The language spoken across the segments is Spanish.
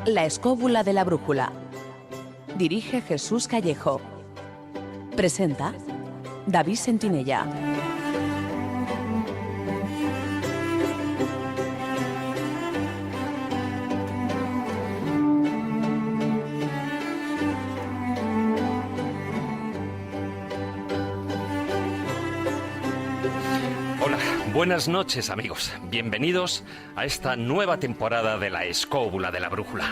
La escóbula de la brújula. Dirige Jesús Callejo. Presenta David Sentinella. Buenas noches, amigos. Bienvenidos a esta nueva temporada de La Escóbula de la Brújula.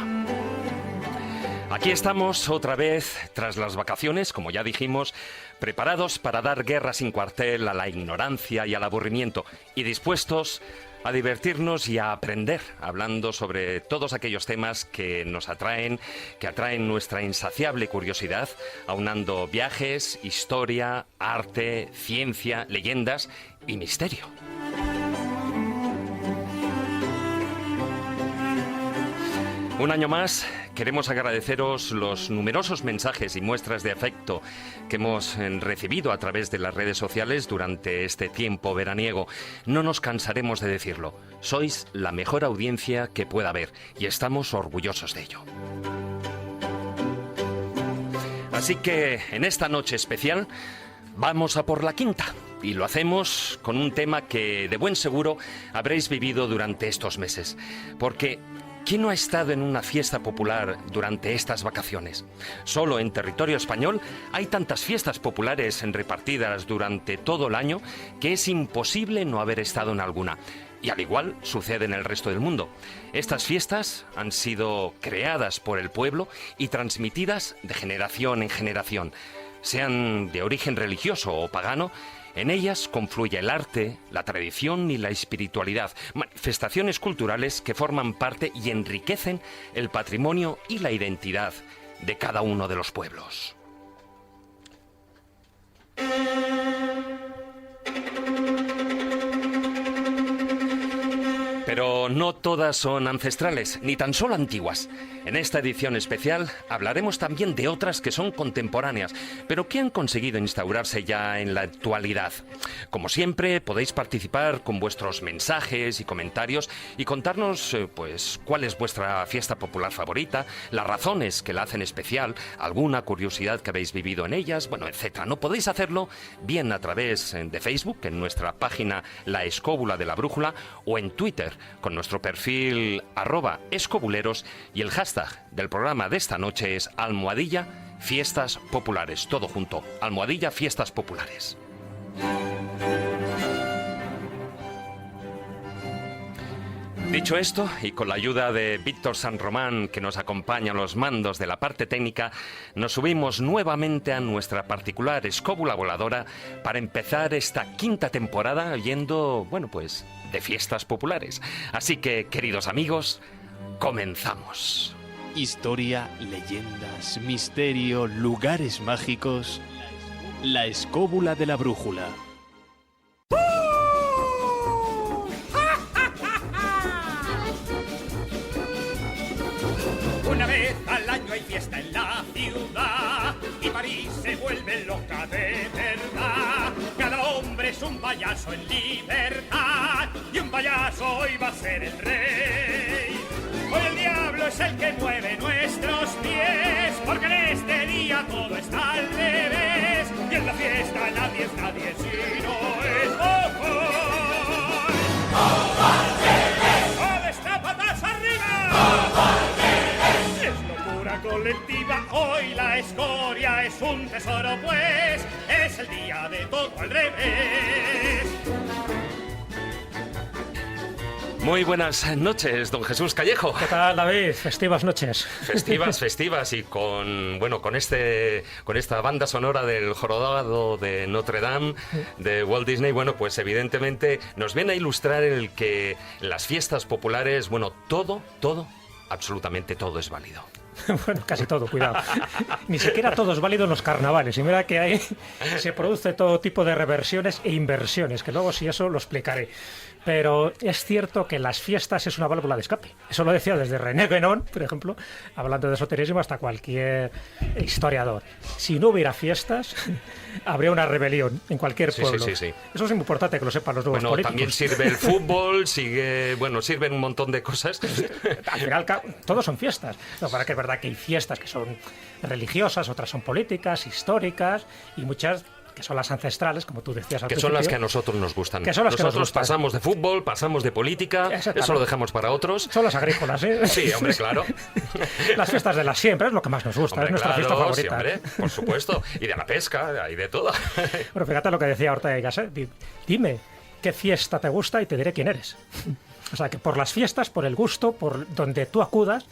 Aquí estamos otra vez, tras las vacaciones, como ya dijimos, preparados para dar guerra sin cuartel a la ignorancia y al aburrimiento, y dispuestos a divertirnos y a aprender, hablando sobre todos aquellos temas que nos atraen, que atraen nuestra insaciable curiosidad, aunando viajes, historia, arte, ciencia, leyendas y misterio. Un año más, queremos agradeceros los numerosos mensajes y muestras de afecto que hemos recibido a través de las redes sociales durante este tiempo veraniego. No nos cansaremos de decirlo. Sois la mejor audiencia que pueda haber y estamos orgullosos de ello. Así que en esta noche especial vamos a por la quinta. Y lo hacemos con un tema que de buen seguro habréis vivido durante estos meses. Porque ¿quién no ha estado en una fiesta popular durante estas vacaciones? Solo en territorio español hay tantas fiestas populares repartidas durante todo el año que es imposible no haber estado en alguna. Y al igual sucede en el resto del mundo. Estas fiestas han sido creadas por el pueblo y transmitidas de generación en generación. Sean de origen religioso o pagano, en ellas confluye el arte, la tradición y la espiritualidad, manifestaciones culturales que forman parte y enriquecen el patrimonio y la identidad de cada uno de los pueblos. Pero no todas son ancestrales, ni tan solo antiguas. En esta edición especial hablaremos también de otras que son contemporáneas, pero que han conseguido instaurarse ya en la actualidad. Como siempre, podéis participar con vuestros mensajes y comentarios y contarnos, cuál es vuestra fiesta popular favorita, las razones que la hacen especial, alguna curiosidad que habéis vivido en ellas, etc. No podéis hacerlo bien a través de Facebook, en nuestra página La Escóbula de la Brújula, o en Twitter, con nuestro perfil @escobuleros, y el hashtag del programa de esta noche es #Fiestas Populares, todo junto, #Fiestas Populares. Dicho esto, y con la ayuda de Víctor San Román, que nos acompaña a los mandos de la parte técnica, nos subimos nuevamente a nuestra particular escóbula voladora para empezar esta quinta temporada yendo, de fiestas populares. Así que, queridos amigos, comenzamos. Historia, leyendas, misterio, lugares mágicos. La Escóbula de la Brújula. Una vez al año hay fiesta en la ciudad y París se vuelve loca de verdad. Cada hombre es un payaso en libertad y un payaso hoy va a ser el rey. Hoy el diablo es el que mueve nuestros pies, porque en este día todo está al revés y en la fiesta nadie es nadie si no es ¡Oh, destapatas arriba! Colectiva, hoy la escoria es un tesoro, pues es el día de todo al revés. Muy buenas noches, don Jesús Callejo. ¿Qué tal, David? Festivas noches. Festivas y con esta banda sonora del jorobado de Notre Dame de Walt Disney, evidentemente nos viene a ilustrar el que las fiestas populares, todo, absolutamente todo es válido. Bueno, casi todo, cuidado. Ni siquiera todo es válido en los carnavales. Y mira que ahí se produce todo tipo de reversiones e inversiones, que luego si eso lo explicaré. Pero es cierto que las fiestas es una válvula de escape. Eso lo decía desde René Guénon, por ejemplo, hablando de esoterismo, hasta cualquier historiador. Si no hubiera fiestas, habría una rebelión en cualquier pueblo. Sí. Eso es muy importante que lo sepan los nuevos políticos. También sirve el fútbol, sirven un montón de cosas. Al final, todos son fiestas. No, para que es verdad que hay fiestas que son religiosas, otras son políticas, históricas y muchas que son las ancestrales, como tú decías al principio. Que son las que a nosotros nos gustan. Que son las nosotros que nos gustan. Pasamos de fútbol, pasamos de política, eso lo dejamos para otros. Son las agrícolas, ¿eh? Sí, hombre, claro. Las fiestas de las siempre es lo que más nos gusta, es nuestra fiesta favorita. Sí, hombre, por supuesto. Y de la pesca, y de todo. Bueno, fíjate lo que decía Ortega y Gasset. Dime qué fiesta te gusta y te diré quién eres. O sea, que por las fiestas, por el gusto, por donde tú acudas,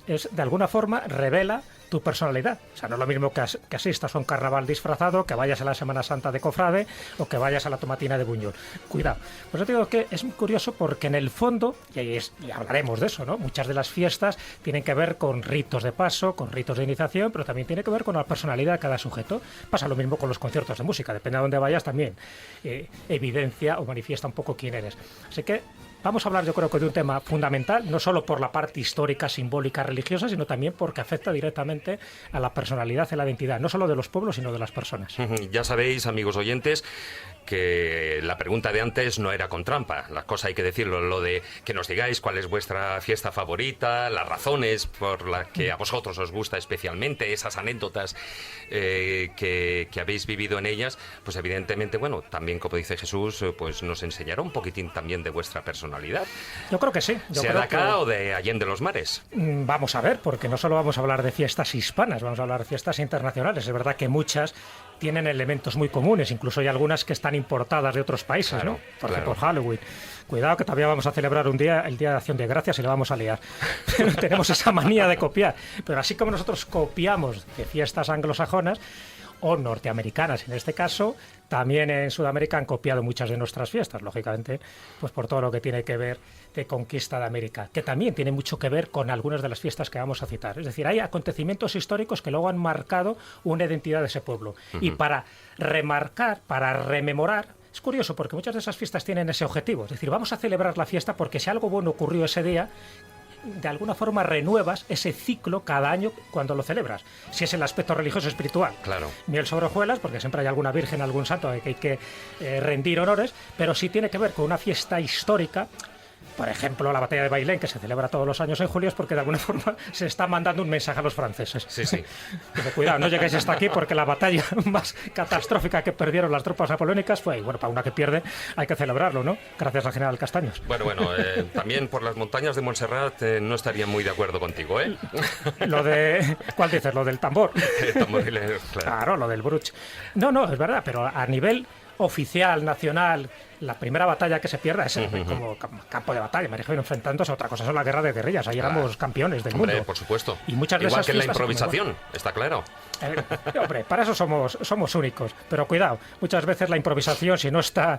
es de alguna forma revela tu personalidad. O sea, no es lo mismo que asistas a un carnaval disfrazado, que vayas a la Semana Santa de Cofrade o que vayas a la tomatina de Buñol. Cuidado. Pues yo te digo que es muy curioso porque en el fondo, y hablaremos de eso, ¿no? Muchas de las fiestas tienen que ver con ritos de paso, con ritos de iniciación, pero también tiene que ver con la personalidad de cada sujeto. Pasa lo mismo con los conciertos de música. Depende de dónde vayas también. Evidencia o manifiesta un poco quién eres. Así que vamos a hablar, yo creo que de un tema fundamental, no solo por la parte histórica, simbólica, religiosa, sino también porque afecta directamente a la personalidad y la identidad, no solo de los pueblos, sino de las personas. Ya sabéis, amigos oyentes, que la pregunta de antes no era con trampa. La cosa hay que decirlo, lo de que nos digáis cuál es vuestra fiesta favorita, las razones por las que a vosotros os gusta especialmente, esas anécdotas que habéis vivido en ellas, pues evidentemente, bueno, también como dice Jesús, pues nos enseñará un poquitín también de vuestra personalidad. Yo creo que sí. Sea de acá o de Allende los Mares. Vamos a ver, porque no solo vamos a hablar de fiestas hispanas, vamos a hablar de fiestas internacionales. Es verdad que muchas tienen elementos muy comunes, incluso hay algunas que están importadas de otros países, claro, ¿no? Por ejemplo, Halloween. Cuidado que todavía vamos a celebrar un día, el Día de Acción de Gracias, y le vamos a liar. Pero tenemos esa manía de copiar. Pero así como nosotros copiamos de fiestas anglosajonas, o norteamericanas en este caso, también en Sudamérica han copiado muchas de nuestras fiestas, lógicamente, pues por todo lo que tiene que ver de conquista de América, que también tiene mucho que ver con algunas de las fiestas que vamos a citar. Es decir, hay acontecimientos históricos que luego han marcado una identidad de ese pueblo. Y para remarcar, para rememorar, es curioso porque muchas de esas fiestas tienen ese objetivo. Es decir, vamos a celebrar la fiesta porque si algo bueno ocurrió ese día, de alguna forma renuevas ese ciclo cada año cuando lo celebras, si es el aspecto religioso espiritual. Claro. Miel sobre hojuelas, porque siempre hay alguna virgen, algún santo que hay que rendir honores, pero sí tiene que ver con una fiesta histórica. Por ejemplo, la batalla de Bailén, que se celebra todos los años en julio, es porque de alguna forma se está mandando un mensaje a los franceses. Sí. Pero cuidado, no lleguéis hasta aquí porque la batalla más catastrófica que perdieron las tropas napoleónicas fue, y bueno, para una que pierde hay que celebrarlo, ¿no? Gracias al general Castaños. Bueno, también por las montañas de Montserrat no estaría muy de acuerdo contigo, ¿eh? Lo de... ¿Cuál dices? Lo del tambor. El tamborilero, claro, lo del bruch. No, es verdad, pero a nivel oficial, nacional, la primera batalla que se pierda es como campo de batalla, me refiero, enfrentándose a otra cosa, son las guerras de guerrillas, ahí éramos campeones del mundo. Por supuesto. Y muchas de igual esas que en la fiestas, improvisación, está claro. Hombre, para eso somos únicos, pero cuidado, muchas veces la improvisación, si no está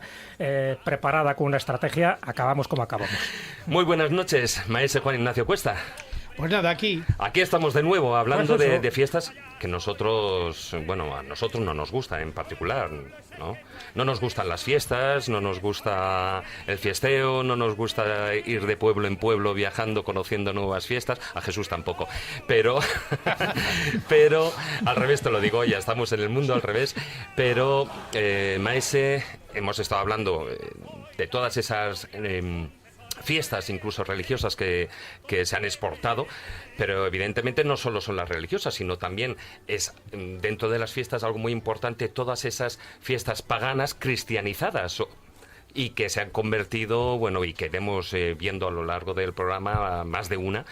preparada con una estrategia, acabamos como acabamos. Muy buenas noches, maestro Juan Ignacio Cuesta. Pues nada, aquí estamos de nuevo hablando de fiestas que nosotros, bueno, a nosotros no nos gustan en particular, ¿no? No nos gustan las fiestas, no nos gusta el fiesteo, no nos gusta ir de pueblo en pueblo viajando, conociendo nuevas fiestas, a Jesús tampoco, pero al revés te lo digo, ya estamos en el mundo al revés, pero maese, hemos estado hablando de todas esas fiestas incluso religiosas que se han exportado, pero evidentemente no solo son las religiosas, sino también es dentro de las fiestas algo muy importante todas esas fiestas paganas cristianizadas y que se han convertido, bueno, y que iremos viendo a lo largo del programa más de una,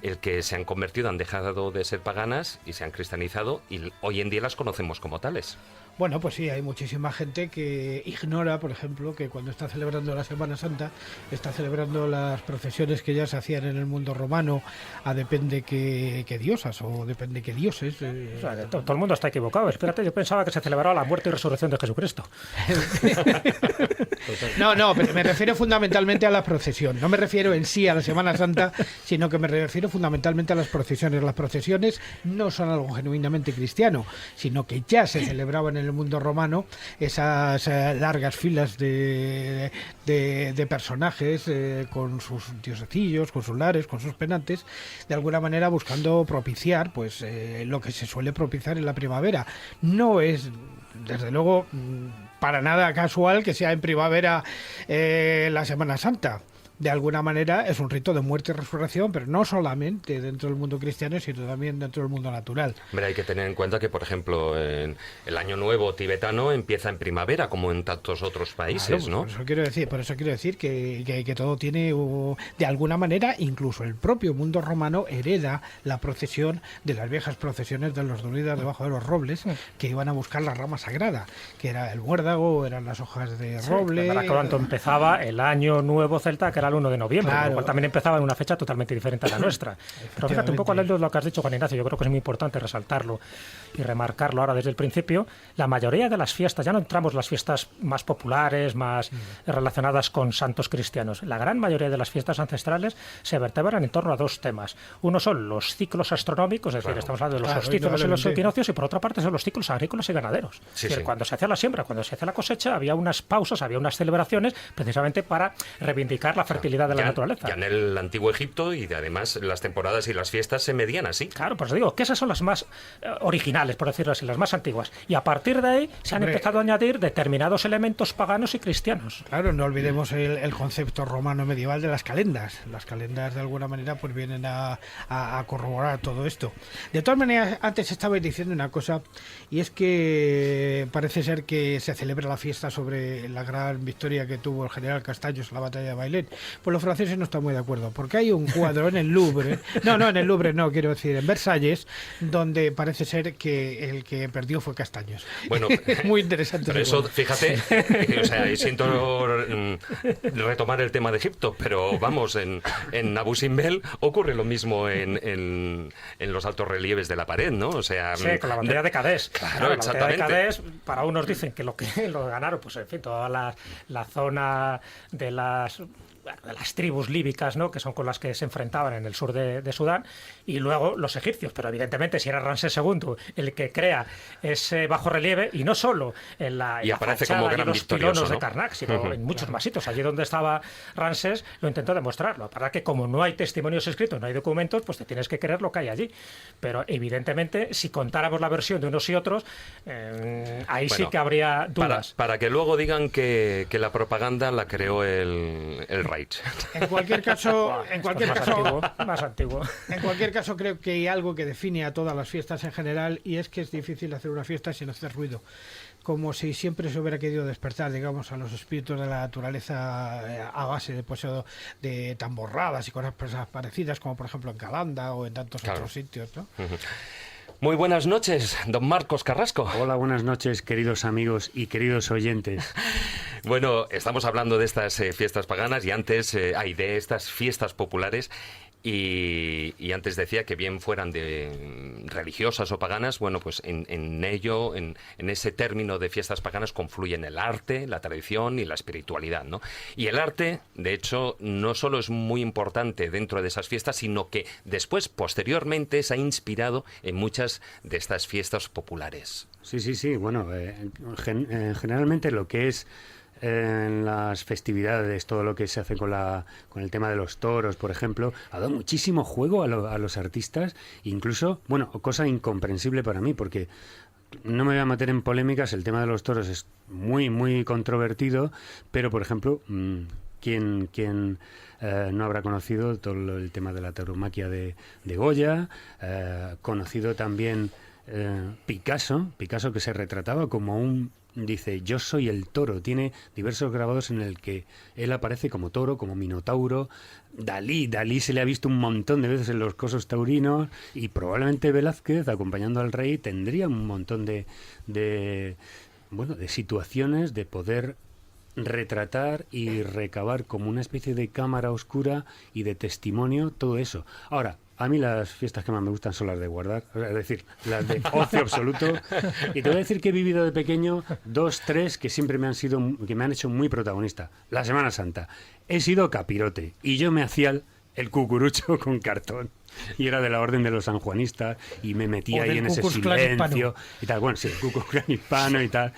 el que se han convertido, han dejado de ser paganas y se han cristianizado y hoy en día las conocemos como tales. Bueno, pues sí, hay muchísima gente que ignora, por ejemplo, que cuando está celebrando la Semana Santa, está celebrando las procesiones que ya se hacían en el mundo romano a depende que diosas o depende que dioses. O sea, que todo el mundo está equivocado. Espérate, yo pensaba que se celebraba la muerte y resurrección de Jesucristo. No, pero me refiero fundamentalmente a la procesión. No me refiero en sí a la Semana Santa, sino que me refiero refiero fundamentalmente a las procesiones. Las procesiones no son algo genuinamente cristiano, sino que ya se celebraban en el mundo romano esas largas filas de personajes con sus diosecillos, con sus lares, con sus penantes, de alguna manera buscando propiciar pues lo que se suele propiciar en la primavera. No es, desde luego, para nada casual que sea en primavera la Semana Santa. De alguna manera es un rito de muerte y resurrección, pero no solamente dentro del mundo cristiano, sino también dentro del mundo natural. Hombre, hay que tener en cuenta que, por ejemplo, el Año Nuevo tibetano empieza en primavera, como en tantos otros países, claro, pues ¿no? Por eso quiero decir que todo tiene, de alguna manera, incluso el propio mundo romano hereda la procesión de las viejas procesiones de los druidas debajo de los robles, que iban a buscar la rama sagrada, que era el muérdago, eran las hojas de roble. Para cuando empezaba el Año Nuevo celta, que era el 1 de noviembre, claro, lo cual también empezaba en una fecha totalmente diferente a la nuestra. Pero fíjate un poco hablando de lo que has dicho, Juan Ignacio, yo creo que es muy importante resaltarlo y remarcarlo ahora desde el principio. La mayoría de las fiestas, ya no entramos en las fiestas más populares, más relacionadas con santos cristianos, la gran mayoría de las fiestas ancestrales se vertebran en torno a dos temas. Uno son los ciclos astronómicos, es decir, estamos hablando de los solsticios y los equinoccios, y por otra parte son los ciclos agrícolas y ganaderos. Sí, es decir, cuando se hacía la siembra, cuando se hacía la cosecha, había unas pausas, había unas celebraciones precisamente para reivindicar la fertilidad de la naturaleza. Ya en el antiguo Egipto, y además las temporadas y las fiestas se medían así. Claro, pues digo que esas son las más originales, por decirlo así, las más antiguas. Y a partir de ahí se han empezado a añadir determinados elementos paganos y cristianos. Claro, no olvidemos el concepto romano medieval de las calendas. Las calendas, de alguna manera, pues vienen a corroborar todo esto. De todas maneras, antes estabais diciendo una cosa, y es que parece ser que se celebra la fiesta sobre la gran victoria que tuvo el general Castaños en la batalla de Bailén. Pues los franceses no están muy de acuerdo, porque hay un cuadro en el Louvre, en el Louvre no, quiero decir, en Versalles, donde parece ser que el que perdió fue Castaños. Bueno, muy interesante. Pero eso, fíjate, o sea, y siento retomar el tema de Egipto, pero vamos, en Abu Simbel ocurre lo mismo en los altos relieves de la pared, ¿no? O sea, sí, con la batalla de Cadés. Claro, la exactamente. Batalla de Cadés, para unos dicen que lo ganaron, pues en fin, toda la zona de las tribus líbicas, ¿no?, que son con las que se enfrentaban en el sur de Sudán, y luego los egipcios, pero evidentemente si era Ramsés II el que crea ese bajo relieve, y no solo en la aparece fachada como y gran los victorioso, pilonos ¿no? de Karnak, sino en muchos más sitios. Allí donde estaba Ramsés lo intentó demostrarlo. Para que como no hay testimonios escritos, no hay documentos, pues te tienes que creer lo que hay allí. Pero evidentemente, si contáramos la versión de unos y otros, ahí sí que habría dudas. Para que luego digan que la propaganda la creó el Reich. En cualquier caso, más antiguo. En cualquier caso, creo que hay algo que define a todas las fiestas en general, y es que es difícil hacer una fiesta sin hacer ruido. Como si siempre se hubiera querido despertar, digamos, a los espíritus de la naturaleza a base de tamborradas y cosas parecidas, como por ejemplo en Calanda o en tantos otros sitios, ¿no? Muy buenas noches, don Marcos Carrasco. Hola, buenas noches, queridos amigos y queridos oyentes. Bueno, estamos hablando de estas fiestas paganas y antes de estas fiestas populares. Y antes decía que bien fueran de religiosas o paganas, bueno, pues en ello, en ese término de fiestas paganas confluyen el arte, la tradición y la espiritualidad, ¿no? Y el arte, de hecho, no solo es muy importante dentro de esas fiestas, sino que después, posteriormente, se ha inspirado en muchas de estas fiestas populares. Sí, bueno, generalmente lo que es en las festividades, todo lo que se hace con el tema de los toros, por ejemplo, ha dado muchísimo juego a los artistas, incluso, bueno, cosa incomprensible para mí, porque no me voy a meter en polémicas, el tema de los toros es muy, muy controvertido, pero, por ejemplo, ¿quién no habrá conocido todo el tema de la tauromaquia de Goya? Conocido también Picasso, que se retrataba como dice, yo soy el toro. Tiene diversos grabados en el que él aparece como toro, como minotauro. Dalí se le ha visto un montón de veces en los cosos taurinos, y probablemente Velázquez, acompañando al rey, tendría un montón de situaciones de poder retratar y recabar como una especie de cámara oscura y de testimonio todo eso. Ahora, a mí las fiestas que más me gustan son las de guardar, es decir, las de ocio absoluto. Y te voy a decir que he vivido de pequeño 2, 3 que siempre me han hecho muy protagonista. La Semana Santa. He sido capirote y yo me hacía el cucurucho con cartón. Y era de la orden de los sanjuanistas y me metí O ahí del en ese Ku Klux Klan silencio y tal. Bueno, sí, el Ku Klux Klan hispano y tal.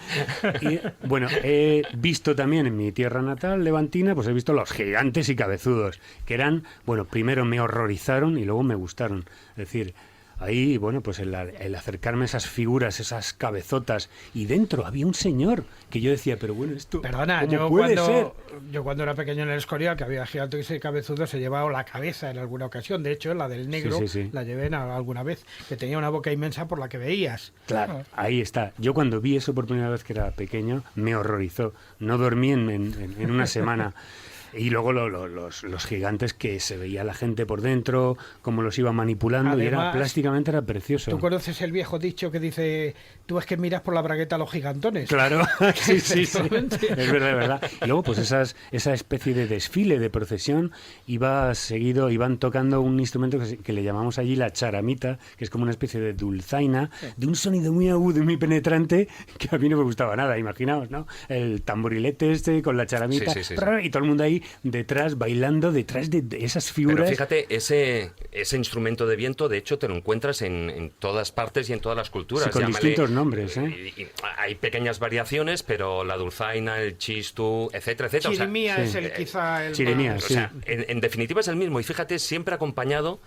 Y bueno, he visto también en mi tierra natal, levantina, pues he visto los gigantes y cabezudos, que eran, bueno, primero me horrorizaron y luego me gustaron. Es decir, ahí, bueno, pues el acercarme a esas figuras, esas cabezotas, y dentro había un señor que yo decía, pero bueno, esto, Perdona, ¿cómo puede ser? yo cuando era pequeño en el Escorial, que había gigantes y cabezudos, he llevado la cabeza en alguna ocasión. De hecho, la del negro Sí. la llevé alguna vez, que tenía una boca inmensa por la que veías. Claro, ahí está. Yo cuando vi eso por primera vez que era pequeño, me horrorizó. No dormí en una semana. Y luego los gigantes que se veía la gente por dentro, cómo los iba manipulando, y Además, plásticamente era precioso. ¿Tú conoces el viejo dicho que dice, tú es que miras por la bragueta a los gigantones? Claro, sí. Exactamente. Es verdad, es verdad. Y luego, pues esa especie de desfile, de procesión, iba seguido, iban tocando un instrumento que le llamamos allí la charamita, que es como una especie de dulzaina, de un sonido muy agudo y muy penetrante, que a mí no me gustaba nada, imaginaos, ¿no? El tamborilete este con la charamita, Sí. y todo el mundo ahí detrás, bailando, detrás de esas figuras. Pero fíjate, ese instrumento de viento, de hecho, te lo encuentras en todas partes y en todas las culturas. Sí, con distintos nombres, y hay pequeñas variaciones, pero la dulzaina, el chistu, etcétera, etcétera. Chirimía sí. es quizá el Chirimía, más- sí. O sea, en definitiva es el mismo. Y fíjate, siempre acompañado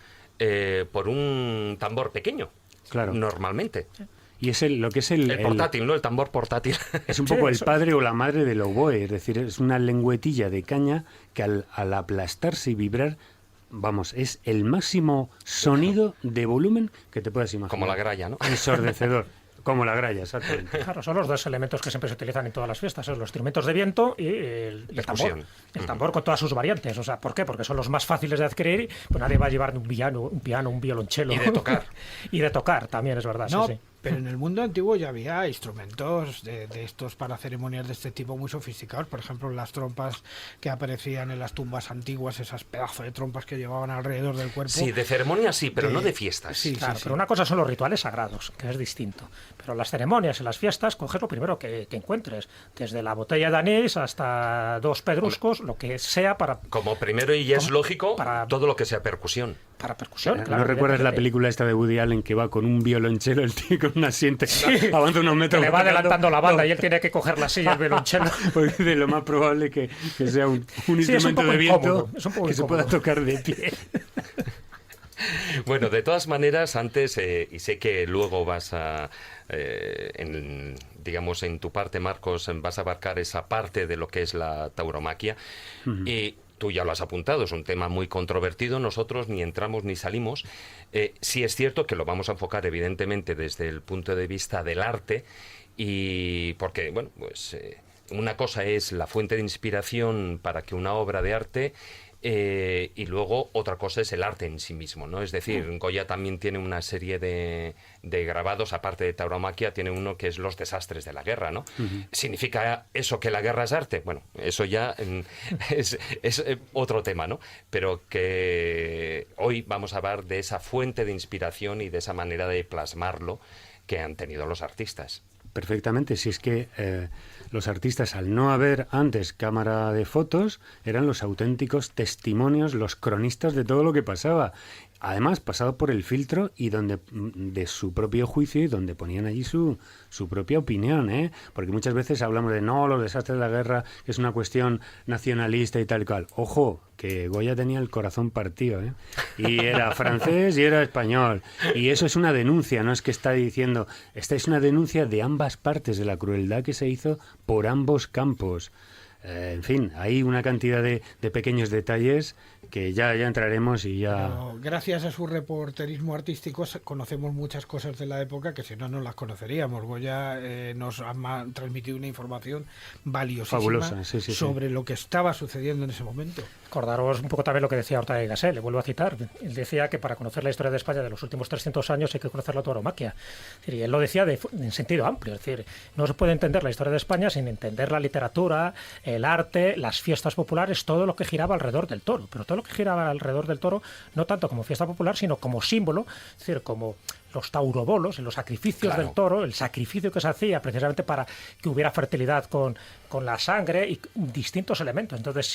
por un tambor pequeño. Claro. Normalmente. Y es lo que es El portátil, ¿no? El tambor portátil. Es un Sí, poco el eso. padre o la madre del oboe, es decir, es una lengüetilla de caña que al aplastarse y vibrar, vamos, es el máximo sonido de volumen que te puedas imaginar. Como la gralla, ¿no? Ensordecedor, como la gralla, exactamente. Claro, son los dos elementos que siempre se utilizan en todas las fiestas, son los instrumentos de viento y el tambor. Percusión. El tambor con todas sus variantes. O sea, ¿por qué? Porque son los más fáciles de adquirir. Pues nadie va a llevar un piano, un violonchelo. Y de tocar. Y de tocar, también es verdad. No, sí. pero en el mundo antiguo ya había instrumentos de estos para ceremonias de este tipo muy sofisticados. Por ejemplo, las trompas que aparecían en las tumbas antiguas, esas pedazos de trompas que llevaban alrededor del cuerpo. Sí, de ceremonia sí, pero De- no de fiestas. sí. Claro, pero una cosa son los rituales sagrados, que es distinto. Pero las ceremonias y las fiestas, coges lo primero que encuentres. Desde la botella de anís hasta 2 pedruscos, lo que sea para Como primero, y es lógico, Para- todo lo que sea percusión. percusión. ¿No Claro, recuerdas la evidentemente. película esta de Woody Allen que va con un violonchelo el tío con un asiento, avanza unos Que metros? le va adelantando la banda y él tiene que coger la silla, el violonchelo. Porque de lo más probable que sea un Sí, es un instrumento poco de viento incómodo, es un poco que se pueda incómodo. tocar de pie. Bueno, de todas maneras, antes, y sé que luego vas a, digamos, en tu parte, Marcos, vas a abarcar esa parte de lo que es la tauromaquia, y tú ya lo has apuntado, es un tema muy controvertido, nosotros ni entramos ni salimos. Sí es cierto que lo vamos a enfocar, evidentemente, desde el punto de vista del arte, y porque, bueno, pues una cosa es la fuente de inspiración para que una obra de arte... y luego otra cosa es el arte en sí mismo, ¿no? Es decir, Goya también tiene una serie de grabados, aparte de tauromaquia, tiene uno que es los desastres de la guerra, ¿no? ¿Significa eso que la guerra es arte? Bueno, eso ya es otro tema, ¿no? Pero que hoy vamos a hablar de esa fuente de inspiración y de esa manera de plasmarlo que han tenido los artistas. Perfectamente, si es que los artistas, al no haber antes cámara de fotos, eran los auténticos testimonios, los cronistas de todo lo que pasaba. Además, pasado por el filtro y de su propio juicio y donde ponían allí su propia opinión, ¿eh? Porque muchas veces hablamos de no, los desastres de la guerra, que es una cuestión nacionalista y tal y cual. Ojo, que Goya tenía el corazón partido, ¿eh? Y era francés y era español. Y eso es una denuncia, no es que está diciendo, esta es una denuncia de ambas partes, de la crueldad que se hizo por ambos campos. En fin, hay una cantidad de pequeños detalles que ya entraremos y ya... Pero gracias a su reporterismo artístico conocemos muchas cosas de la época que si no, no las conoceríamos. Goya nos ha transmitido una información valiosísima Fabulosa, sí. sobre lo que estaba sucediendo en ese momento. Acordaros un poco también lo que decía Ortega y Gasset, le vuelvo a citar. Él decía que para conocer la historia de España de los últimos 300 años hay que conocer la tauromaquia. Es decir, y él lo decía en sentido amplio. Es decir, no se puede entender la historia de España sin entender la literatura, el arte, las fiestas populares, todo lo que giraba alrededor del toro. Pero todo lo que giraba alrededor del toro, no tanto como fiesta popular, sino como símbolo, es decir, como los taurobolos, los sacrificios Claro. del toro, el sacrificio que se hacía precisamente para que hubiera fertilidad con la sangre y distintos elementos. Entonces,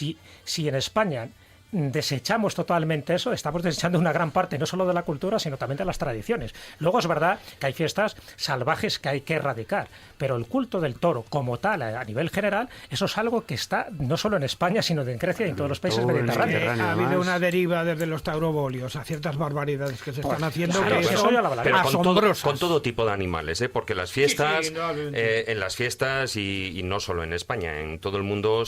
si en España desechamos totalmente eso, estamos desechando una gran parte no solo de la cultura, sino también de las tradiciones. Luego es verdad que hay fiestas salvajes que hay que erradicar, pero el culto del toro como tal, a nivel general, eso es algo que está no solo en España, sino en Grecia y en todos los países mediterráneos. Ha habido una deriva desde los taurobolios a ciertas barbaridades que se están haciendo, claro, que pero son eso ya lo hablaremos. Pero asombrosas. con todo tipo de animales, ¿eh? Porque las fiestas, Sí, indudablemente. en las fiestas y no solo en España, en todo el mundo,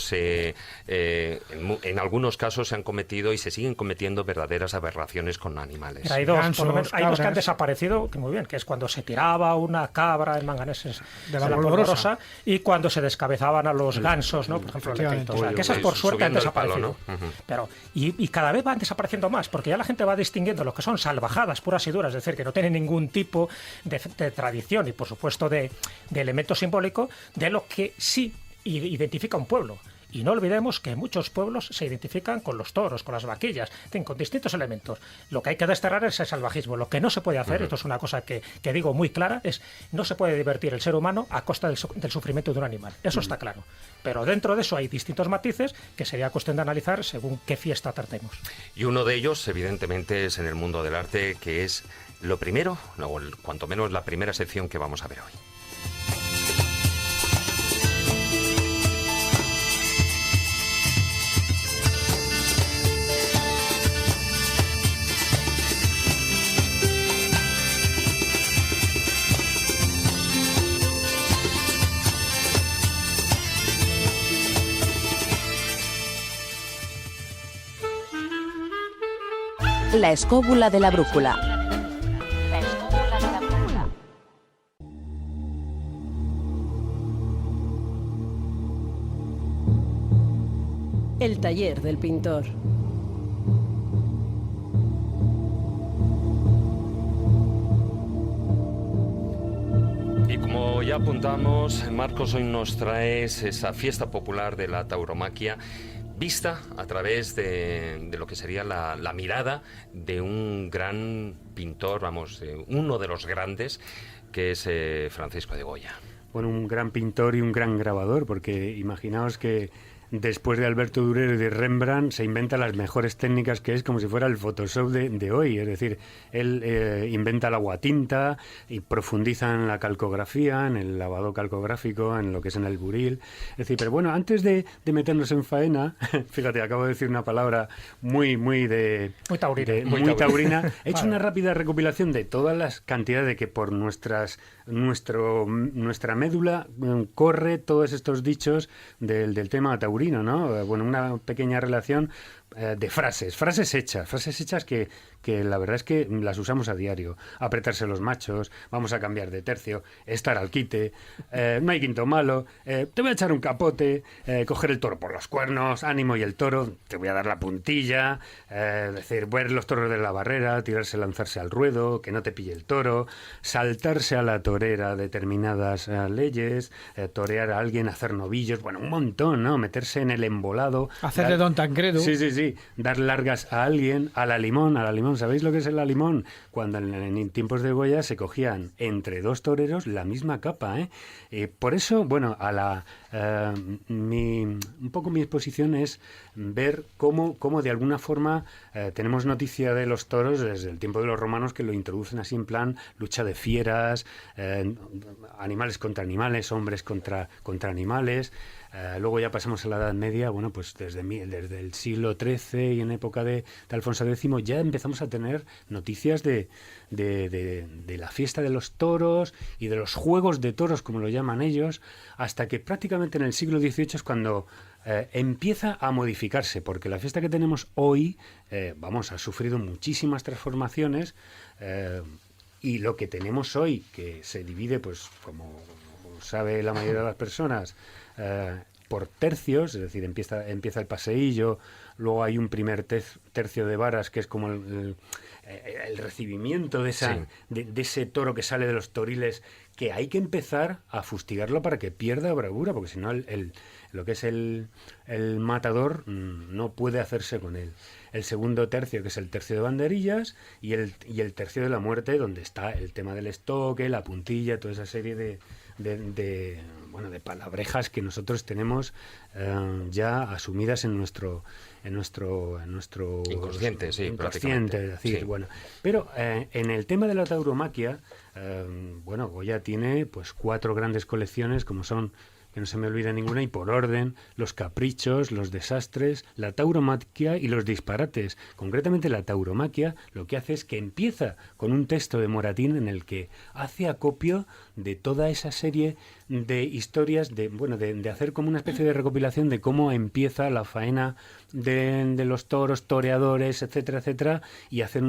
en algunos casos se han cometido y se siguen cometiendo verdaderas aberraciones con animales. Pero hay dos, Gansos, por lo menos, hay dos que han cabras. desaparecido, que muy bien, que es cuando se tiraba una cabra en Manganeses De la Polvorosa. y cuando se descabezaban a los gansos, ¿no? Por ejemplo, en Lequeito. O sea, que esas por suerte han Subiendo el palo, desaparecido. ¿no? Ujú. Pero, y cada vez van desapareciendo más, porque ya la gente va distinguiendo lo que son salvajadas puras y duras, es decir, que no tienen ningún tipo de tradición y, por supuesto, de elemento simbólico, de lo que sí identifica un pueblo. Y no olvidemos que muchos pueblos se identifican con los toros, con las vaquillas, en fin, con distintos elementos. Lo que hay que desterrar es el salvajismo. Lo que no se puede hacer, esto es una cosa que digo muy clara, es no se puede divertir el ser humano a costa del sufrimiento de un animal. Eso está claro. Pero dentro de eso hay distintos matices que sería cuestión de analizar según qué fiesta tratemos. Y uno de ellos, evidentemente, es en el mundo del arte, que es lo primero, o cuanto menos la primera sección que vamos a ver hoy. La escóbula de la brújula. El taller del pintor. Y como ya apuntamos, Marcos, hoy nos traes esa fiesta popular de la tauromaquia vista a través de lo que sería la mirada de un gran pintor, vamos, uno de los grandes, que es Francisco de Goya. Bueno, un gran pintor y un gran grabador, porque imaginaos que después de Alberto Durero y de Rembrandt se inventa las mejores técnicas, que es como si fuera el Photoshop de hoy. Es decir, él inventa el aguatinta y profundiza en la calcografía, en el lavado calcográfico, en lo que es en el buril. Es decir, pero bueno, antes de meternos en faena, fíjate, acabo de decir una palabra muy taurina. muy taurina. He hecho una rápida recopilación de todas las cantidades de que por nuestra médula corre todos estos dichos del tema taurino, ¿no? Bueno, una pequeña relación de frases hechas que la verdad es que las usamos a diario. Apretarse los machos, vamos a cambiar de tercio, estar al quite, no hay quinto malo, te voy a echar un capote, coger el toro por los cuernos, ánimo y el toro, te voy a dar la puntilla, decir, ver los toros de la barrera, tirarse, lanzarse al ruedo, que no te pille el toro, saltarse a la torera determinadas leyes, torear a alguien, hacer novillos, bueno, un montón, ¿no? Meterse en el embolado. Hacer de Don Tancredo. Sí, dar largas a alguien, a la limón. ¿Sabéis lo que es el limón? Cuando en tiempos de Goya se cogían entre dos toreros la misma capa, ¿eh? Por eso, bueno, un poco mi exposición es ver cómo de alguna forma tenemos noticia de los toros desde el tiempo de los romanos, que lo introducen así en plan lucha de fieras, animales contra animales, hombres contra animales. Luego ya pasamos a la Edad Media, bueno, pues desde el siglo XIII y en época de Alfonso X ya empezamos a tener noticias de la fiesta de los toros y de los juegos de toros, como lo llaman ellos, hasta que prácticamente en el siglo XVIII es cuando empieza a modificarse, porque la fiesta que tenemos hoy, ha sufrido muchísimas transformaciones, y lo que tenemos hoy, que se divide, pues como sabe la mayoría de las personas, por tercios, es decir, empieza el paseillo, luego hay un primer tercio de varas, que es como el recibimiento de ese toro que sale de los toriles, que hay que empezar a fustigarlo para que pierda bravura, porque si no lo que es el matador no puede hacerse con él. El segundo tercio, que es el tercio de banderillas, y el tercio de la muerte, donde está el tema del estoque, la puntilla, toda esa serie de bueno, de palabrejas que nosotros tenemos ya asumidas en nuestro inconsciente, sí, inconsciente, es decir, sí. bueno. Pero en el tema de la tauromaquia, bueno, Goya tiene pues 4 grandes colecciones, como son, que no se me olvide ninguna, y por orden, los caprichos, los desastres, la tauromaquia y los disparates. Concretamente la tauromaquia lo que hace es que empieza con un texto de Moratín en el que hace acopio de toda esa serie de historias, de hacer como una especie de recopilación de cómo empieza la faena de los toros, toreadores, etcétera, etcétera, y hacer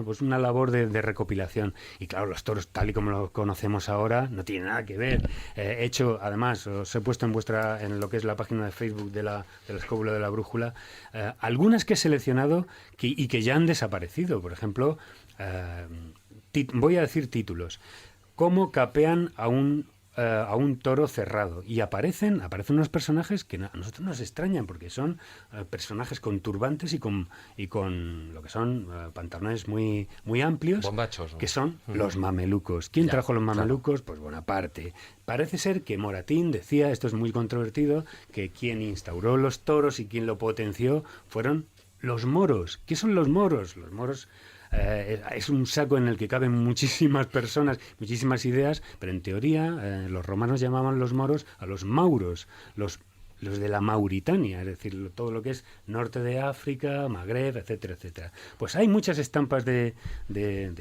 pues una labor de recopilación. Y claro, los toros, tal y como los conocemos ahora, no tienen nada que ver. Hecho, además, os he puesto en lo que es la página de Facebook de la Escóbula de la Brújula, algunas que he seleccionado y que ya han desaparecido. Por ejemplo, voy a decir títulos. ¿Cómo capean a un toro cerrado? Y aparecen unos personajes que a nosotros nos extrañan, porque son personajes con turbantes y con lo que son pantalones muy, muy amplios, bombachos, ¿no? Que son los mamelucos. ¿Quién trajo los mamelucos? Claro. Pues Bonaparte. Parece ser que Moratín decía, esto es muy controvertido, que quien instauró los toros y quien lo potenció fueron los moros. ¿Qué son los moros? Los moros es un saco en el que caben muchísimas personas, muchísimas ideas, pero en teoría los romanos llamaban los moros a los mauros, los de la Mauritania, es decir, todo lo que es norte de África, Magreb, etcétera, etcétera. Pues hay muchas estampas de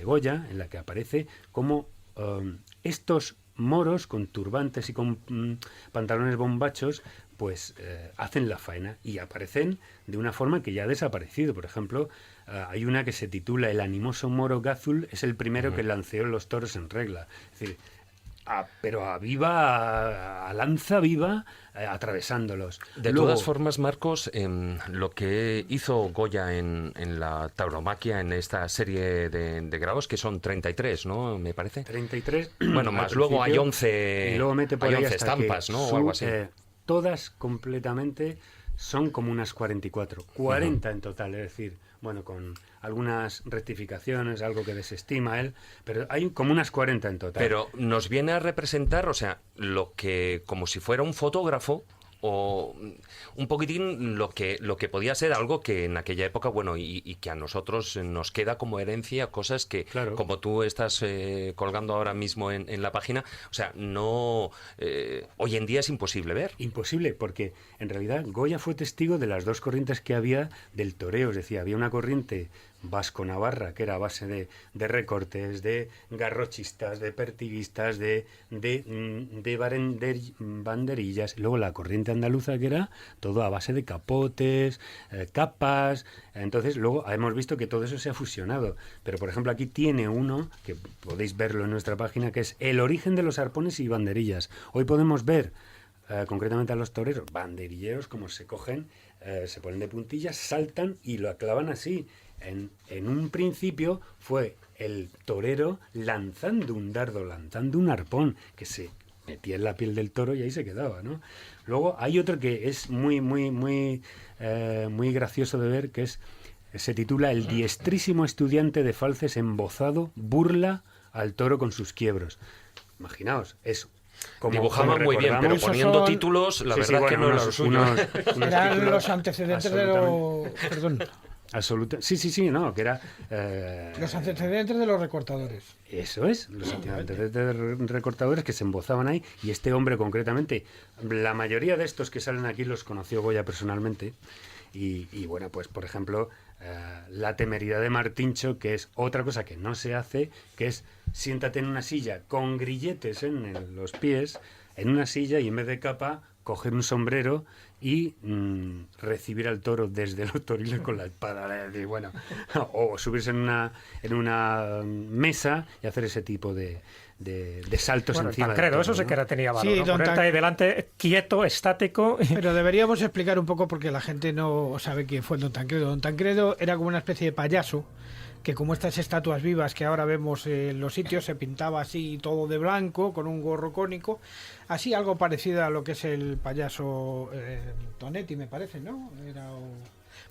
Goya en la que aparece como estos moros con turbantes y con pantalones bombachos pues hacen la faena y aparecen de una forma que ya ha desaparecido. Por ejemplo, hay una que se titula El animoso moro Gazul, es el primero que lanceó los toros en regla. Es decir, pero a lanza viva, atravesándolos. De todas formas, Marcos, lo que hizo Goya en la tauromaquia, en esta serie de grabados, que son 33, ¿no? Me parece. 33. Bueno, más luego hay 11, y luego mete por hay ahí 11 hasta estampas, ¿no? O algo así. Todas completamente son como unas 44. 40 en total, es decir, bueno, con algunas rectificaciones, algo que desestima él, pero hay como unas 40 en total. Pero nos viene a representar, o sea, lo que, como si fuera un fotógrafo, o un poquitín lo que podía ser algo que en aquella época, bueno, y que a nosotros nos queda como herencia, cosas que, claro, como tú estás colgando ahora mismo en la página, o sea, no hoy en día es imposible ver. Imposible, porque en realidad Goya fue testigo de las 2 corrientes que había del toreo, es decir, había una corriente vasco-navarra, que era a base de recortes, de garrochistas, de pertiguistas, de banderillas, y luego la corriente andaluza, que era todo a base de capotes, capas. Entonces luego hemos visto que todo eso se ha fusionado, pero por ejemplo aquí tiene uno, que podéis verlo en nuestra página, que es El origen de los arpones y banderillas. Hoy podemos ver concretamente a los toreros, banderilleros, como se cogen, se ponen de puntillas, saltan y lo clavan así. En un principio fue el torero lanzando un dardo, lanzando un arpón, que se metía en la piel del toro y ahí se quedaba, ¿no? Luego hay otro que es muy gracioso de ver, que se titula El diestrísimo estudiante de falces embozado burla al toro con sus quiebros. Imaginaos, es... Dibujaban muy bien, pero poniendo títulos, la verdad que no era lo suyo. Eran los antecedentes de los... Perdón. Sí, no, que era... los antecedentes de los recortadores. Eso es, los antecedentes de recortadores que se embozaban ahí, y este hombre concretamente, la mayoría de estos que salen aquí los conoció Goya personalmente, y bueno, pues por ejemplo, la temeridad de Martincho, que es otra cosa que no se hace, que es siéntate en una silla con grilletes en los pies, en una silla, y en vez de capa, coger un sombrero y recibir al toro desde los toriles con la espada, bueno, o subirse en una mesa y hacer ese tipo de saltos encima del toro, eso sí que tenía valor, sí, ¿no? Ponerte ahí delante, quieto, estático. Pero deberíamos explicar un poco, porque la gente no sabe quién fue Don Tancredo. Don Tancredo era como una especie de payaso, que como estas estatuas vivas que ahora vemos en los sitios, se pintaba así todo de blanco, con un gorro cónico, así algo parecido a lo que es el payaso Tonetti, me parece, ¿no?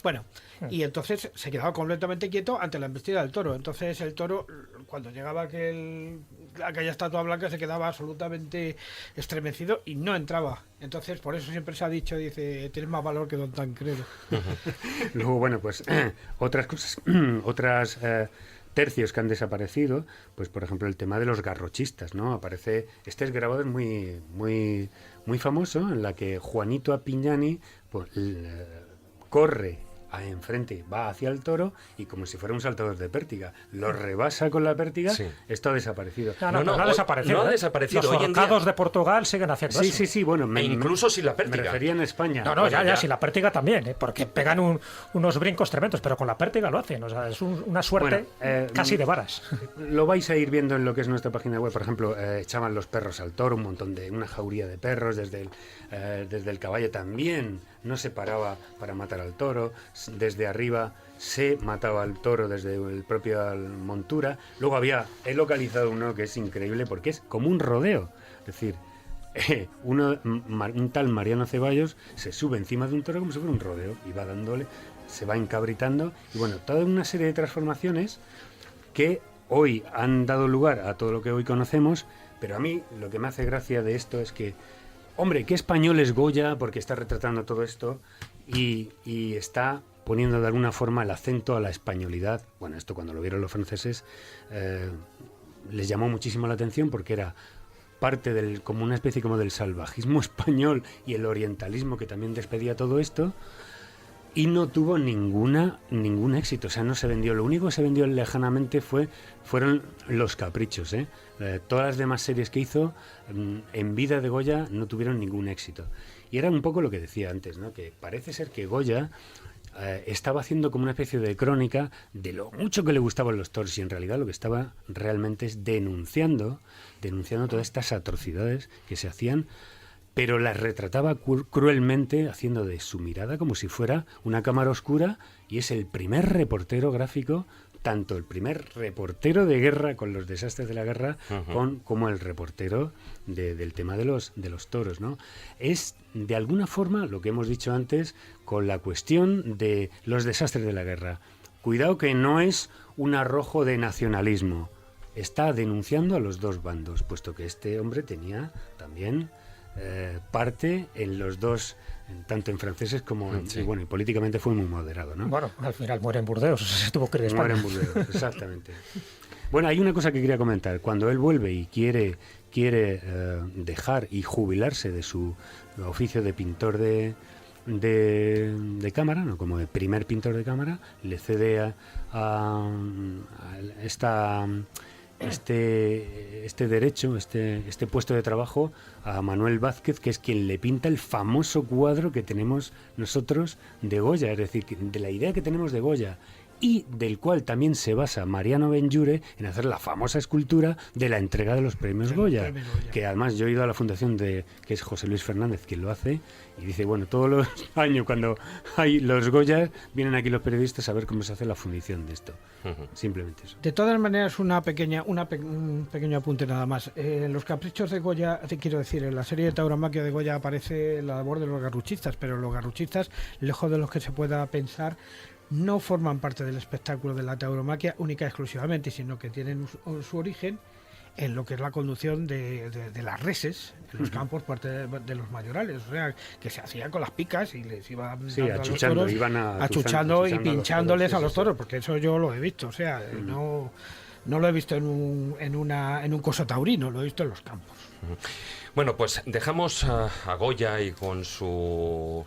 Bueno, y entonces se quedaba completamente quieto ante la embestida del toro. Entonces el toro, cuando llegaba aquel aquella estatua blanca se quedaba absolutamente estremecido y no entraba. Entonces, por eso siempre se ha dicho, dice, tienes más valor que Don Tancredo. Luego, bueno, pues otras cosas, otras tercios que han desaparecido, pues por ejemplo el tema de los garrochistas, ¿no? Aparece, este es grabado, es muy famoso, en la que Juanito Apignani pues, corre enfrente, va hacia el toro y como si fuera un saltador de pértiga, lo rebasa con la pértiga, Sí. esto ha desaparecido. No ha desaparecido. No ha desaparecido. Los Hoy en día- forcados de Portugal siguen haciendo eso. Sí, bueno, E incluso sin la me pértiga. refería en España. No, Bueno, ya, si la pértiga también, porque pegan unos brincos tremendos, pero con la pértiga lo hacen. O sea, es una suerte Bueno, casi de varas. Lo vais a ir viendo en lo que es nuestra página web. Por ejemplo, echaban los perros al toro, una jauría de perros, desde el caballo también no se paraba para matar al toro, desde arriba se mataba al toro desde el propio montura. Luego he localizado uno que es increíble porque es como un rodeo, es decir, un tal Mariano Ceballos se sube encima de un toro como si fuera un rodeo y va dándole, se va encabritando y bueno, toda una serie de transformaciones que hoy han dado lugar a todo lo que hoy conocemos, pero a mí lo que me hace gracia de esto es que, hombre, qué español es Goya porque está retratando todo esto y está poniendo de alguna forma el acento a la españolidad. Bueno, esto cuando lo vieron los franceses les llamó muchísimo la atención porque era parte como una especie como del salvajismo español y el orientalismo que también despedía todo esto. Y no tuvo ningún éxito, o sea, no se vendió. Lo único que se vendió lejanamente fueron Los Caprichos, ¿eh? Todas las demás series que hizo en vida de Goya no tuvieron ningún éxito. Y era un poco lo que decía antes, ¿no? Que parece ser que Goya estaba haciendo como una especie de crónica de lo mucho que le gustaban los toros y en realidad lo que estaba realmente es denunciando todas estas atrocidades que se hacían, pero las retrataba cruelmente, haciendo de su mirada como si fuera una cámara oscura, y es el primer reportero gráfico, tanto el primer reportero de guerra con los desastres de la guerra, como el reportero del tema de los toros, ¿no? Es, de alguna forma, lo que hemos dicho antes, con la cuestión de los desastres de la guerra. Cuidado que no es un arrojo de nacionalismo, está denunciando a los dos bandos, puesto que este hombre tenía también parte en los dos, tanto en franceses como sí. y bueno, y políticamente fue muy moderado, ¿no? Bueno, al final muere en Burdeos, se tuvo que ir a España. Muere en Burdeos, exactamente. Bueno, hay una cosa que quería comentar. Cuando él vuelve y quiere dejar y jubilarse de su oficio de pintor de cámara, no como de primer pintor de cámara, le cede a este derecho, este puesto de trabajo a Manuel Vázquez, que es quien le pinta el famoso cuadro que tenemos nosotros de Goya, es decir, de la idea que tenemos de Goya y del cual también se basa Mariano Benlliure en hacer la famosa escultura de la entrega de los premios Goya, que además yo he ido a la fundación que es José Luis Fernández quien lo hace, y dice, bueno, todos los años cuando hay los Goya vienen aquí los periodistas a ver cómo se hace la fundición de esto. Simplemente eso. De todas maneras, un pequeño apunte nada más. En Los Caprichos de Goya, quiero decir, en la serie de Tauromaquia de Goya aparece la labor de los garruchistas, pero los garruchistas, lejos de los que se pueda pensar, no forman parte del espectáculo de la tauromaquia única y exclusivamente, sino que tienen su origen en lo que es la conducción de las reses en los campos parte de los mayorales, o sea, que se hacía con las picas y les iban dando achuchando, a los toros, iban achuchando y pinchándoles a los toros, sí. porque eso yo lo he visto, o sea, no lo he visto en un coso taurino, lo he visto en los campos. Bueno, pues dejamos a Goya y con su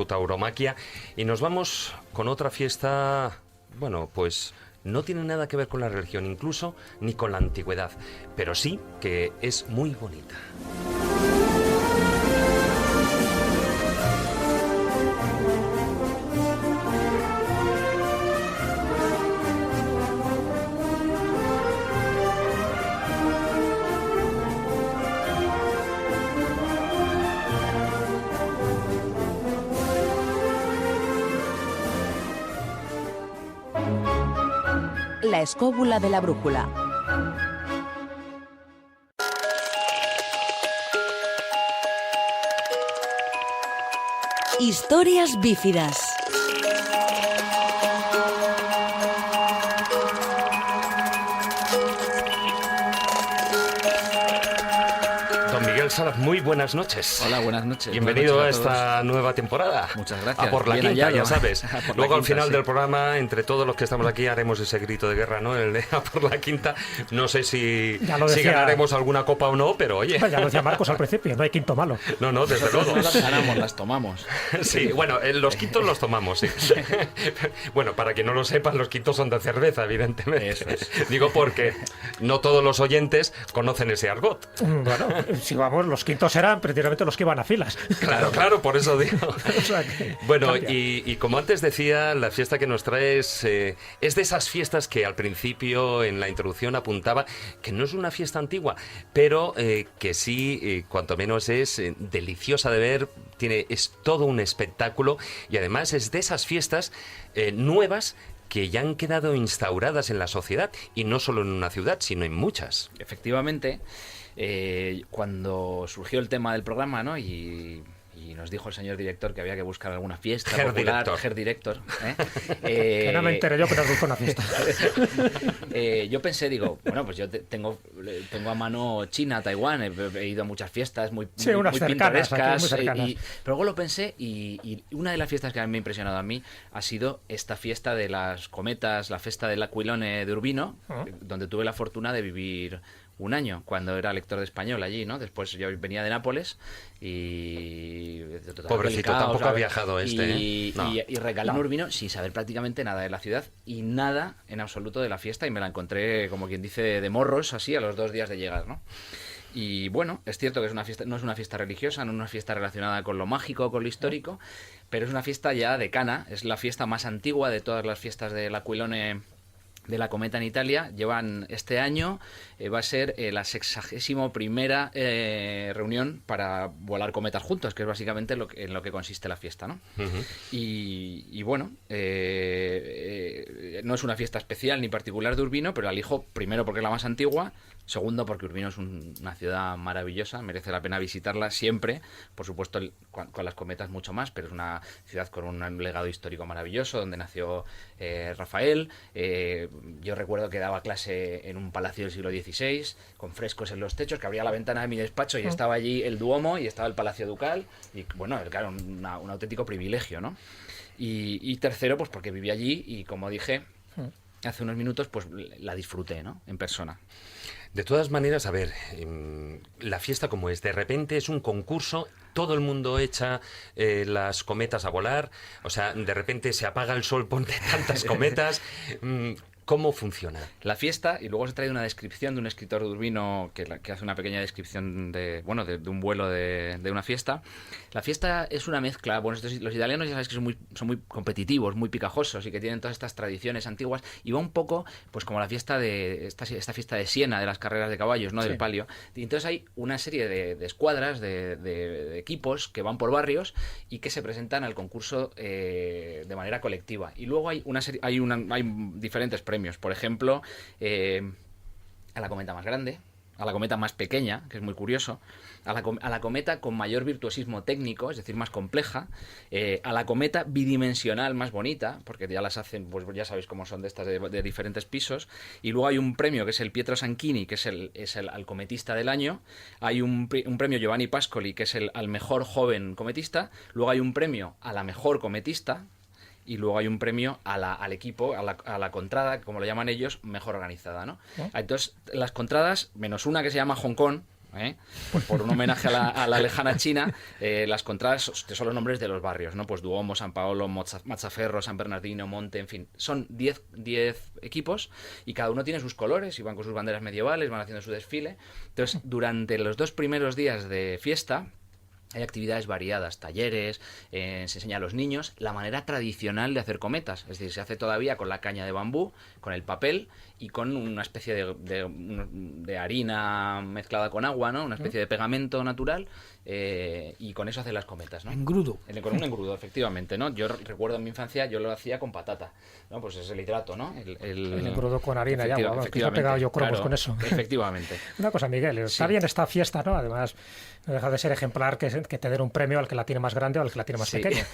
tauromaquia y nos vamos con otra fiesta, bueno, pues no tiene nada que ver con la religión incluso, ni con la antigüedad, pero sí que es muy bonita. La escóbula de la brújula. Historias bífidas. Salas, muy buenas noches. Hola, buenas noches. Bienvenido buenas noches a esta nueva temporada. Muchas gracias. A por la Bien quinta, hallado. ya sabes. Luego al final sí. del programa, entre todos los que estamos aquí, haremos ese grito de guerra, ¿no? El de a por la quinta. No sé si ganaremos alguna copa o no, pero oye. Ya lo decía Marcos al principio, no hay quinto malo. No, desde luego. No las ganamos, las tomamos. Sí, bueno, los quintos los tomamos, sí. Bueno, para que no lo sepan, los quintos son de cerveza, evidentemente. Eso es. Digo porque no todos los oyentes conocen ese argot. Bueno, si vamos, los quintos eran precisamente los que iban a filas. Claro, por eso digo. O sea que Bueno, cambia. y como antes decía, la fiesta que nos traes es de esas fiestas que al principio, en la introducción, apuntaba que no es una fiesta antigua, pero que sí, cuanto menos es deliciosa de ver, es todo un espectáculo y además es de esas fiestas nuevas que ya han quedado instauradas en la sociedad y no solo en una ciudad, sino en muchas. Efectivamente, cuando surgió el tema del programa, ¿no? Y nos dijo el señor director que había que buscar alguna fiesta popular, Herr Director. Que no me enteré yo que nos buscó una fiesta. Yo pensé, digo, bueno, pues yo tengo a mano China, Taiwán, he ido a muchas fiestas muy unas cercanas, pintorescas, muy cercanas. pero luego lo pensé y una de las fiestas que me ha impresionado a mí ha sido esta fiesta de las cometas, la fiesta del Aquilone de Urbino, donde tuve la fortuna de vivir un año, cuando era lector de español allí, ¿no? Después yo venía de Nápoles y... Pobrecito, tampoco ha viajado y No. recalé en Urbino sin saber prácticamente nada de la ciudad y nada en absoluto de la fiesta y me la encontré, como quien dice, de morros, así, a los 2 días de llegar, ¿no? Y bueno, es cierto que es una fiesta, no es una fiesta religiosa, no es una fiesta relacionada con lo mágico, con lo histórico, pero es una fiesta ya decana, es la fiesta más antigua de todas las fiestas del Aquilone de la cometa en Italia. Llevan este año, va a ser la 61ª reunión para volar cometas juntos, que es básicamente en lo que consiste la fiesta, ¿no? Uh-huh. Y bueno, no es una fiesta especial ni particular de Urbino, pero la elijo primero porque es la más antigua, segundo porque Urbino es una ciudad maravillosa, merece la pena visitarla siempre, por supuesto con las cometas mucho más, pero es una ciudad con un legado histórico maravilloso, donde nació Rafael. Yo recuerdo que daba clase en un palacio del siglo XVI, con frescos en los techos, que abría la ventana de mi despacho y estaba allí el Duomo y estaba el Palacio Ducal, y bueno, claro, un auténtico privilegio, ¿no? Y tercero, pues porque viví allí y, como dije hace unos minutos, pues la disfruté, ¿no? En persona. De todas maneras, a ver, la fiesta como es, de repente es un concurso, todo el mundo echa las cometas a volar, o sea, de repente se apaga el sol, ponte tantas cometas. ¿Cómo funciona? La fiesta, y luego os he traído una descripción de un escritor de Urbino que hace una pequeña descripción de un vuelo de una fiesta. La fiesta es una mezcla. Bueno, los italianos ya sabéis que son muy competitivos, muy picajosos y que tienen todas estas tradiciones antiguas, y va un poco pues como la fiesta de esta fiesta de Siena, de las carreras de caballos, ¿no? Sí. Del palio. Y entonces hay una serie de escuadras, de equipos que van por barrios y que se presentan al concurso de manera colectiva. Y luego hay diferentes premios. Por ejemplo, a la cometa más grande, a la cometa más pequeña, que es muy curioso, a la cometa con mayor virtuosismo técnico, es decir, más compleja, a la cometa bidimensional más bonita, porque ya las hacen, pues ya sabéis cómo son de estas de diferentes pisos, y luego hay un premio que es el Pietro Sanchini, que es el al cometista del año, hay un premio Giovanni Pascoli, que es al mejor joven cometista, luego hay un premio a la mejor cometista, y luego hay un premio al equipo, a la contrada, como lo llaman ellos, mejor organizada, ¿no? Entonces, las contradas, menos una que se llama Hong Kong, pues por un homenaje a la lejana China, las contradas son los nombres de los barrios, ¿no? Pues Duomo, San Paolo, Mazzaferro, San Bernardino, Monte, en fin. Son 10 equipos y cada uno tiene sus colores y van con sus banderas medievales, van haciendo su desfile. Entonces, durante los 2 primeros días de fiesta, hay actividades variadas, talleres, se enseña a los niños la manera tradicional de hacer cometas. Es decir, se hace todavía con la caña de bambú, con el papel y con una especie de harina mezclada con agua, ¿no? Una especie de pegamento natural, y con eso hacen las cometas, ¿no? Engrudo. Con un engrudo, efectivamente, ¿no? Yo recuerdo en mi infancia, yo lo hacía con patata, ¿no? Pues es el hidrato, ¿no? El engrudo con harina y agua, vamos, que se ha pegado yo cromos, claro, con eso. Efectivamente. Una cosa, Miguel, está bien esta fiesta, ¿no? Además, no deja de ser ejemplar que te den un premio al que la tiene más grande o al que la tiene más pequeña.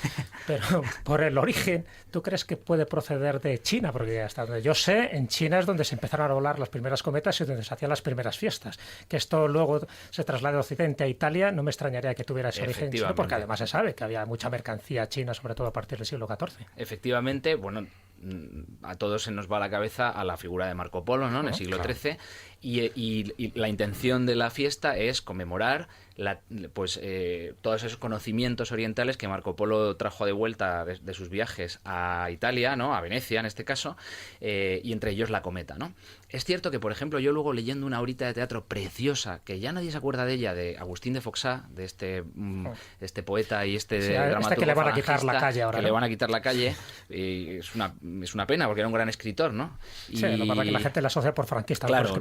Pero por el origen, ¿tú crees que puede proceder de China? Porque hasta donde yo sé, en China es donde se empezaron a volar las primeras cometas y donde se hacían las primeras fiestas. Que esto luego se traslade de Occidente a Italia, no me extrañaría que tuviera ese origen chino, porque además se sabe que había mucha mercancía china, sobre todo a partir del siglo XIV. Efectivamente, bueno, a todos se nos va a la cabeza a la figura de Marco Polo, ¿no? En el siglo XIII, y la intención de la fiesta es conmemorar todos esos conocimientos orientales que Marco Polo trajo de vuelta de sus viajes a Italia, ¿no? A Venecia en este caso, y entre ellos la cometa, ¿no? Es cierto que, por ejemplo, yo luego leyendo una obra de teatro preciosa, que ya nadie se acuerda de ella, de Agustín de Foxá, de este poeta y dramaturgo que le van a quitar la calle ahora, que le van a quitar la calle, y es una pena, porque era un gran escritor, ¿no? Sí, lo que pasa es que la gente la asocia por franquista. Claro,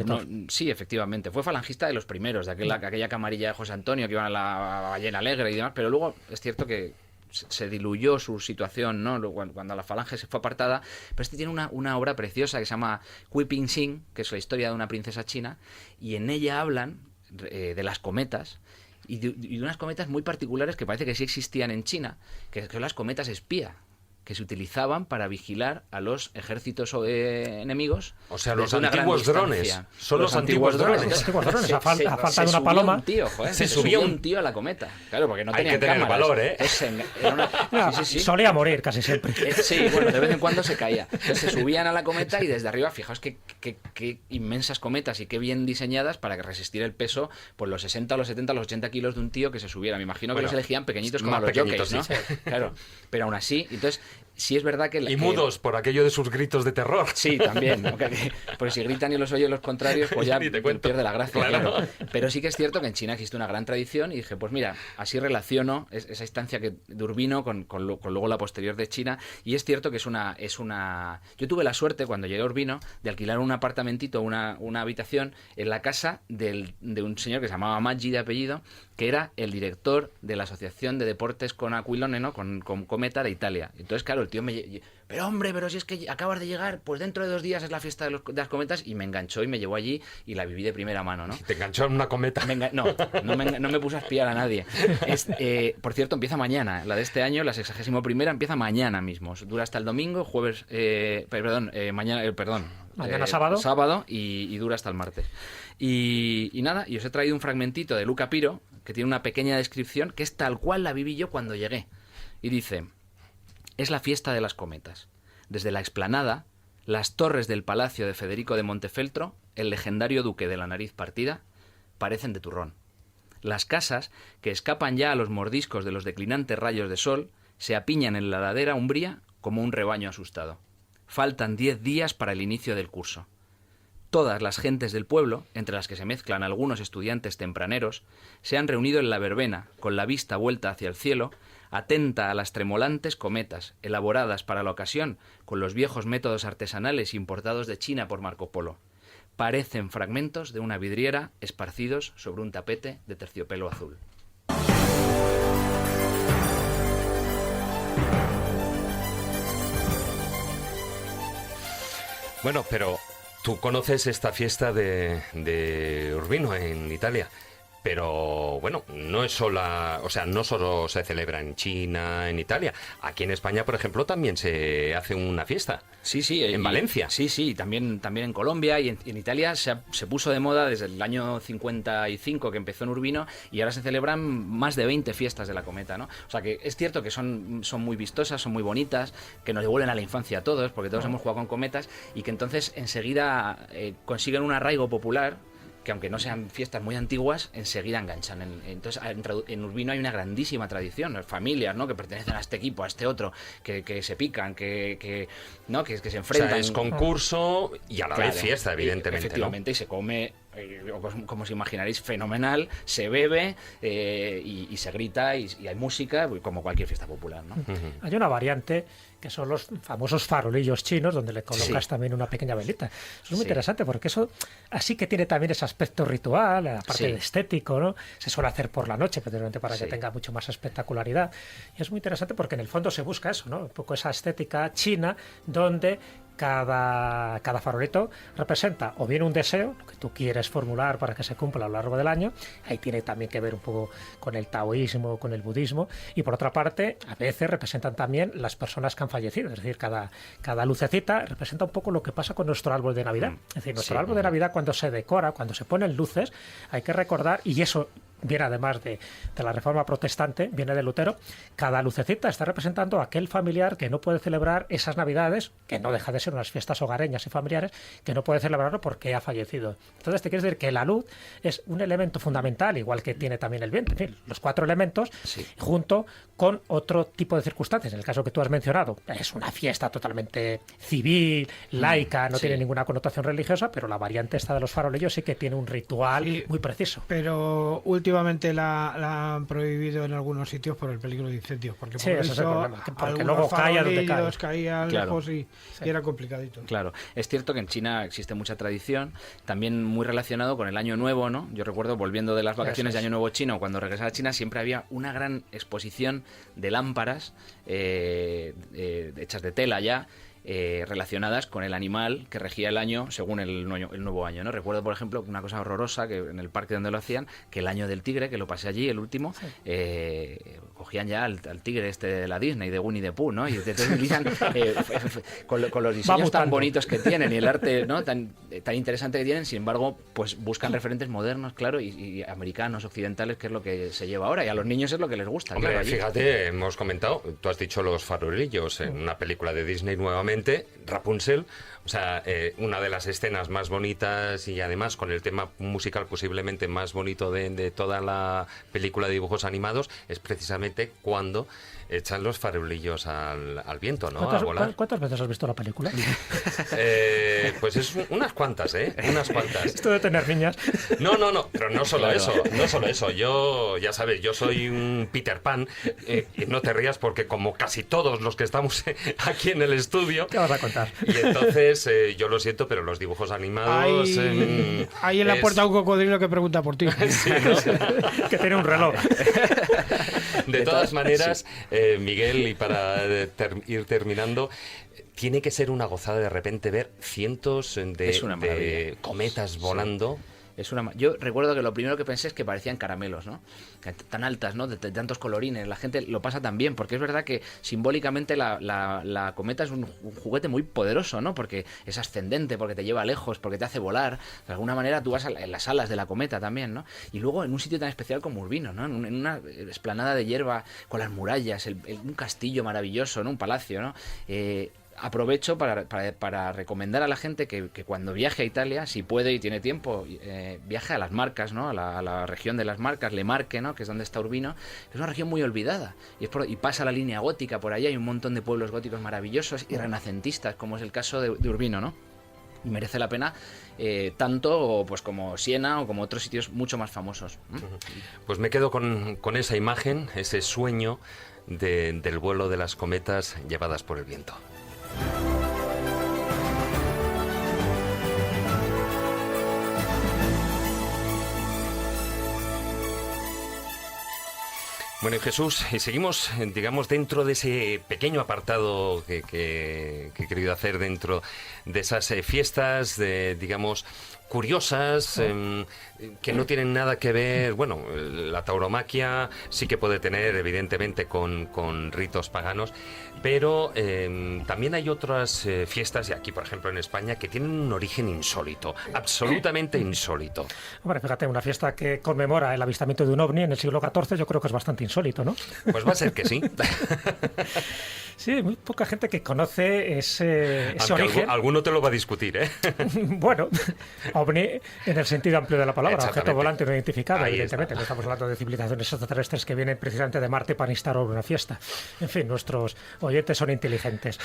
sí, efectivamente. Fue falangista de los primeros, de aquella camarilla de José Antonio que iban a la Ballena Alegre y demás, pero luego es cierto que se diluyó su situación, ¿no? Cuando la falange se fue apartada. Pero este tiene una obra preciosa que se llama Kui Ping Xin, que es la historia de una princesa china, y en ella hablan de las cometas, y de unas cometas muy particulares que parece que sí existían en China, que son las cometas espía, que se utilizaban para vigilar a los ejércitos enemigos. O sea, los antiguos drones. Son los antiguos drones. Los antiguos drones. A falta de una paloma. Se subía un tío a la cometa. Claro, porque no tenían cámaras. Valor, ¿eh? Solía morir casi siempre. Sí, bueno, de vez en cuando se caía. Entonces se subían a la cometa y desde arriba, fijaos qué inmensas cometas y qué bien diseñadas para que resistir el peso, pues los 60, los 70, los 80 kilos de un tío que se subiera. Me imagino que los elegían pequeñitos como los jockeys, ¿no? Sí. Claro, pero aún así, entonces sí es verdad que... Y mudos por aquello de sus gritos de terror. Sí, también. Porque si gritan y los oyen los contrarios, pues ya pierde la gracia. Claro. Pero sí que es cierto que en China existe una gran tradición y dije, pues mira, así relaciono esa instancia de Urbino con luego la posterior de China. Y es cierto que es una... Yo tuve la suerte, cuando llegué a Urbino, de alquilar un apartamentito, una habitación en la casa de un señor que se llamaba Maggi de apellido, que era el director de la Asociación de Deportes con Aquilone, ¿no? Con Cometa de Italia. Entonces, claro, el tío pero si es que acabas de llegar, pues dentro de 2 días es la fiesta de las cometas, y me enganchó y me llevó allí y la viví de primera mano, ¿no? ¿Te enganchó en una cometa? No me puse a espiar a nadie. Por cierto, empieza mañana. La de este año, la 61ª, empieza mañana mismo. Dura hasta el domingo, mañana sábado. Sábado y dura hasta el martes. Y nada, y os he traído un fragmentito de Luca Piro, que tiene una pequeña descripción que es tal cual la viví yo cuando llegué. Y dice: es la fiesta de las cometas. Desde la explanada, las torres del palacio de Federico de Montefeltro, el legendario duque de la nariz partida, parecen de turrón. Las casas, que escapan ya a los mordiscos de los declinantes rayos de sol, se apiñan en la ladera umbría como un rebaño asustado. Faltan 10 días para el inicio del curso. Todas las gentes del pueblo, entre las que se mezclan algunos estudiantes tempraneros, se han reunido en la verbena, con la vista vuelta hacia el cielo, atenta a las tremolantes cometas, elaboradas para la ocasión con los viejos métodos artesanales importados de China por Marco Polo. Parecen fragmentos de una vidriera esparcidos sobre un tapete de terciopelo azul. Bueno, pero tú conoces esta fiesta de Urbino en Italia. Pero bueno, no solo se celebra en China, en Italia. Aquí en España, por ejemplo, también se hace una fiesta. Sí, en Valencia. Sí, también en Colombia y en Italia se puso de moda desde el año 55 que empezó en Urbino, y ahora se celebran más de 20 fiestas de la cometa, ¿no? O sea que es cierto que son muy vistosas, son muy bonitas, que nos devuelven a la infancia a todos, porque todos hemos jugado con cometas, y que entonces enseguida consiguen un arraigo popular, que aunque no sean fiestas muy antiguas, enseguida enganchan. Entonces, en Urbino hay una grandísima tradición, familias, ¿no?, que pertenecen a este equipo, a este otro, que se pican, que se enfrentan. O sea, es concurso y a la vez fiesta, evidentemente. Efectivamente, ¿no? Y se come, como os imaginaréis, fenomenal, se bebe y se grita y hay música, como cualquier fiesta popular, ¿no? Hay una variante que son los famosos farolillos chinos, donde le colocas también una pequeña velita. Eso es muy interesante, porque eso así que tiene también ese aspecto ritual, aparte de estético, ¿no? Se suele hacer por la noche, precisamente para que tenga mucho más espectacularidad. Y es muy interesante porque en el fondo se busca eso, ¿no? Un poco esa estética china, donde cada farolito representa o bien un deseo, lo que tú quieres formular para que se cumpla a lo largo del año. Ahí tiene también que ver un poco con el taoísmo, con el budismo, y por otra parte, a veces representan también las personas que han fallecido. Es decir, cada lucecita representa un poco lo que pasa con nuestro árbol de Navidad. Es decir, nuestro árbol de Navidad, cuando se decora, cuando se ponen luces, hay que recordar, y eso viene además de la Reforma Protestante, viene de Lutero, cada lucecita está representando a aquel familiar que no puede celebrar esas Navidades, que no deja de ser unas fiestas hogareñas y familiares, que no puede celebrarlo porque ha fallecido. Entonces te quiere decir que la luz es un elemento fundamental, igual que tiene también el viento, en fin, los 4 elementos, junto con otro tipo de circunstancias. En el caso que tú has mencionado, es una fiesta totalmente civil, laica, no tiene ninguna connotación religiosa, pero la variante esta de los farolillos sí que tiene un ritual muy preciso. Pero últimamente la han prohibido en algunos sitios por el peligro de incendios, porque por ese es el problema, porque luego caían lejos y era complicadito. Claro, es cierto que en China existe mucha tradición, también muy relacionado con el Año Nuevo, ¿no? Yo recuerdo, volviendo de las vacaciones de Año Nuevo chino, cuando regresaba a China siempre había una gran exposición de lámparas hechas de tela ya, relacionadas con el animal que regía el año según el nuevo año, ¿no? Recuerdo, por ejemplo, una cosa horrorosa que en el parque donde lo hacían, que el año del tigre, que lo pasé allí, el último, cogían ya al tigre de la Disney, de Winnie the Pooh, ¿no? Y entonces utilizan con los diseños tan bonitos que tienen y el arte, ¿no? tan interesante que tienen, sin embargo, pues buscan referentes modernos, claro, y americanos, occidentales, que es lo que se lleva ahora, y a los niños es lo que les gusta. Hombre, claro, fíjate, hemos comentado, tú has dicho los farolillos en una película de Disney nuevamente, Rapunzel, o sea, una de las escenas más bonitas y además con el tema musical posiblemente más bonito de toda la película de dibujos animados es precisamente cuando echan los farolillos al viento, ¿no? A volar. ¿Cuántas veces has visto la película? Pues es unas cuantas, unas cuantas. Esto de tener niñas. No, pero no solo eso. Yo, ya sabes, yo soy un Peter Pan, y no te rías porque como casi todos los que estamos aquí en el estudio... ¿Qué vas a contar? Y entonces, yo lo siento, pero los dibujos animados... Hay en la puerta un cocodrilo que pregunta por ti. Sí, ¿no? Que tiene un reloj. De todas maneras, Miguel, y para ir terminando... Tiene que ser una gozada de repente ver cientos de cometas volando. Yo recuerdo que lo primero que pensé es que parecían caramelos, ¿no? Tan altas, ¿no? De tantos colorines. La gente lo pasa tan bien, porque es verdad que simbólicamente la cometa es un juguete muy poderoso, ¿no? Porque es ascendente, porque te lleva lejos, porque te hace volar. De alguna manera tú vas en las alas de la cometa también, ¿no? Y luego en un sitio tan especial como Urbino, ¿no? En una explanada de hierba con las murallas, un castillo maravilloso, ¿no? Un palacio, ¿no? Aprovecho para recomendar a la gente que cuando viaje a Italia, si puede y tiene tiempo, viaje a las Marcas, ¿no? A la región de las Marcas, Le Marche, ¿no? Que es donde está Urbino. Es una región muy olvidada y pasa la línea gótica por allá. Hay un montón de pueblos góticos maravillosos y renacentistas, como es el caso de Urbino, ¿no? Y merece la pena tanto pues como Siena o como otros sitios mucho más famosos. Pues me quedo con esa imagen, ese sueño del vuelo de las cometas llevadas por el viento. Bueno, y Jesús, y seguimos, digamos, dentro de ese pequeño apartado que he querido hacer dentro de esas fiestas, digamos, curiosas, que no tienen nada que ver. Bueno, la tauromaquia sí que puede tener, evidentemente, con ritos paganos, pero también hay otras fiestas, y aquí, por ejemplo, en España, que tienen un origen insólito, absolutamente insólito. Hombre, fíjate, una fiesta que conmemora el avistamiento de un ovni en el siglo XIV, yo creo que es bastante insólito, ¿no? Pues va a ser que sí. Sí, muy poca gente que conoce ese origen. Alguno te lo va a discutir, ¿eh? Bueno, ovni en el sentido amplio de la palabra, objeto volante no identificado, ahí evidentemente. Está. No estamos hablando de civilizaciones extraterrestres que vienen precisamente de Marte para instaurar una fiesta. En fin, nuestros oyentes son inteligentes.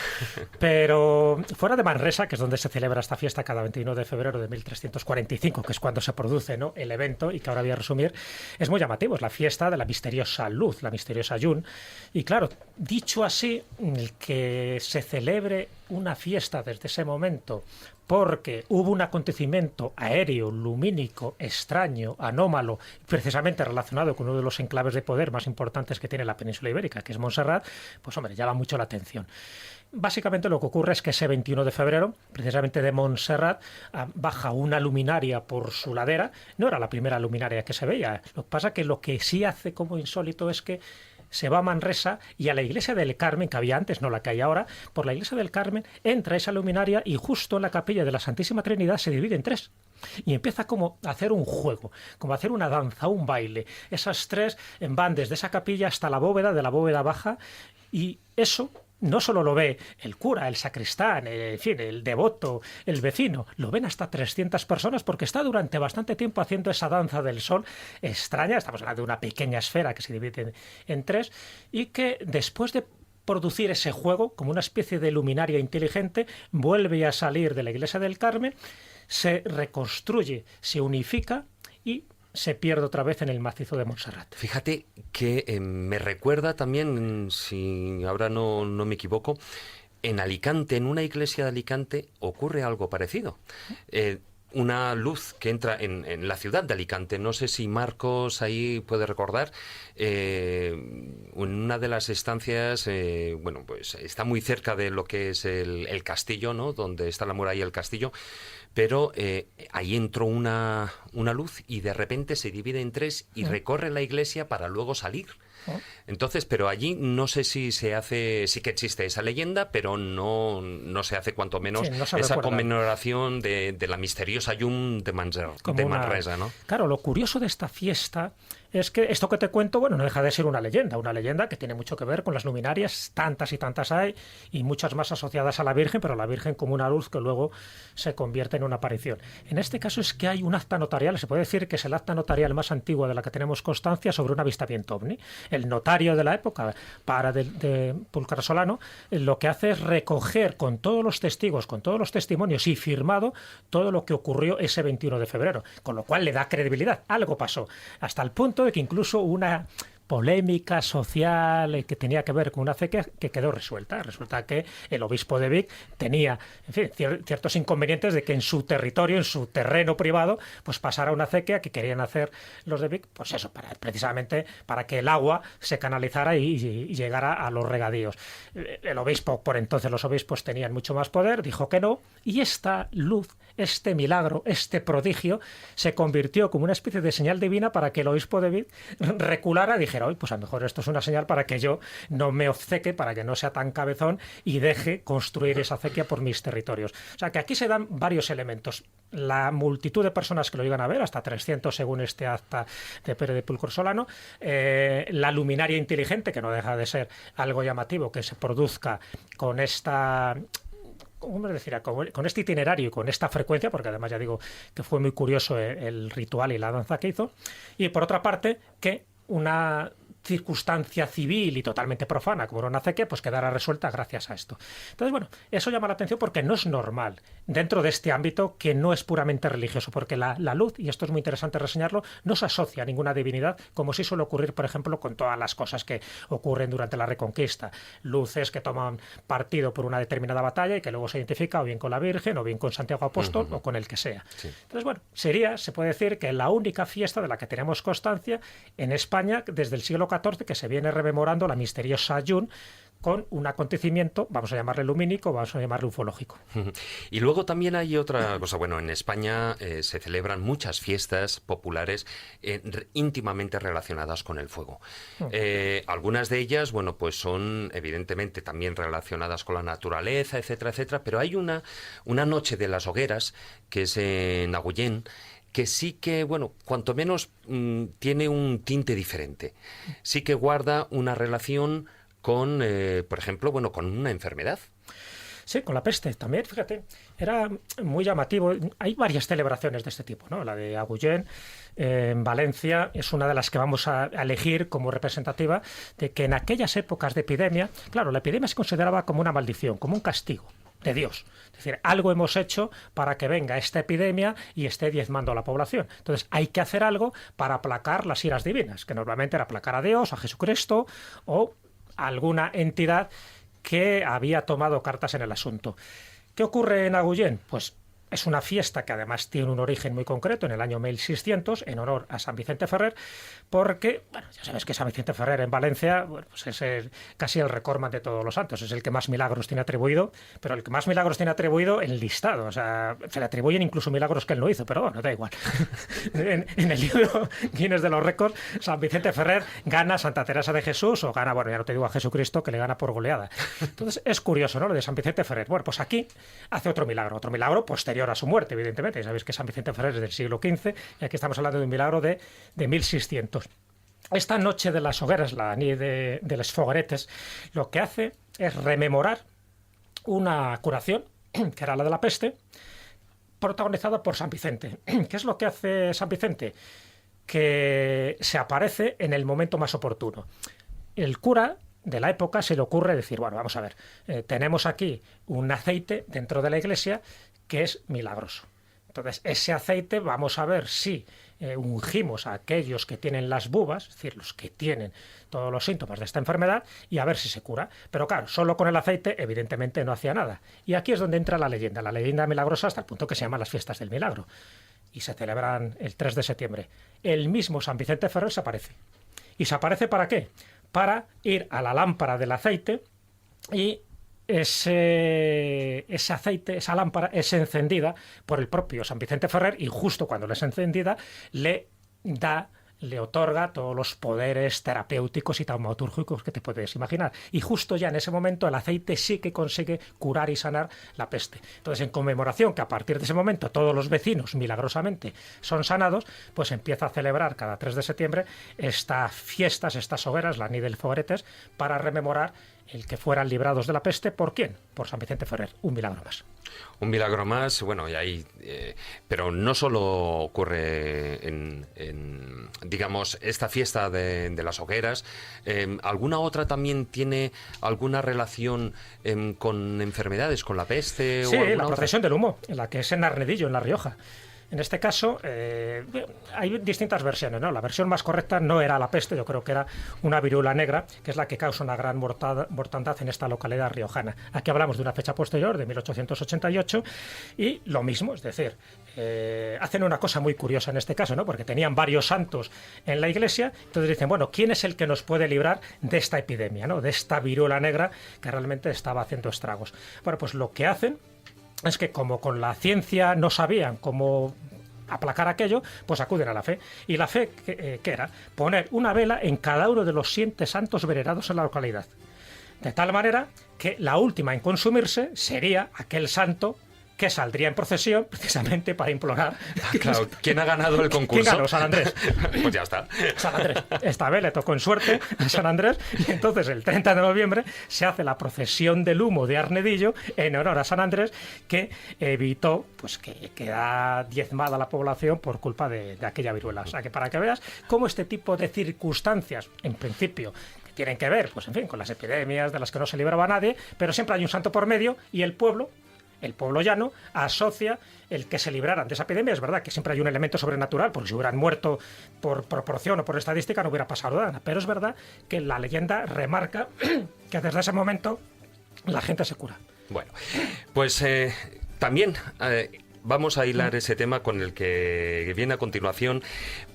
Pero fuera de Manresa, que es donde se celebra esta fiesta cada 21 de febrero de 1345, que es cuando se produce, ¿no?, el evento, y que ahora voy a resumir, es muy llamativo. Es la fiesta de la misteriosa luz, la misteriosa Yun. Y claro, dicho así, el que se celebre una fiesta desde ese momento porque hubo un acontecimiento aéreo, lumínico, extraño, anómalo, precisamente relacionado con uno de los enclaves de poder más importantes que tiene la península ibérica, que es Montserrat, pues hombre, llama mucho la atención. Básicamente lo que ocurre es que ese 21 de febrero, precisamente de Montserrat, baja una luminaria por su ladera. No era la primera luminaria que se veía. Lo que pasa es que lo que sí hace como insólito es que se va a Manresa y a la iglesia del Carmen, que había antes, no la que hay ahora, por la iglesia del Carmen entra esa luminaria y justo en la capilla de la Santísima Trinidad se divide en tres. Y empieza como a hacer un juego, como a hacer una danza, un baile. Esas tres van desde esa capilla hasta la bóveda, de la bóveda baja, y eso no solo lo ve el cura, el sacristán, en fin, el devoto, el vecino, lo ven hasta 300 personas porque está durante bastante tiempo haciendo esa danza del sol extraña. Estamos hablando de una pequeña esfera que se divide en tres y que después de producir ese juego como una especie de luminaria inteligente vuelve a salir de la iglesia del Carmen, se reconstruye, se unifica y se pierde otra vez en el macizo de Montserrat. Fíjate que me recuerda también, si ahora no me equivoco, en Alicante, en una iglesia de Alicante, ocurre algo parecido. Una luz que entra en la ciudad de Alicante. No sé si Marcos ahí puede recordar. En una de las estancias, bueno, pues está muy cerca de lo que es el castillo, ¿no? Donde está la muralla del castillo. Pero ahí entró una luz y de repente se divide en tres y recorre la iglesia para luego salir. Entonces, pero allí no sé si se hace, sí que existe esa leyenda, pero no se hace cuanto menos no se esa recuerda. Conmemoración de la misteriosa llum de Manresa, ¿no? Claro, lo curioso de esta fiesta es que esto que te cuento, bueno, no deja de ser una leyenda que tiene mucho que ver con las luminarias, tantas y tantas hay, y muchas más asociadas a la Virgen, pero la Virgen como una luz que luego se convierte en una aparición. En este caso es que hay un acta notarial, se puede decir que es el acta notarial más antigua de la que tenemos constancia sobre un avistamiento ovni. El notario de la época, para de Pulcar Solano, lo que hace es recoger con todos los testigos, con todos los testimonios y firmado todo lo que ocurrió ese 21 de febrero, con lo cual le da credibilidad. Algo pasó, hasta el punto de que incluso una polémica social que tenía que ver con una acequia que quedó resuelta. Resulta que el obispo de Vic tenía, en fin, ciertos inconvenientes de que en su territorio, en su terreno privado, pues pasara una acequia que querían hacer los de Vic, pues eso, precisamente para que el agua se canalizara y llegara a los regadíos. El obispo, por entonces los obispos tenían mucho más poder, dijo que no, y esta luz, este milagro, este prodigio, se convirtió como una especie de señal divina para que el obispo de Vic reculara y dijera, oye, pues a lo mejor esto es una señal para que yo no me obceque, para que no sea tan cabezón y deje construir esa acequia por mis territorios. O sea que aquí se dan varios elementos. La multitud de personas que lo llegan a ver, hasta 300 según este acta de Pere de Pulcro Solano, la luminaria inteligente, que no deja de ser algo llamativo que se produzca con esta... ¿cómo decir? Con este itinerario y con esta frecuencia, porque además ya digo que fue muy curioso el ritual y la danza que hizo, y por otra parte que una circunstancia civil y totalmente profana como era una acequia, pues quedará resuelta gracias a esto. Entonces, bueno, eso llama la atención porque no es normal dentro de este ámbito que no es puramente religioso, porque la luz, y esto es muy interesante reseñarlo, no se asocia a ninguna divinidad, como sí suele ocurrir, por ejemplo, con todas las cosas que ocurren durante la Reconquista. Luces que toman partido por una determinada batalla y que luego se identifica o bien con la Virgen, o bien con Santiago Apóstol, o con el que sea. Sí. Entonces, bueno, se puede decir que la única fiesta de la que tenemos constancia en España desde el siglo XIV que se viene rememorando la misteriosa Llum con un acontecimiento, vamos a llamarle lumínico, vamos a llamarle ufológico. Y luego también hay otra cosa, bueno, en España se celebran muchas fiestas populares íntimamente relacionadas con el fuego. Algunas de ellas, bueno, pues son evidentemente también relacionadas con la naturaleza, etcétera, etcétera, pero hay una noche de las hogueras, que es en Agullén, que sí que, bueno, cuanto menos tiene un tinte diferente. Sí que guarda una relación con, por ejemplo, bueno, con una enfermedad. Sí, con la peste también, fíjate, era muy llamativo. Hay varias celebraciones de este tipo, ¿no? La de Agullén, en Valencia, es una de las que vamos a elegir como representativa de que en aquellas épocas de epidemia, claro, la epidemia se consideraba como una maldición, como un castigo de Dios. Es decir, algo hemos hecho para que venga esta epidemia y esté diezmando a la población. Entonces hay que hacer algo para aplacar las iras divinas, que normalmente era aplacar a Dios, a Jesucristo o a alguna entidad que había tomado cartas en el asunto. ¿Qué ocurre en Agullén? Pues Es una fiesta que además tiene un origen muy concreto en el año 1600, en honor a San Vicente Ferrer, porque, bueno, ya sabes que San Vicente Ferrer en Valencia, bueno, pues es casi el recordman de todos los santos, es el que más milagros tiene atribuido, pero el que más milagros tiene atribuido en listado, o sea, se le atribuyen incluso milagros que él no hizo, pero bueno, da igual. en el libro Guinness de los récords, San Vicente Ferrer gana a Santa Teresa de Jesús, o gana, bueno, ya no te digo a Jesucristo, que le gana por goleada. Entonces, es curioso, ¿no?, lo de San Vicente Ferrer. Bueno, pues aquí hace otro milagro posterior a su muerte, evidentemente. Ya sabéis que San Vicente Ferrer es del siglo XV y aquí estamos hablando de un milagro de 1600. Esta noche de las hogueras, la nit de les fogueretes, lo que hace es rememorar una curación, que era la de la peste, protagonizada por San Vicente. ¿Qué es lo que hace San Vicente? Que se aparece en el momento más oportuno. El cura de la época se le ocurre decir, bueno, vamos a ver, tenemos aquí un aceite dentro de la iglesia que es milagroso. Entonces, ese aceite vamos a ver si ungimos a aquellos que tienen las bubas, es decir, los que tienen todos los síntomas de esta enfermedad, y a ver si se cura. Pero claro, solo con el aceite evidentemente no hacía nada. Y aquí es donde entra la leyenda milagrosa, hasta el punto que se llaman las fiestas del milagro. Y se celebran el 3 de septiembre. El mismo San Vicente Ferrer se aparece. ¿Y se aparece para qué? Para ir a la lámpara del aceite y ese aceite, esa lámpara es encendida por el propio San Vicente Ferrer y justo cuando le es encendida le otorga todos los poderes terapéuticos y taumatúrgicos que te puedes imaginar. Y justo ya en ese momento el aceite sí que consigue curar y sanar la peste. Entonces, en conmemoración que a partir de ese momento todos los vecinos milagrosamente son sanados, pues empieza a celebrar cada 3 de septiembre estas fiestas, estas hogueras, la nit dels fogueretes, para rememorar el que fueran librados de la peste. ¿Por quién? Por San Vicente Ferrer. Un milagro más. Un milagro más, bueno, y ahí, pero no solo ocurre en digamos, esta fiesta de las hogueras. ¿Alguna otra también tiene alguna relación con enfermedades, con la peste? Sí, o la procesión del humo, en la que es en Arnedillo, en La Rioja. En este caso, hay distintas versiones, ¿no? La versión más correcta no era la peste, yo creo que era una viruela negra, que es la que causa una gran mortandad en esta localidad riojana. Aquí hablamos de una fecha posterior, de 1888, y lo mismo, es decir, hacen una cosa muy curiosa en este caso, ¿no? Porque tenían varios santos en la iglesia, entonces dicen, bueno, ¿quién es el que nos puede librar de esta epidemia, ¿no?, de esta viruela negra que realmente estaba haciendo estragos? Bueno, pues lo que hacen es que, como con la ciencia no sabían cómo aplacar aquello, pues acuden a la fe. Y la fe, ¿qué era? Poner una vela en cada uno de los 7 santos venerados en la localidad. De tal manera que la última en consumirse sería aquel santo que saldría en procesión precisamente para implorar. Claro, ¿quién ha ganado el concurso? ¿Quién ganó? San Andrés. Pues ya está. San Andrés. Esta vez le tocó en suerte a San Andrés y entonces el 30 de noviembre se hace la procesión del humo de Arnedillo en honor a San Andrés, que evitó pues que queda diezmada la población por culpa de aquella viruela. O sea, que para que veas cómo este tipo de circunstancias, en principio, tienen que ver, pues en fin, con las epidemias de las que no se libraba nadie, pero siempre hay un santo por medio y el pueblo llano asocia el que se libraran de esa epidemia. Es verdad que siempre hay un elemento sobrenatural, porque si hubieran muerto por proporción o por estadística no hubiera pasado nada, pero es verdad que la leyenda remarca que desde ese momento la gente se cura. Bueno, pues también vamos a hilar ese tema con el que viene a continuación,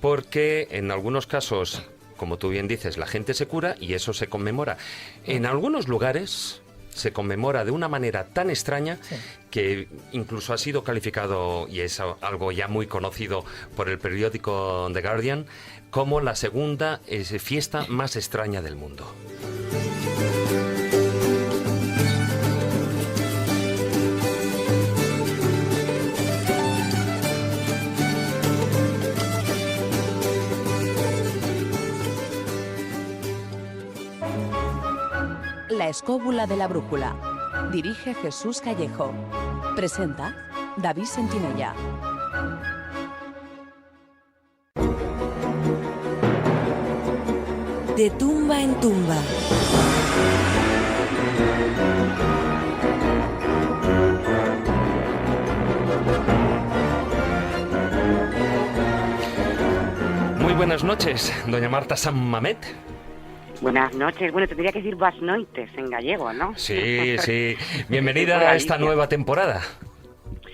porque en algunos casos, como tú bien dices, la gente se cura y eso se conmemora. En algunos lugares se conmemora de una manera tan extraña, sí, que incluso ha sido calificado, y es algo ya muy conocido por el periódico The Guardian, como la segunda fiesta más extraña del mundo. La escóbula de la brújula. Dirige Jesús Callejo. Presenta David Sentinella. De tumba en tumba. Muy buenas noches, doña Marta San Mamet. Buenas noches. Bueno, tendría que decir buenas noites en gallego, ¿no? Sí, sí. Bienvenida a esta nueva temporada.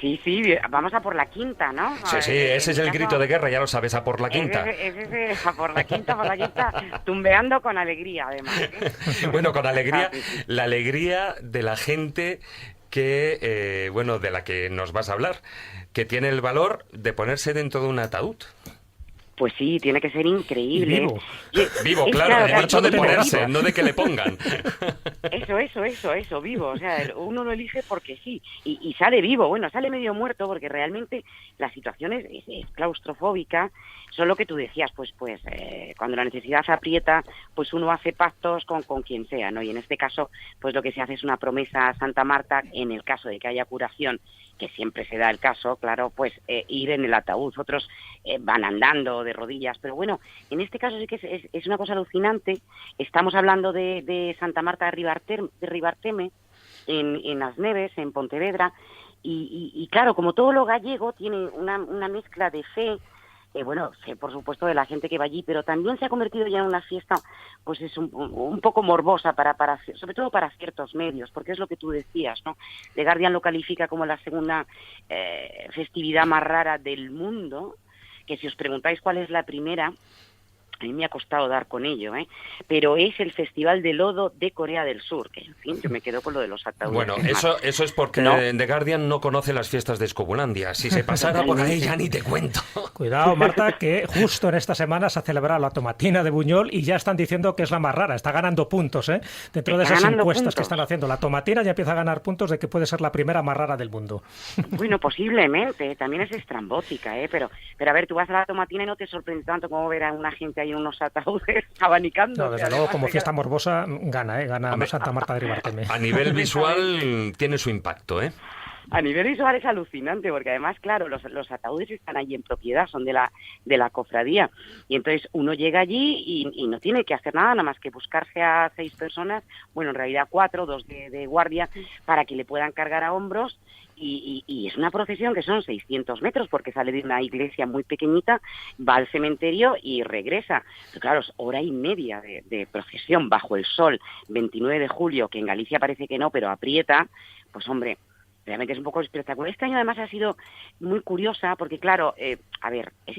Sí, vamos a por la quinta, ¿no? Sí, ese es el grito de guerra, ya lo sabes, a por la quinta. Ese, a por la quinta, tumbeando con alegría, además. Bueno, con alegría, la alegría de la gente que, de la que nos vas a hablar, que tiene el valor de ponerse dentro de un ataúd. Pues sí, tiene que ser increíble. Vivo, claro, el hecho de ponerse, no de que le pongan. Eso, vivo. O sea, uno lo elige porque sí. Y sale vivo, bueno, sale medio muerto porque realmente la situación es claustrofóbica. Son lo que tú decías, pues cuando la necesidad se aprieta, pues uno hace pactos con quien sea, ¿no? Y en este caso, pues lo que se hace es una promesa a Santa Marta, en el caso de que haya curación, que siempre se da el caso, claro, pues ir en el ataúd. Otros van andando de rodillas, pero bueno, en este caso sí que es una cosa alucinante. Estamos hablando de Santa Marta de Ribarteme, en As Neves, en Pontevedra, y claro, como todo lo gallego tiene una mezcla de fe, sé por supuesto de la gente que va allí, pero también se ha convertido ya en una fiesta, pues es un poco morbosa sobre todo para ciertos medios, porque es lo que tú decías, ¿no? The Guardian lo califica como la segunda festividad más rara del mundo, que si os preguntáis cuál es la primera, a mí me ha costado dar con ello, pero es el Festival de Lodo de Corea del Sur, que en fin, yo me quedo con lo de los ataúdes. Bueno, eso es porque The Guardian no conoce las fiestas de Escobulandia. Si se pasara por ahí ya ni te cuento. Cuidado, Marta, que justo en esta semana se ha celebrado la tomatina de Buñol y ya están diciendo que es la más rara. Está ganando puntos, dentro de esas encuestas que están haciendo. La tomatina ya empieza a ganar puntos de que puede ser la primera más rara del mundo. Bueno, posiblemente. También es estrambótica, pero a ver, tú vas a la tomatina y no te sorprende tanto como ver a una gente ahí en unos ataúdes abanicando. No, desde luego, como fiesta morbosa, gana Santa Marta de Ribarteme. A nivel visual tiene su impacto, A nivel visual es alucinante, porque además, claro, los ataúdes están allí en propiedad, son de la cofradía, y entonces uno llega allí y no tiene que hacer nada más que buscarse a 6 personas, bueno, en realidad 4, 2 de guardia, para que le puedan cargar a hombros. Y es una procesión que son 600 metros, porque sale de una iglesia muy pequeñita, va al cementerio y regresa. Pero claro, es hora y media de procesión bajo el sol, 29 de julio, que en Galicia parece que no, pero aprieta, pues hombre, realmente es un poco espectacular. Este año además ha sido muy curiosa porque, claro,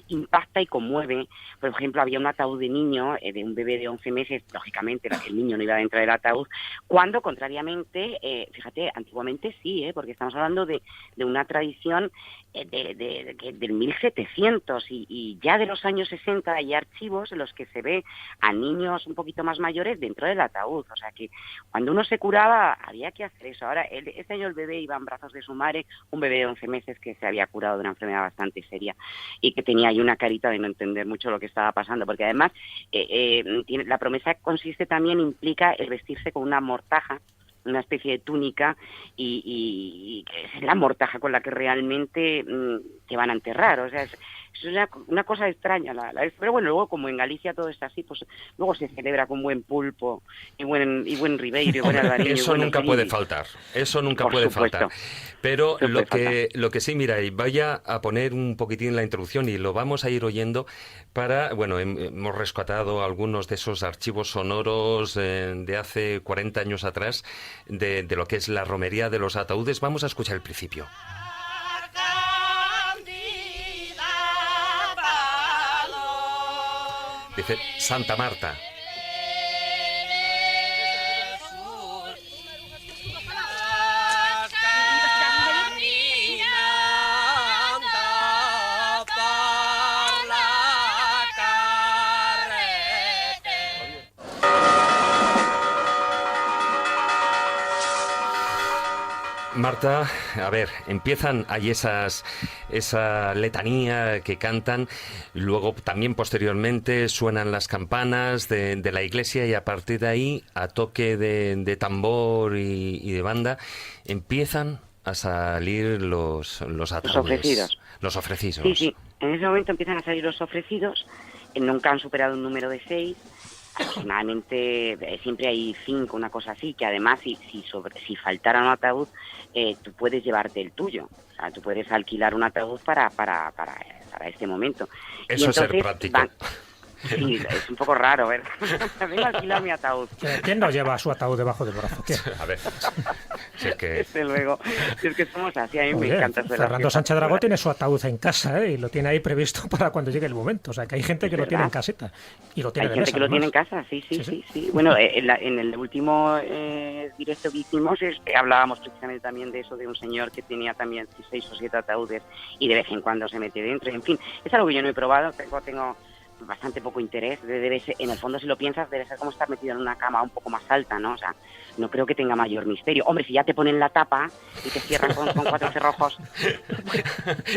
impacta y conmueve. Por ejemplo, había un ataúd de niño, de un bebé de 11 meses, lógicamente el niño no iba dentro del ataúd, cuando, contrariamente, fíjate, antiguamente sí, porque estamos hablando de una tradición del 1700 y ya de los años 60 hay archivos en los que se ve a niños un poquito más mayores dentro del ataúd. O sea que cuando uno se curaba había que hacer eso. Ahora, este año el bebé iba en brazos de su madre, un bebé de 11 meses que se había curado de una enfermedad bastante seria y que tenía ahí una carita de no entender mucho lo que estaba pasando, porque además la promesa implica el vestirse con una mortaja, una especie de túnica, y es la mortaja con la que realmente te van a enterrar. O sea, es una cosa extraña. Pero bueno, luego como en Galicia todo está así, pues luego se celebra con buen pulpo y buen ribeiro y buen albariño. Eso nunca puede faltar. Eso nunca puede faltar. Pero lo que sí, mira, y vaya a poner un poquitín la introducción y lo vamos a ir oyendo para, hemos rescatado algunos de esos archivos sonoros de hace 40 años atrás de lo que es la romería de los ataúdes. Vamos a escuchar el principio. Dice Santa Marta. Marta, a ver, empiezan ahí esa letanía que cantan, luego también posteriormente suenan las campanas de la iglesia y a partir de ahí, a toque de tambor y de banda, empiezan a salir los ataúdes. Los ofrecidos. Sí, en ese momento empiezan a salir los ofrecidos, nunca han superado un número de 6. Aproximadamente siempre hay 5, una cosa así, que además si faltara un ataúd, tú puedes llevarte el tuyo. O sea, tú puedes alquilar un ataúd para este momento. Eso es ser práctico. Sí, es un poco raro, ¿verdad? Vengo a alquilar mi ataúd. ¿Quién no lleva su ataúd debajo del brazo? ¿Quién? A ver, si es que... Desde luego, si es que somos así, a mí Oye, me encanta eso de la Fernando fiesta. Sánchez Dragó tiene su ataúd en casa, y lo tiene ahí previsto para cuando llegue el momento. O sea, que hay gente que ¿Es lo tiene en verdad? caseta y lo tiene Hay de gente mesa, que lo tiene en además. casa, sí. Bueno, en el último directo que hicimos hablábamos precisamente también de eso, de un señor que tenía también 6 o 7 ataúdes y de vez en cuando se mete dentro. En fin, es algo que yo no he probado, tengo bastante poco interés. Debe ser, en el fondo, si lo piensas, debe ser como estar metido en una cama un poco más alta, ¿no? O sea, no creo que tenga mayor misterio. Hombre, si ya te ponen la tapa y te cierran con 4 cerrojos...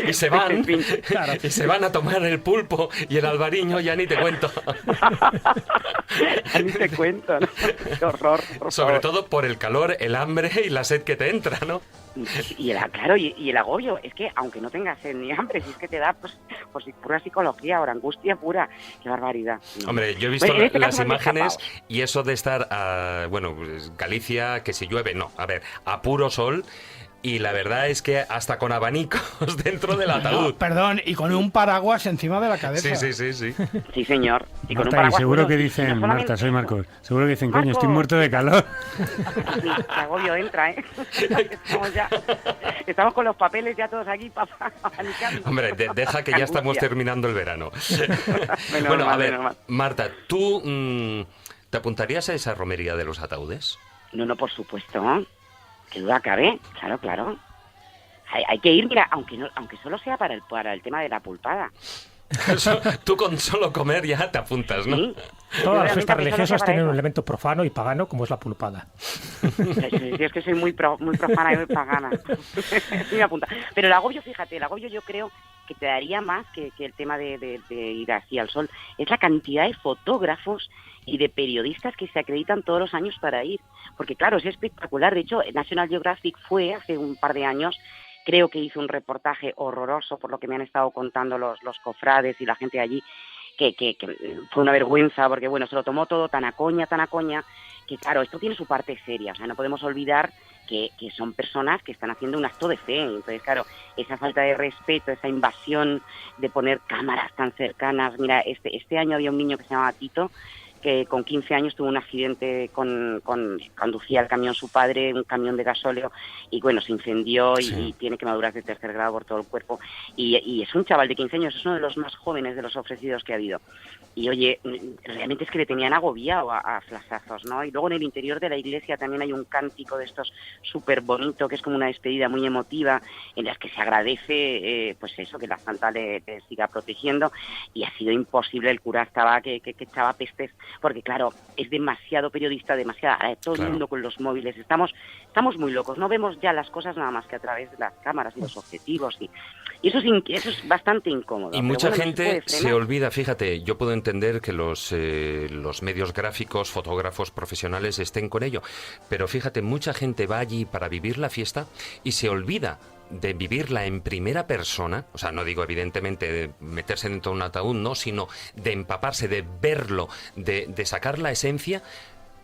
Y se van, En fin. y se van a tomar el pulpo y el albariño, ya ni te cuento. A mí te cuento, ¿no? Qué horror. por Sobre favor. todo por el calor, el hambre y la sed que te entra, ¿no? Y el agobio, es que aunque no tengas sed ni hambre, si es que te da pues pura psicología, ahora angustia pura, qué barbaridad. Hombre, yo he visto Bueno, en este las caso me he imágenes escapado. y eso de estar, bueno, pues, Galicia, que si llueve, no, a ver, a puro sol, y la verdad es que hasta con abanicos dentro del ataúd. Perdón, y con un paraguas encima de la cabeza. Sí. Sí, señor. Y con un Marta, y paraguas, seguro bueno, que y dicen, no solamente Marta, soy eso. Marcos, seguro que dicen, coño, estoy Marcos. muerto de calor. Sí, el agobio entra, ¿eh? Estamos con los papeles ya todos aquí para abanicarnos. Hombre, deja que ya estamos Angustia. terminando el verano. Menos Bueno, a mal, ver, menos mal. Marta, ¿tú te apuntarías a esa romería de los ataúdes? No, por supuesto. Que duda cabe, claro. Hay que ir, mira, aunque solo sea para el tema de la pulpada. Tú con solo comer ya te apuntas, ¿no? Sí. Todas las Realmente, fiestas aunque solo religiosas sea para tienen un eso. elemento profano y pagano, como es la pulpada. Sí, es que soy muy profana y muy pagana. Sí, me apunta. Pero el agobio, fíjate, yo creo que te daría más que el tema de ir así al sol. Es la cantidad de fotógrafos y de periodistas que se acreditan todos los años para ir. Porque claro, es espectacular. De hecho, National Geographic fue hace un par de años, creo que hizo un reportaje horroroso, por lo que me han estado contando los cofrades y la gente de allí, que fue una vergüenza, porque bueno, se lo tomó todo tan a coña, que claro, esto tiene su parte seria. O sea, no podemos olvidar que son personas que están haciendo un acto de fe. Entonces, claro, esa falta de respeto, esa invasión de poner cámaras tan cercanas. Mira, este año había un niño que se llamaba Tito, que con 15 años tuvo un accidente conducía el camión su padre, un camión de gasóleo, y bueno, se incendió y tiene quemaduras de 3er grado por todo el cuerpo. Y es un chaval de 15 años, es uno de los más jóvenes de los ofrecidos que ha habido. Y oye, realmente es que le tenían agobiado a flasazos, ¿no? Y luego en el interior de la iglesia también hay un cántico de estos súper bonito, que es como una despedida muy emotiva, en las que se agradece, pues eso, que la santa le siga protegiendo, y ha sido imposible. El cura estaba que echaba pestes, porque claro, es demasiado periodista, todo el mundo con los móviles, estamos muy locos, no vemos ya las cosas nada más que a través de las cámaras y los objetivos, y eso es bastante incómodo. Y pero mucha bueno, no gente puede se frenar. olvida, fíjate, yo puedo entender que los medios gráficos, fotógrafos profesionales estén con ello, pero fíjate, mucha gente va allí para vivir la fiesta y se olvida de vivirla en primera persona, o sea, no digo evidentemente de meterse dentro de un ataúd, no, sino de empaparse, de verlo, de sacar la esencia,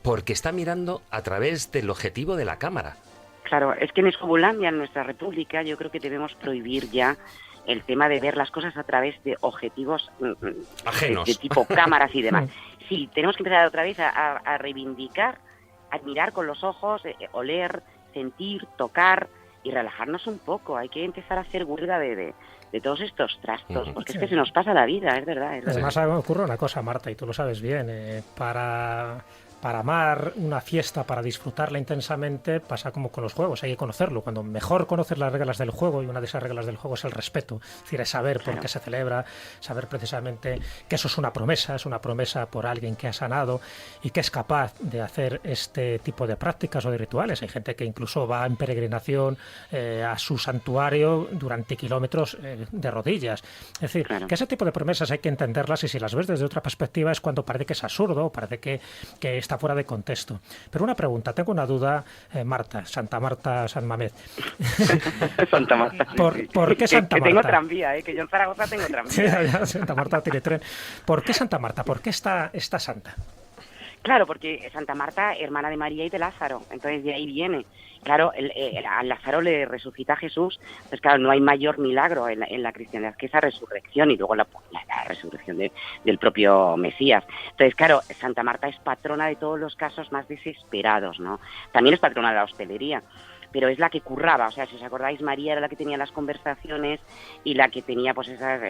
porque está mirando a través del objetivo de la cámara. Claro, es que en Escobulandia, en nuestra república, yo creo que debemos prohibir ya el tema de ver las cosas a través de objetivos Ajenos. de tipo cámaras y demás. Sí, tenemos que empezar otra vez a reivindicar, a mirar con los ojos, oler, sentir, tocar y relajarnos un poco. Hay que empezar a hacer huelga de todos estos trastos, porque es que se nos pasa la vida, es verdad. Además, me ocurre una cosa, Marta, y tú lo sabes bien, para amar una fiesta, para disfrutarla intensamente, pasa como con los juegos, hay que conocerlo. Cuando mejor conoces las reglas del juego, y una de esas reglas del juego es el respeto, es decir, es saber por qué se celebra, saber precisamente que eso es una promesa por alguien que ha sanado y que es capaz de hacer este tipo de prácticas o de rituales. Hay gente que incluso va en peregrinación a su santuario durante kilómetros de rodillas. Es decir, que ese tipo de promesas hay que entenderlas, y si las ves desde otra perspectiva es cuando parece que es absurdo, parece que está fuera de contexto. Pero una pregunta, tengo una duda, Marta, Santa Marta, San Mamed. Santa Marta. ¿Por qué Santa Marta? Que tengo tranvía, que yo en Zaragoza tengo tranvía. Sí, ya, Santa Marta tiene tren. ¿Por qué Santa Marta? ¿Por qué esta santa? Claro, porque Santa Marta, hermana de María y de Lázaro, entonces de ahí viene. Claro, a Lázaro le resucita Jesús, pues claro, no hay mayor milagro en la cristiandad que esa resurrección, y luego la resurrección encarnación del propio Mesías. Entonces, claro, Santa Marta es patrona de todos los casos más desesperados, ¿no? También es patrona de la hostelería, pero es la que curraba, o sea, si os acordáis, María era la que tenía las conversaciones y la que tenía pues esas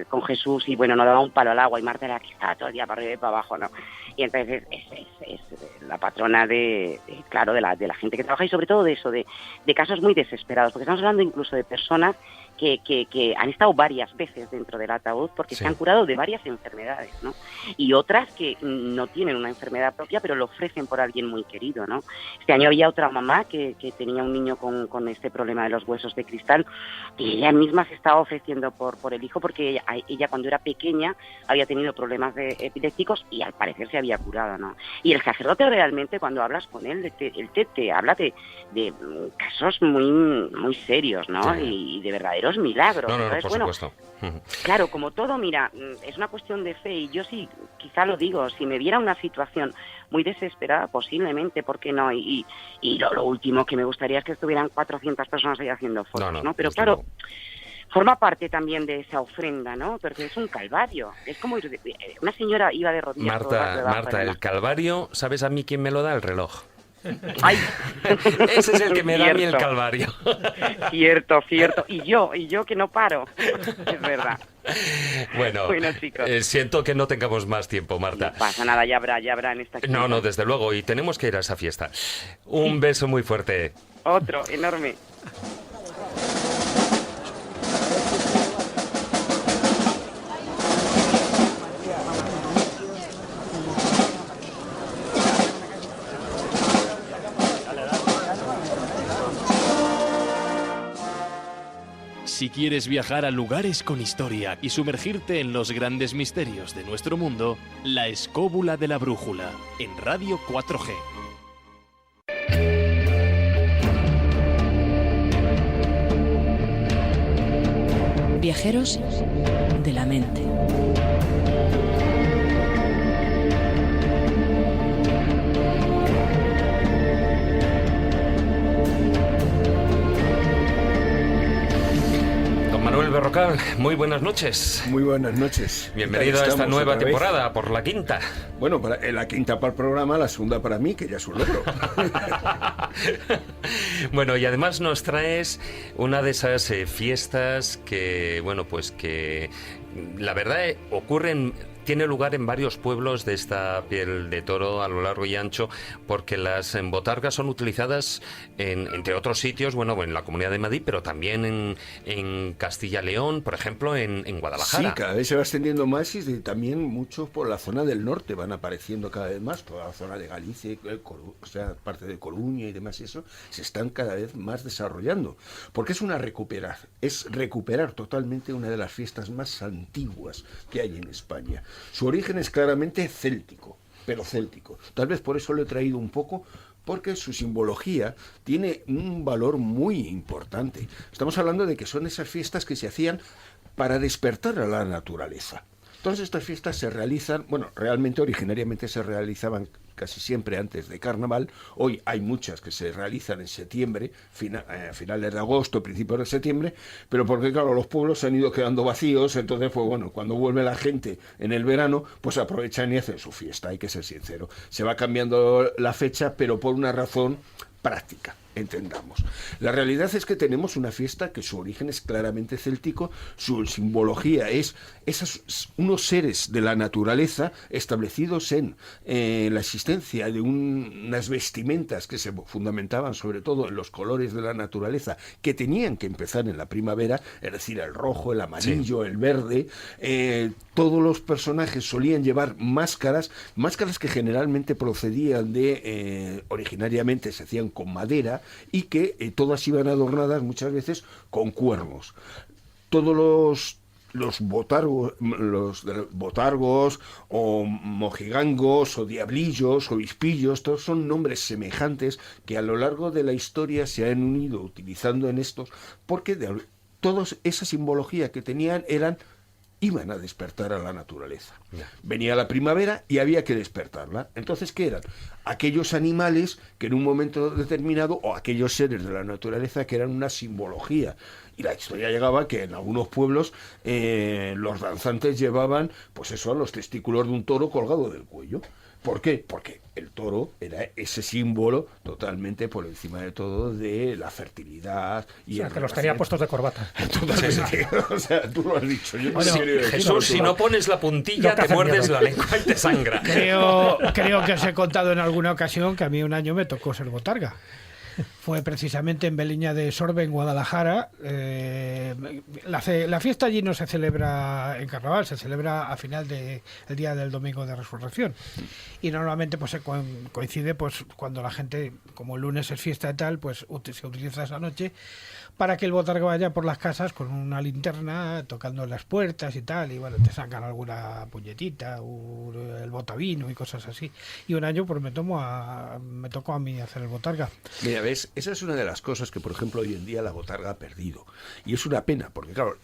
con Jesús y bueno, no daba un palo al agua, y Marta era la que estaba todo el día para arriba y para abajo, ¿no? Y entonces es la patrona claro, de la gente que trabaja, y sobre todo de eso, de casos muy desesperados, porque estamos hablando incluso de personas que han estado varias veces dentro del ataúd porque se han curado de varias enfermedades, ¿no? Y otras que no tienen una enfermedad propia, pero lo ofrecen por alguien muy querido, ¿no? Este año había otra mamá que tenía un niño con este problema de los huesos de cristal, y ella misma se estaba ofreciendo por el hijo, porque ella cuando era pequeña había tenido problemas epilépticos y al parecer se había curado, ¿no? Y el sacerdote realmente, cuando hablas con él, te habla de casos muy, muy serios, ¿no? Sí. Y de verdaderos milagros. No, entonces, por supuesto. Claro, como todo, mira, es una cuestión de fe, y yo sí, quizá lo digo, si me viera una situación muy desesperada, posiblemente, ¿por qué no? Y lo último que me gustaría es que estuvieran 400 personas ahí haciendo fotos, ¿no? Pero claro, forma parte también de esa ofrenda, ¿no? Porque es un calvario. Es como una señora iba de rodillas. Marta, el calvario, ¿sabes a mí quién me lo da? El reloj. Ay. Ese es el que me da a mí el calvario. Cierto. Y yo que no paro. Es verdad. Bueno, chicos. Siento que no tengamos más tiempo, Marta. No pasa nada, ya habrá en esta quinta. No, desde luego, y tenemos que ir a esa fiesta. Un beso muy fuerte. Otro, enorme. Si quieres viajar a lugares con historia y sumergirte en los grandes misterios de nuestro mundo, La Escóbula de la Brújula, en Radio 4G. Viajeros de la mente. Manuel Berrocal, muy buenas noches. Muy buenas noches. Bienvenido a esta nueva temporada, por la quinta. Bueno, la quinta para el programa, la segunda para mí, que ya es un logro. Bueno, y además nos traes una de esas fiestas que, bueno, pues que la verdad tiene lugar en varios pueblos de esta piel de toro a lo largo y ancho, porque las botargas son utilizadas entre otros sitios, bueno, en la Comunidad de Madrid, pero también en Castilla-León, por ejemplo, en Guadalajara. Sí, cada vez se va extendiendo más, y también muchos por la zona del norte van apareciendo cada vez más, toda la zona de Galicia, o sea, parte de Coruña y demás, eso se están cada vez más desarrollando, porque es recuperar totalmente una de las fiestas más antiguas que hay en España. Su origen es claramente céltico, pero céltico. Tal vez por eso lo he traído un poco, porque su simbología tiene un valor muy importante. Estamos hablando de que son esas fiestas que se hacían para despertar a la naturaleza. Todas estas fiestas se realizan, realmente originariamente se realizaban casi siempre antes de Carnaval. Hoy hay muchas que se realizan en septiembre, finales de agosto, principios de septiembre, pero porque claro, los pueblos se han ido quedando vacíos, entonces pues cuando vuelve la gente en el verano, pues aprovechan y hacen su fiesta, hay que ser sincero. Se va cambiando la fecha, pero por una razón práctica, entendamos. La realidad es que tenemos una fiesta que su origen es claramente céltico, su simbología es unos seres de la naturaleza establecidos en la existencia de unas vestimentas que se fundamentaban sobre todo en los colores de la naturaleza, que tenían que empezar en la primavera, es decir, el rojo, el amarillo, el verde. Todos los personajes solían llevar máscaras que generalmente procedían originariamente se hacían con madera, y que todas iban adornadas muchas veces con cuernos. Todos los botargos o mojigangos o diablillos o obispillos, todos son nombres semejantes que a lo largo de la historia se han ido utilizando en estos, porque toda esa simbología que tenían eran iban a despertar a la naturaleza. Venía la primavera y había que despertarla. Entonces, ¿qué eran? Aquellos animales que en un momento determinado, o aquellos seres de la naturaleza que eran una simbología. Y la historia llegaba que en algunos pueblos los danzantes llevaban, pues eso, los testículos de un toro colgado del cuello. ¿Por qué? Porque el toro era ese símbolo totalmente por encima de todo de la fertilidad. Y o sea, que los tenía puestos de corbata. Totalmente. Sí. O sea, tú lo has dicho. Yo Jesús, si no pones la puntilla, te muerdes la lengua y te sangra. Creo que os he contado en alguna ocasión que a mí un año me tocó ser botarga. Fue precisamente en Beliña de Sorbe, en Guadalajara. La fiesta allí no se celebra en carnaval, se celebra a final del día del domingo de Resurrección. Y normalmente pues coincide pues cuando la gente, como el lunes es fiesta y tal, pues se utiliza esa noche para que el botarga vaya por las casas con una linterna, tocando las puertas y tal, y bueno, te sacan alguna puñetita, el botavino y cosas así. Y un año pues me tocó a mí hacer el botarga. Mira, ves, esa es una de las cosas que, por ejemplo, hoy en día la botarga ha perdido. Y es una pena, porque claro,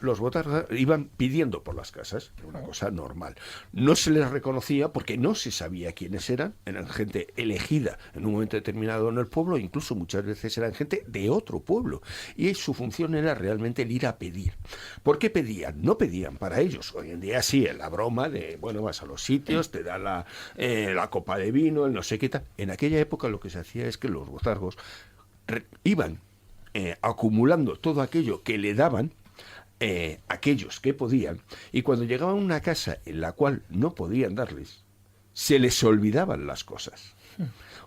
los botargas iban pidiendo por las casas, era una cosa normal. No se les reconocía porque no se sabía quiénes eran gente elegida en un momento determinado en el pueblo, incluso muchas veces eran gente de otro pueblo. Y su función era realmente el ir a pedir. ¿Por qué pedían? No pedían para ellos. Hoy en día sí, en la broma de, bueno, vas a los sitios, te dan la copa de vino, el no sé qué tal. En aquella época lo que se hacía es que los botargos iban acumulando todo aquello que le daban aquellos que podían, y cuando llegaban a una casa en la cual no podían darles, se les olvidaban las cosas.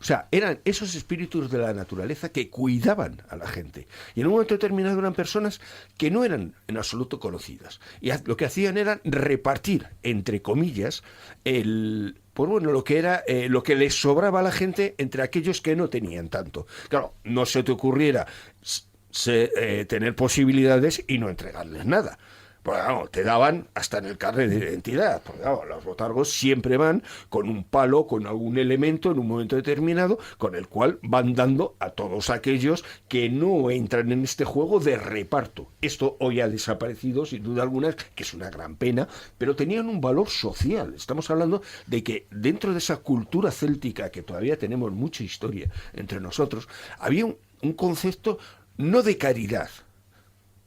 O sea, eran esos espíritus de la naturaleza que cuidaban a la gente. Y en un momento determinado eran personas que no eran en absoluto conocidas. Y lo que hacían era repartir, entre comillas, lo que era lo que les sobraba a la gente entre aquellos que no tenían tanto. Claro, no se te ocurriera tener posibilidades y no entregarles nada. Porque claro, te daban hasta en el carnet de identidad. Porque claro, los botargos siempre van con un palo, con algún elemento en un momento determinado, con el cual van dando a todos aquellos que no entran en este juego de reparto. Esto hoy ha desaparecido, sin duda alguna, que es una gran pena, pero tenían un valor social. Estamos hablando de que dentro de esa cultura céltica, que todavía tenemos mucha historia entre nosotros, había un concepto no de caridad.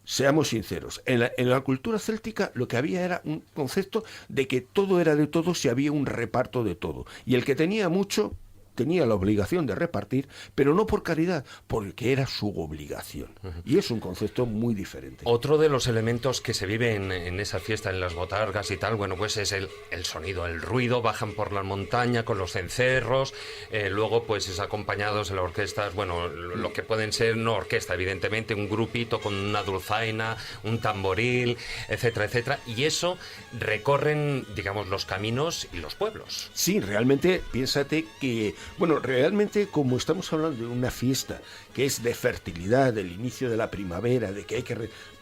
Seamos sinceros, en la cultura céltica lo que había era un concepto de que todo era de todos y había un reparto de todo. Y el que tenía mucho tenía la obligación de repartir, pero no por caridad, porque era su obligación. Y es un concepto muy diferente. Otro de los elementos que se vive en esa fiesta, en las botargas y tal, bueno, pues es el sonido, el ruido. Bajan por la montaña con los cencerros, luego pues es acompañados en las orquestas, bueno, lo que pueden ser, no orquesta, evidentemente, un grupito con una dulzaina, un tamboril, etcétera, etcétera. Y eso recorren, digamos, los caminos y los pueblos. Sí, realmente, piénsate que bueno, realmente como estamos hablando de una fiesta que es de fertilidad, del inicio de la primavera, de que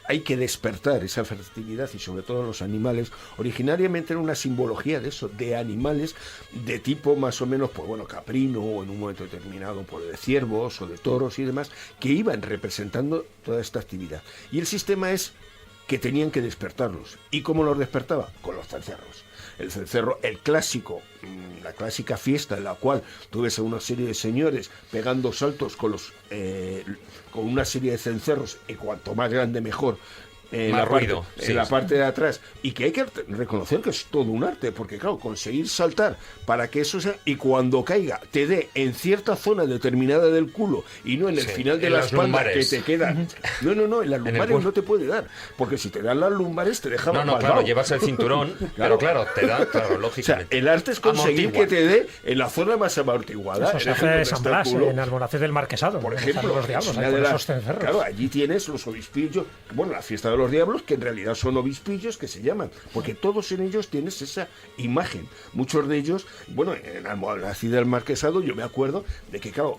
hay que despertar esa fertilidad y sobre todo los animales, originariamente era una simbología de eso, de animales de tipo más o menos, pues bueno, caprino o en un momento determinado pues de ciervos o de toros y demás, que iban representando toda esta actividad. Y el sistema es que tenían que despertarlos. ¿Y cómo los despertaba? Con los cencerros. El cencerro, la clásica fiesta en la cual tú ves a una serie de señores pegando saltos con una serie de cencerros, y cuanto más grande mejor, la parte de atrás, y que hay que reconocer que es todo un arte, porque claro, conseguir saltar para que eso sea, y cuando caiga te dé en cierta zona determinada del culo y no en el final de la espalda lumbares. Que te queda. No, en las lumbares no te puede dar, porque si te dan las lumbares te dejan No, claro, llevas el cinturón, pero claro, te da, lógicamente. O sea, el arte es conseguir que te dé en la zona más amortiguada. Eso se hace en San Blas, en Almonacid del Marquesado, por ejemplo, los diablos, con esos cencerros. Claro, allí tienes los obispillos, bueno, la fiesta de los diablos, que en realidad son obispillos que se llaman, porque todos en ellos tienes esa imagen. Muchos de ellos, bueno, en Almonacid del Marquesado yo me acuerdo de que, claro,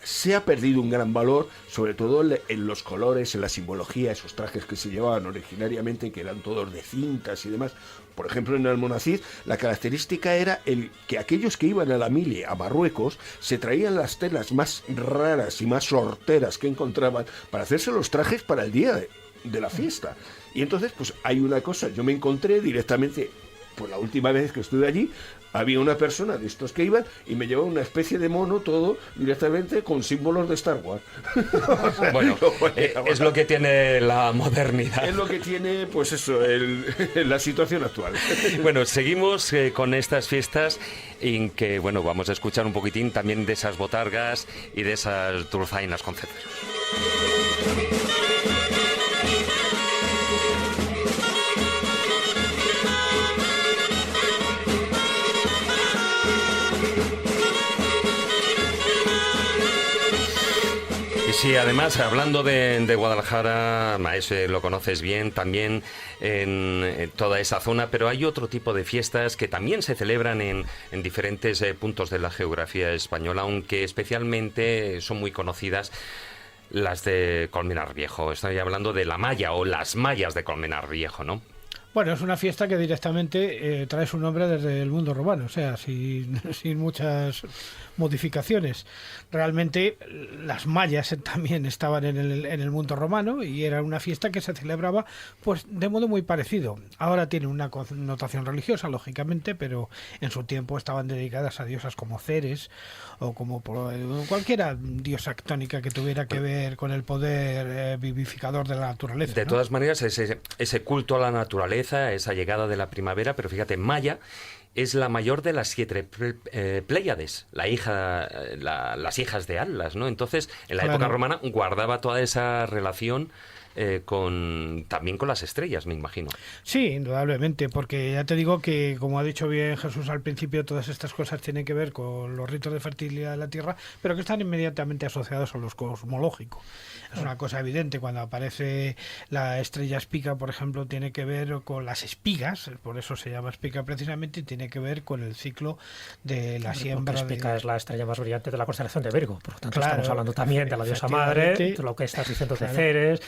se ha perdido un gran valor, sobre todo en los colores, en la simbología, esos trajes que se llevaban originariamente, que eran todos de cintas y demás. Por ejemplo, en Almonacid, la característica era que aquellos que iban a la mili, a Marruecos, se traían las telas más raras y más horteras que encontraban para hacerse los trajes para el día de la fiesta. Y entonces, pues hay una cosa, yo me encontré directamente, pues la última vez que estuve allí, había una persona de estos que iban y me llevaba una especie de mono todo directamente con símbolos de Star Wars. O sea, bueno, es lo que tiene la modernidad. Es lo que tiene, pues eso, la situación actual. Bueno, seguimos con estas fiestas en que, bueno, vamos a escuchar un poquitín también de esas botargas y de esas dulzainas con cetro. Sí, además, hablando de Guadalajara, Maese, lo conoces bien, también en toda esa zona, pero hay otro tipo de fiestas que también se celebran en diferentes puntos de la geografía española, aunque especialmente son muy conocidas las de Colmenar Viejo. Estoy hablando de la malla o las mallas de Colmenar Viejo, ¿no? Bueno, es una fiesta que directamente trae su nombre desde el mundo romano, o sea, sin muchas modificaciones. Realmente las mayas también estaban en el mundo romano y era una fiesta que se celebraba pues de modo muy parecido. Ahora tiene una connotación religiosa, lógicamente, pero en su tiempo estaban dedicadas a diosas como Ceres o como cualquiera diosa actónica que tuviera que ver con el poder vivificador de la naturaleza. De todas maneras, ese culto a la naturaleza, esa llegada de la primavera, pero fíjate, Maya es la mayor de las 7 Pléyades, las hijas de Atlas, ¿no? Entonces, en la época romana guardaba toda esa relación también con las estrellas, me imagino. Sí, indudablemente, porque ya te digo que, como ha dicho bien Jesús al principio, todas estas cosas tienen que ver con los ritos de fertilidad de la Tierra, pero que están inmediatamente asociados a los cosmológicos. Es una cosa evidente, cuando aparece la estrella espiga, por ejemplo, tiene que ver con las espigas, por eso se llama espiga precisamente, y tiene que ver con el ciclo de la siembra. Espiga es la estrella más brillante de la constelación de Virgo, por lo tanto estamos hablando también de la diosa madre, de lo que estás diciendo de Ceres,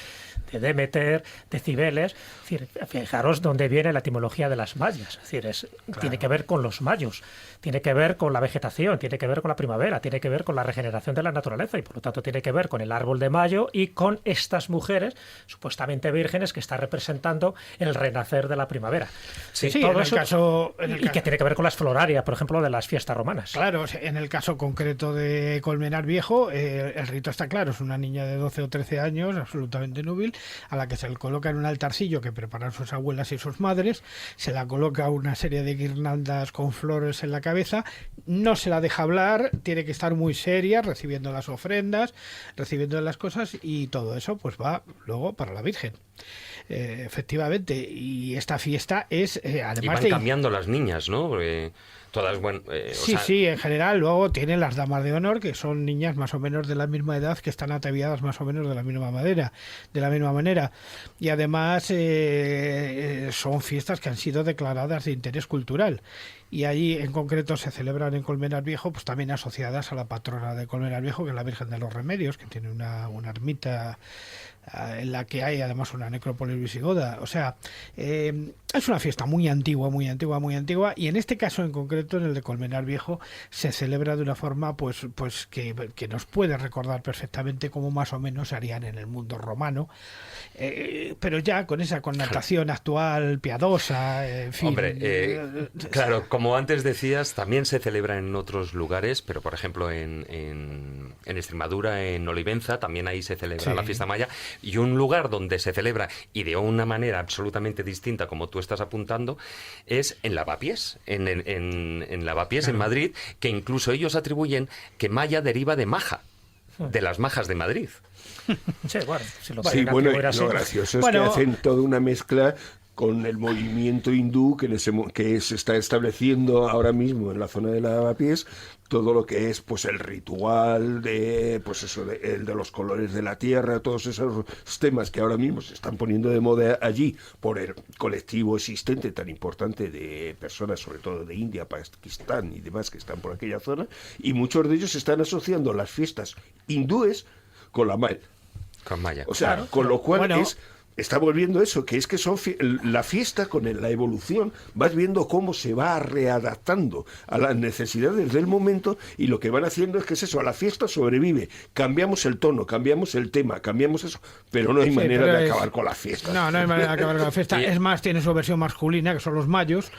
de Demeter, de Cibeles. Es decir, fijaros dónde viene la etimología de las mayas. Es decir, tiene que ver con los mayos, tiene que ver con la vegetación, tiene que ver con la primavera, tiene que ver con la regeneración de la naturaleza y por lo tanto tiene que ver con el árbol de mayo y con estas mujeres supuestamente vírgenes que está representando el renacer de la primavera. Sí, todo en el eso, caso, y que tiene que ver con las florarias, por ejemplo, de las fiestas romanas. Claro, en el caso concreto de Colmenar Viejo, el rito está claro, es una niña de 12 o 13 años, absolutamente núbil, a la que se le coloca en un altarcillo que preparan sus abuelas y sus madres, se la coloca una serie de guirnaldas con flores en la cabeza, no se la deja hablar, tiene que estar muy seria, recibiendo las ofrendas, recibiendo las cosas, y todo eso pues va luego para la Virgen. Efectivamente, y esta fiesta es además y van cambiando las niñas, ¿no? Porque todas, bueno, sí, en general. Luego tienen las damas de honor, que son niñas más o menos de la misma edad, que están ataviadas más o menos de la misma manera. Y además son fiestas que han sido declaradas de interés cultural. Y allí en concreto se celebran en Colmenar Viejo, pues también asociadas a la patrona de Colmenar Viejo, que es la Virgen de los Remedios, que tiene una ermita en la que hay además una necrópolis visigoda. O sea, es una fiesta muy antigua, y en este caso en concreto, en el de Colmenar Viejo, se celebra de una forma pues que nos puede recordar perfectamente cómo más o menos se harían en el mundo romano, pero ya con esa connotación actual, piadosa, en fin. Hombre, claro, como antes decías, también se celebra en otros lugares, pero por ejemplo en Extremadura, en Olivenza, también ahí se celebra la fiesta maya. Y un lugar donde se celebra, y de una manera absolutamente distinta, como tú estás apuntando, es en Lavapiés, en Lavapiés, en Madrid, que incluso ellos atribuyen que maya deriva de maja, de las majas de Madrid. Sí, bueno, lo gracioso es que hacen toda una mezcla con el movimiento hindú que se está estableciendo ahora mismo en la zona de Lavapiés, todo lo que es pues el ritual de pues eso, el de los colores de la tierra, todos esos temas que ahora mismo se están poniendo de moda allí por el colectivo existente tan importante de personas, sobre todo de India, Pakistán y demás, que están por aquella zona, y muchos de ellos están asociando las fiestas hindúes con la maya. Con maya. O sea, con lo cual es está volviendo eso, que es que son la fiesta con la evolución, vas viendo cómo se va readaptando a las necesidades del momento, y lo que van haciendo es que es eso, a la fiesta sobrevive, cambiamos el tono, cambiamos el tema, cambiamos eso, pero no hay manera de acabar con la fiesta. No hay manera de acabar con la fiesta. Es más, tiene su versión masculina, que son los mayos,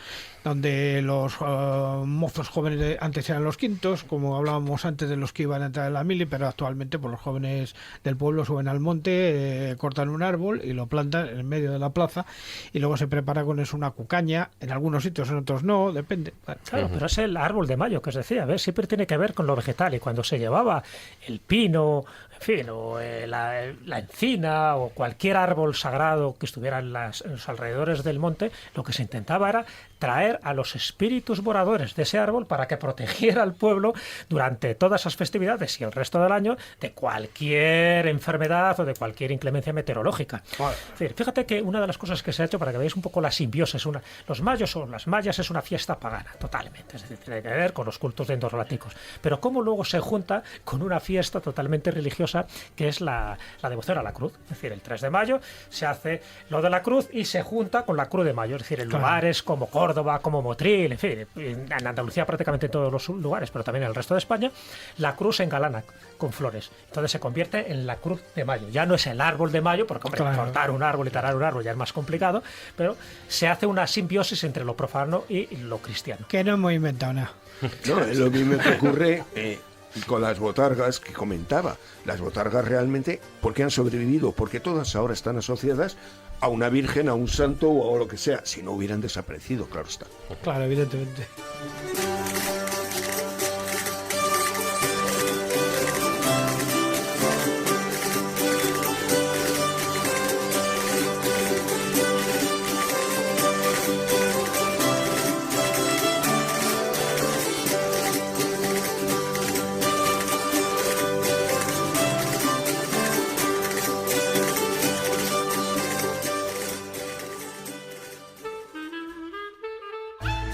donde los mozos jóvenes antes eran los quintos, como hablábamos antes de los que iban a entrar en la mili, pero actualmente pues, los jóvenes del pueblo suben al monte, cortan un árbol y lo plantan en medio de la plaza, y luego se prepara con eso una cucaña, en algunos sitios, en otros no, depende. Claro, pero es el árbol de mayo que os decía, ¿ves? Siempre tiene que ver con lo vegetal, y cuando se llevaba el pino, en fin, o la encina o cualquier árbol sagrado que estuviera en los alrededores del monte, lo que se intentaba era traer a los espíritus moradores de ese árbol para que protegiera al pueblo durante todas esas festividades y el resto del año de cualquier enfermedad o de cualquier inclemencia meteorológica. Es decir, fíjate que una de las cosas que se ha hecho, para que veáis un poco la simbiosis, los mayos o las mayas es una fiesta pagana, totalmente, es decir, tiene que ver con los cultos dendroláticos, pero cómo luego se junta con una fiesta totalmente religiosa que es la devoción a la cruz. Es decir, el 3 de mayo se hace lo de la cruz y se junta con la Cruz de Mayo, es decir, en lugares como Córdoba, como Motril, en fin, en Andalucía prácticamente en todos los lugares, pero también en el resto de España, la cruz se engalana con flores. Entonces se convierte en la Cruz de Mayo. Ya no es el árbol de mayo, porque hombre, cortar un árbol y talar un árbol ya es más complicado, pero se hace una simbiosis entre lo profano y lo cristiano. Que no hemos inventado nada. No, es lo mismo que ocurre con las botargas que comentaba. Las botargas realmente, ¿por qué han sobrevivido? Porque todas ahora están asociadas a una virgen, a un santo o a lo que sea. Si no hubieran desaparecido, claro está. Claro, evidentemente.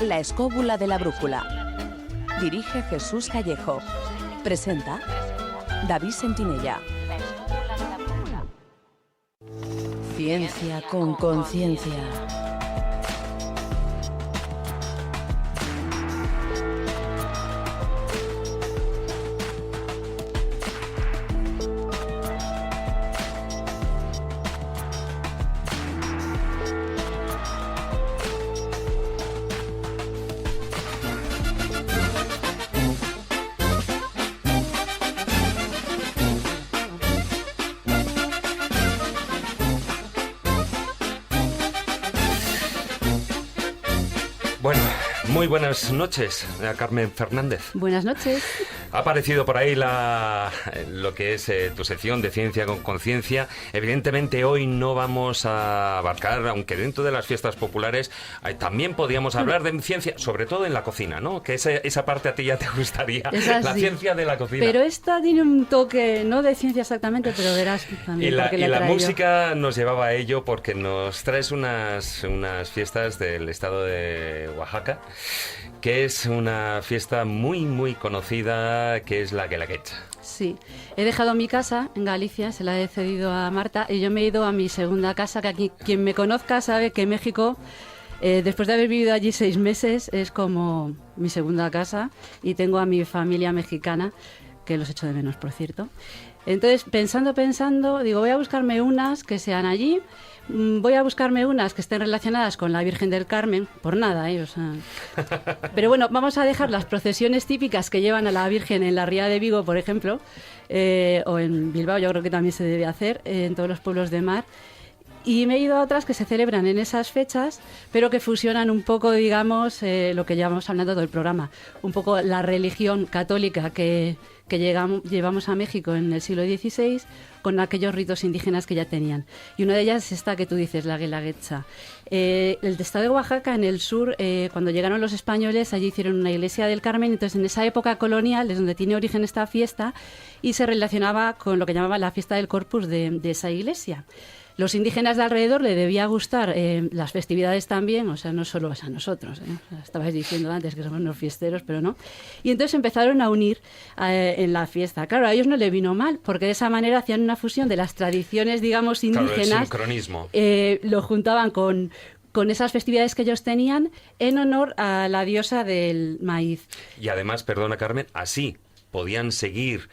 La escóbula de la brújula. Dirige Jesús Callejo. Presenta David Sentinella. Ciencia con conciencia. Bueno, muy buenas noches a Carmen Fernández. Buenas noches. Ha aparecido por ahí lo que es tu sección de Ciencia con Conciencia. Evidentemente hoy no vamos a abarcar, aunque dentro de las fiestas populares también podíamos hablar de ciencia, sobre todo en la cocina, ¿no? Que esa parte a ti ya te gustaría, la ciencia de la cocina. Pero esta tiene un toque, no de ciencia exactamente, pero verás también. Y la música nos llevaba a ello porque nos traes unas fiestas del estado de Oaxaca, que es una fiesta muy, muy conocida, que es la Guelaguetza. Sí, he dejado mi casa en Galicia, se la he cedido a Marta, y yo me he ido a mi segunda casa, que aquí quien me conozca sabe que México, después de haber vivido allí 6 meses, es como mi segunda casa, y tengo a mi familia mexicana, que los echo de menos, por cierto. Entonces, pensando, digo, voy a buscarme unas que sean allí, voy a buscarme unas que estén relacionadas con la Virgen del Carmen, por nada, o sea. Pero bueno, vamos a dejar las procesiones típicas que llevan a la Virgen en la Ría de Vigo, por ejemplo, o en Bilbao, yo creo que también se debe hacer, en todos los pueblos de mar. Y me he ido a otras que se celebran en esas fechas, pero que fusionan un poco, digamos, lo que llevamos hablando todo el programa, un poco la religión católica que llevamos a México en el siglo XVI con aquellos ritos indígenas que ya tenían. Y una de ellas es esta que tú dices, la Guelaguetza. El estado de Oaxaca, en el sur, cuando llegaron los españoles, allí hicieron una iglesia del Carmen, entonces en esa época colonial es donde tiene origen esta fiesta y se relacionaba con lo que llamaban la fiesta del Corpus de esa iglesia. Los indígenas de alrededor le debía gustar las festividades también, o sea, no solo a nosotros, ¿eh? Estabais diciendo antes que somos unos fiesteros, pero no. Y entonces empezaron a unir en la fiesta. Claro, a ellos no le vino mal, porque de esa manera hacían una fusión de las tradiciones, digamos, indígenas. Claro, el sincronismo. Lo juntaban con esas festividades que ellos tenían en honor a la diosa del maíz. Y además, perdona Carmen, así podían seguir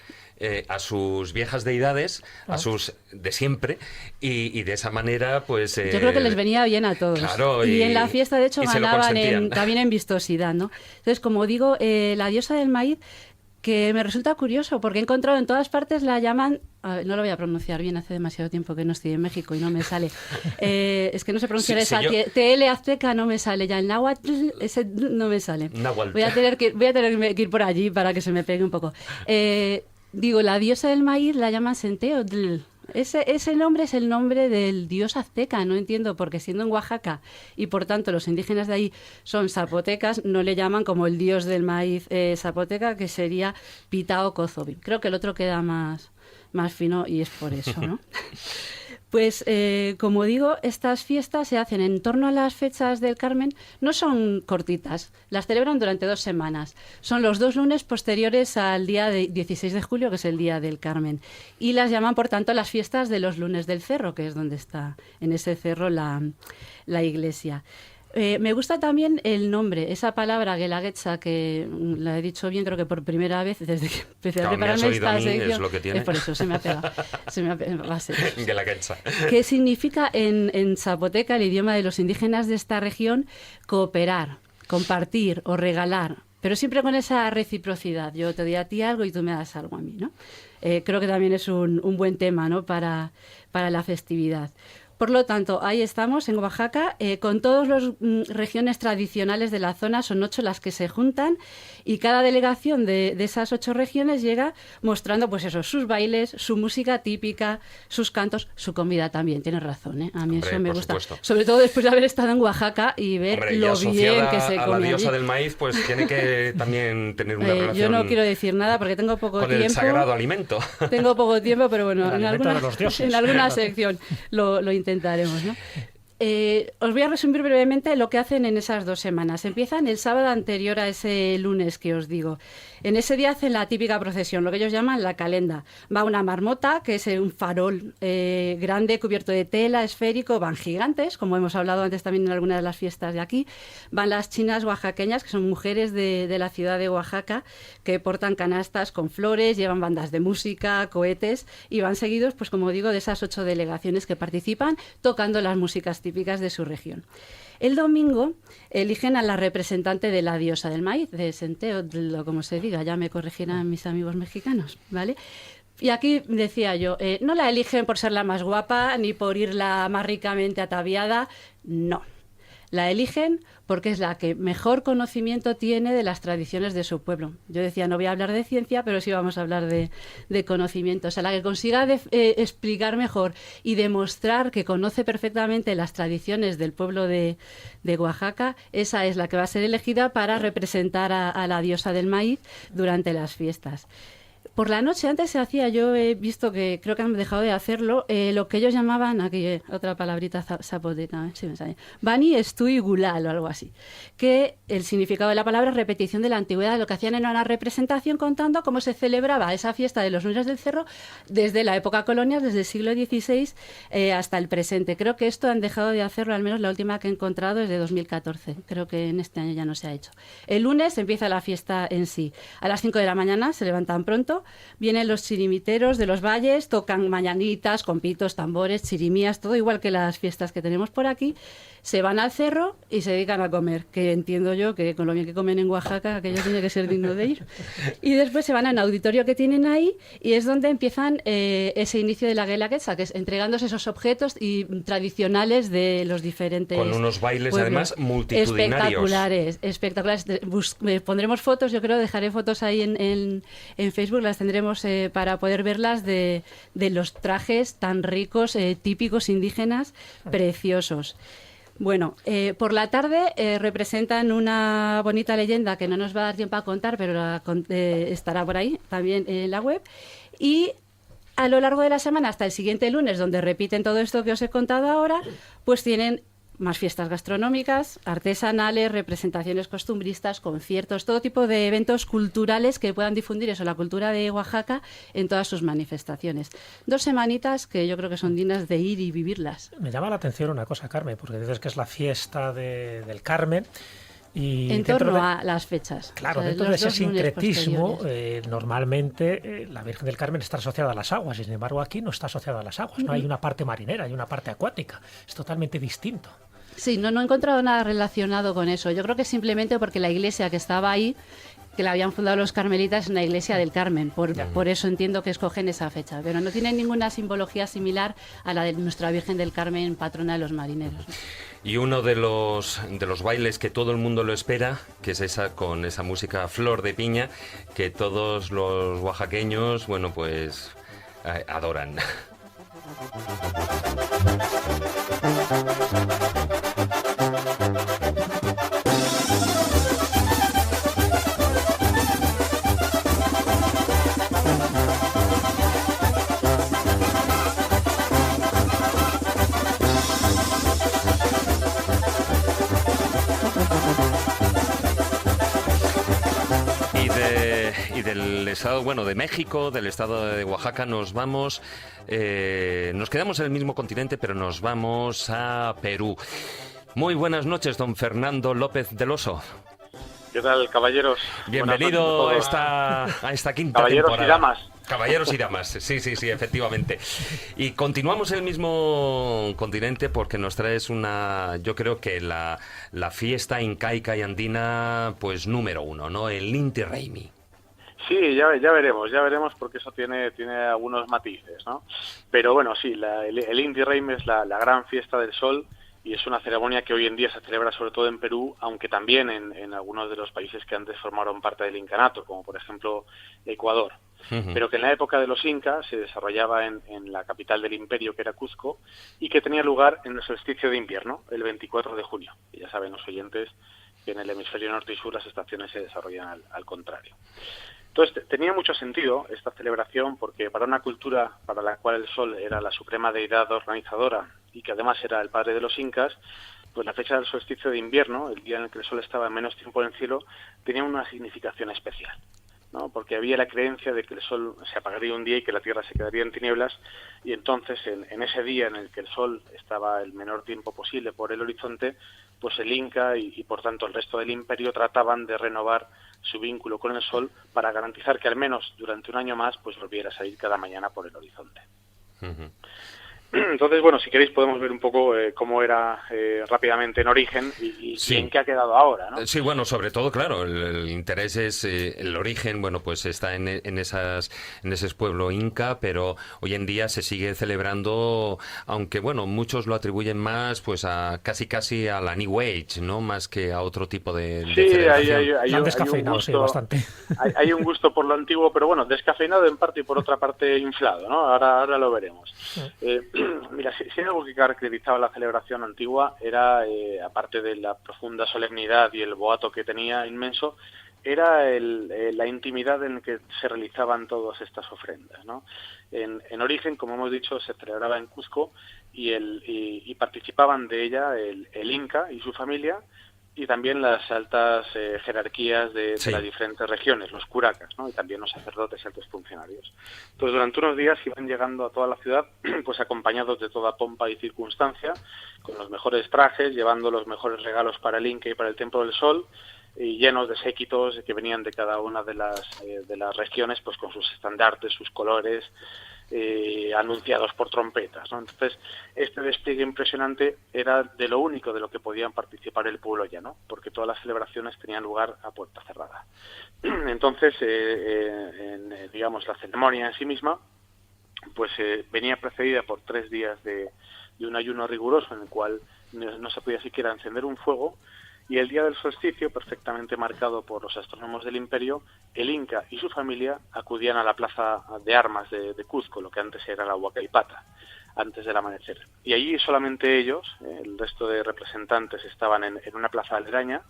a sus viejas deidades, a sus de siempre, y de esa manera, pues... Yo creo que les venía bien a todos. Claro, y en la fiesta, de hecho, ganaban también en vistosidad, ¿no? Entonces, como digo, la diosa del maíz, que me resulta curioso, porque he encontrado en todas partes la llaman... no lo voy a pronunciar bien, hace demasiado tiempo que no estoy en México y no me sale. Es que no sé pronunciar esa. TL azteca no me sale, ya el náhuatl ese no me sale. Náhuatl. Voy a tener que ir por allí para que se me pegue un poco. Digo, la diosa del maíz la llaman Centeotl. Ese nombre es el nombre del dios azteca, no entiendo, porque siendo en Oaxaca y por tanto los indígenas de ahí son zapotecas, no le llaman como el dios del maíz zapoteca, que sería Pitao Kozovi. Creo que el otro queda más fino y es por eso, ¿no? Pues, como digo, estas fiestas se hacen en torno a las fechas del Carmen, no son cortitas, las celebran durante 2 semanas. Son los 2 lunes posteriores al día de 16 de julio, que es el día del Carmen. Y las llaman, por tanto, las fiestas de los lunes del cerro, que es donde está en ese cerro la iglesia. Me gusta también el nombre, esa palabra Guelaguetza, que la he dicho bien, creo que por primera vez desde que empecé a prepararme esta sección. Es lo que tiene. Es por eso, se me ha pegado. Va a ser. Guelaguetza. ¿Qué significa en zapoteca, el idioma de los indígenas de esta región, cooperar, compartir o regalar? Pero siempre con esa reciprocidad. Yo te doy a ti algo y tú me das algo a mí, ¿no? Creo que también es un buen tema, ¿no? para la festividad. Por lo tanto, ahí estamos en Oaxaca, con todas las regiones tradicionales de la zona, son 8 las que se juntan, y cada delegación de esas 8 regiones llega mostrando, pues eso, sus bailes, su música típica, sus cantos, su comida también. Tienes razón, ¿eh? A mí eso me gusta. Supuesto. Sobre todo después de haber estado en Oaxaca y ver lo bien que se come. A la diosa del maíz, pues tiene que también tener una relación. Yo no quiero decir nada porque tengo poco tiempo. Con el sagrado alimento. Tengo poco tiempo, pero bueno, en alguna dioses. sección lo intentaremos, ¿no? Os voy a resumir brevemente lo que hacen en esas 2 semanas. Empiezan el sábado anterior a ese lunes que os digo. En ese día hacen la típica procesión, lo que ellos llaman la calenda. Va una marmota, que es un farol grande, cubierto de tela, esférico. Van gigantes, como hemos hablado antes también en algunas de las fiestas de aquí. Van las chinas oaxaqueñas, que son mujeres de la ciudad de Oaxaca, que portan canastas con flores, llevan bandas de música, cohetes, y van seguidos, pues como digo, de esas 8 delegaciones que participan, tocando las músicas típicas de su región. El domingo eligen a la representante de la diosa del maíz, de Centeotl, o como se diga, ya me corregirán mis amigos mexicanos, ¿vale? Y aquí decía yo, no la eligen por ser la más guapa, ni por ir la más ricamente ataviada, no. La eligen porque es la que mejor conocimiento tiene de las tradiciones de su pueblo. Yo decía, no voy a hablar de ciencia, pero sí vamos a hablar de conocimiento. O sea, la que consiga explicar mejor y demostrar que conoce perfectamente las tradiciones del pueblo de Oaxaca, esa es la que va a ser elegida para representar a la diosa del maíz durante las fiestas. Por la noche, antes se hacía, yo he visto que creo que han dejado de hacerlo, lo que ellos llamaban, aquí otra palabrita zapoteca, sí me sale, Bani Estui Gulal o algo así, que el significado de la palabra es repetición de la antigüedad. Lo que hacían era una representación contando cómo se celebraba esa fiesta de los lunes del cerro desde la época colonial, desde el siglo XVI hasta el presente. Creo que esto han dejado de hacerlo, al menos la última que he encontrado es de 2014. Creo que en este año ya no se ha hecho. El lunes empieza la fiesta en sí. A las 5 de la mañana se levantan pronto, vienen los chirimiteros de los valles, tocan mañanitas, compitos, tambores, chirimías, todo igual que las fiestas que tenemos por aquí. Se van al cerro y se dedican a comer, que entiendo yo que con lo bien que comen en Oaxaca, aquello tiene que ser digno de ir. Y después se van a un auditorio que tienen ahí y es donde empiezan ese inicio de la Guelaguetza, que es entregándose esos objetos tradicionales de los diferentes con unos bailes pueblos. Además multitudinarios. Espectaculares. Pondremos fotos, yo creo, dejaré fotos ahí en Facebook, las tendremos para poder verlas de los trajes tan ricos, típicos indígenas, preciosos. Bueno, por la tarde representan una bonita leyenda que no nos va a dar tiempo a contar, pero estará por ahí también en la web. Y a lo largo de la semana, hasta el siguiente lunes, donde repiten todo esto que os he contado ahora, pues tienen más fiestas gastronómicas, artesanales, representaciones costumbristas, conciertos, todo tipo de eventos culturales que puedan difundir eso, la cultura de Oaxaca en todas sus manifestaciones. 2 semanitas que yo creo que son dignas de ir y vivirlas. Me llama la atención una cosa, Carmen, porque dices que es la fiesta del Carmen. Y en torno a las fechas. Claro, dentro de ese sincretismo, normalmente la Virgen del Carmen está asociada a las aguas, y sin embargo aquí no está asociada a las aguas. No hay una parte marinera, hay una parte acuática. Es totalmente distinto. Sí, no he encontrado nada relacionado con eso. Yo creo que simplemente porque la iglesia que estaba ahí, que la habían fundado los carmelitas, es una iglesia del Carmen. Por eso entiendo que escogen esa fecha. Pero no tiene ninguna simbología similar a la de nuestra Virgen del Carmen, patrona de los marineros. Y uno de los bailes que todo el mundo lo espera, que es esa con esa música Flor de Piña, que todos los oaxaqueños, bueno, pues adoran. Y del estado, bueno, de México, del estado de Oaxaca, nos vamos, nos quedamos en el mismo continente, pero nos vamos a Perú. Muy buenas noches, don Fernando López del Oso. ¿Qué tal, caballeros? Bienvenido a esta quinta caballeros temporada. Y damas. Caballeros y damas, sí, efectivamente. Y continuamos en el mismo continente porque nos traes yo creo que la fiesta incaica y andina, pues número 1, ¿no? El Inti Raymi. Sí, ya veremos porque eso tiene algunos matices, ¿no? Pero bueno, sí, el Inti Raymi es la gran fiesta del sol y es una ceremonia que hoy en día se celebra sobre todo en Perú, aunque también en algunos de los países que antes formaron parte del incanato, como por ejemplo Ecuador. Pero que en la época de los incas se desarrollaba en la capital del imperio, que era Cuzco, y que tenía lugar en el solsticio de invierno, el 24 de junio. Y ya saben los oyentes que en el hemisferio norte y sur las estaciones se desarrollan al contrario. Entonces, tenía mucho sentido esta celebración porque para una cultura para la cual el sol era la suprema deidad organizadora y que además era el padre de los incas, pues la fecha del solsticio de invierno, el día en el que el sol estaba menos tiempo en el cielo, tenía una significación especial, ¿no? Porque había la creencia de que el sol se apagaría un día y que la tierra se quedaría en tinieblas, y entonces en ese día en el que el sol estaba el menor tiempo posible por el horizonte, pues el Inca y por tanto el resto del imperio trataban de renovar su vínculo con el sol para garantizar que al menos durante un año más pues volviera a salir cada mañana por el horizonte. Entonces, bueno, si queréis podemos ver un poco cómo era rápidamente en origen y en qué ha quedado ahora, ¿no? Sí, bueno, sobre todo, claro, el interés es el origen, bueno, pues está en ese pueblo inca, pero hoy en día se sigue celebrando, aunque, bueno, muchos lo atribuyen más, pues a casi a la New Age, ¿no? Más que a otro tipo de celebración. Hay un gusto por lo antiguo, pero bueno, descafeinado en parte y por otra parte inflado, ¿no? Ahora lo veremos. Mira, si hay algo que caracterizaba la celebración antigua era, aparte de la profunda solemnidad y el boato que tenía inmenso, era la intimidad en que se realizaban todas estas ofrendas, ¿no? En origen, como hemos dicho, se celebraba en Cuzco y participaban de ella el Inca y su familia, y también las altas jerarquías de las diferentes regiones, los curacas, ¿no? Y también los sacerdotes y altos funcionarios. Entonces, durante unos días iban llegando a toda la ciudad, pues acompañados de toda pompa y circunstancia, con los mejores trajes, llevando los mejores regalos para el Inca y para el Templo del Sol, y llenos de séquitos que venían de cada una de las regiones, pues con sus estandartes, sus colores, anunciados por trompetas, ¿no? Entonces, este despliegue impresionante era de lo único de lo que podían participar el pueblo llano, porque todas las celebraciones tenían lugar a puerta cerrada. Entonces, digamos, la ceremonia en sí misma, pues venía precedida por 3 días de un ayuno riguroso en el cual no se podía siquiera encender un fuego. Y el día del solsticio, perfectamente marcado por los astrónomos del imperio, el Inca y su familia acudían a la plaza de armas de Cuzco, lo que antes era la Huacaipata. antes del amanecer. Y allí solamente ellos, el resto de representantes, estaban en una plaza aledaña,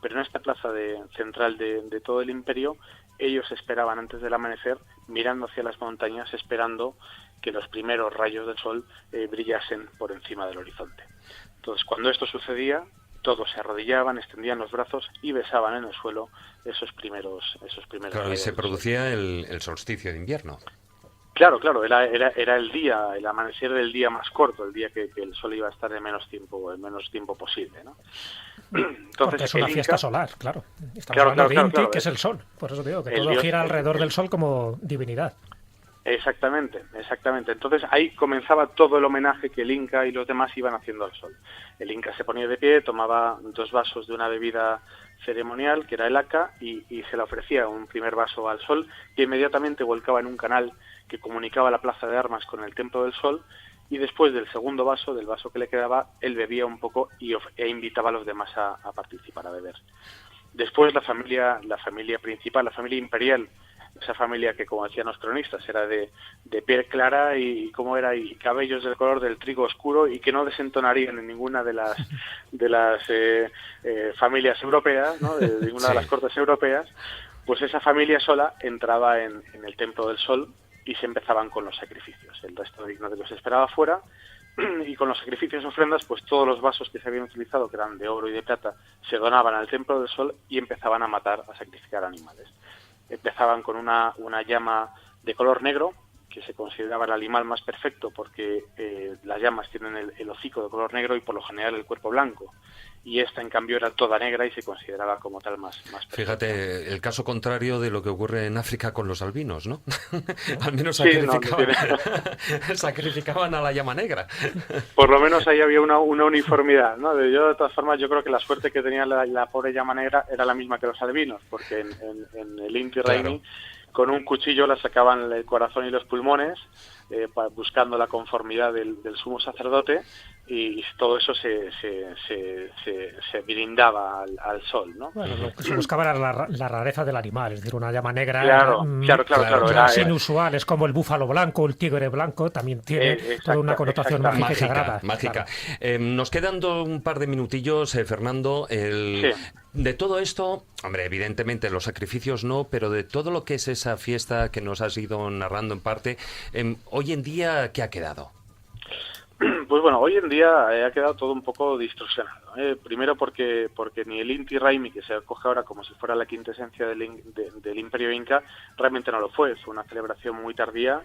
pero en esta plaza central de todo el imperio, ellos esperaban antes del amanecer, mirando hacia las montañas, esperando que los primeros rayos del sol brillasen por encima del horizonte. Entonces, cuando esto sucedía, todos se arrodillaban, extendían los brazos y besaban en el suelo esos primeros Claro, y se producía el solsticio de invierno. Claro, era el día, el amanecer del día más corto, el día que el sol iba a estar el menos tiempo posible, ¿no? Entonces, porque es una fiesta solar, claro. Estamos hablando de Inti, que es el sol. Por eso digo que todo gira alrededor del sol como divinidad. Exactamente. Entonces ahí comenzaba todo el homenaje que el Inca y los demás iban haciendo al sol. El Inca se ponía de pie, tomaba 2 vasos de una bebida ceremonial, que era el aca, y se le ofrecía un primer vaso al sol, que inmediatamente volcaba en un canal que comunicaba la plaza de armas con el Templo del Sol, y después del segundo vaso, del vaso que le quedaba, él bebía un poco e invitaba a los demás a participar, a beber. Después la familia principal, la familia imperial, esa familia que, como decían los cronistas, era de piel clara y cabellos del color del trigo oscuro y que no desentonarían en ninguna de las familias europeas, ¿no? de ninguna de las cortes europeas, pues esa familia sola entraba en el Templo del Sol y se empezaban con los sacrificios. El resto de ignorantes se esperaba fuera, y con los sacrificios y ofrendas, pues todos los vasos que se habían utilizado, que eran de oro y de plata, se donaban al Templo del Sol y empezaban a sacrificar animales. Empezaban con una llama de color negro, que se consideraba el animal más perfecto porque las llamas tienen el hocico de color negro y por lo general el cuerpo blanco. Y esta, en cambio, era toda negra y se consideraba como tal más perfecta. Fíjate, el caso contrario de lo que ocurre en África con los albinos, ¿no? Al menos sacrificaban a la llama negra. Por lo menos ahí había una uniformidad, ¿no? Yo, de todas formas, yo creo que la suerte que tenía la pobre llama negra era la misma que los albinos, porque en el Inti Raymi, con un cuchillo le sacaban el corazón y los pulmones, buscando la conformidad del sumo sacerdote, y todo eso se brindaba al sol, ¿no? Bueno, lo que se buscaba era la rareza del animal, es decir, una llama negra. Claro. Es inusual, es como el búfalo blanco, el tigre blanco, también tiene toda una connotación mágica y sagrada. Mágica. Claro. Nos quedan un par de minutillos, Fernando. De todo esto, hombre, evidentemente los sacrificios no, pero de todo lo que es esa fiesta que nos has ido narrando en parte, hoy en día, ¿qué ha quedado? Pues bueno, hoy en día ha quedado todo un poco distorsionado. Primero porque ni el Inti Raymi, que se acoge ahora como si fuera la quintesencia del Imperio Inca, realmente no lo fue. Fue una celebración muy tardía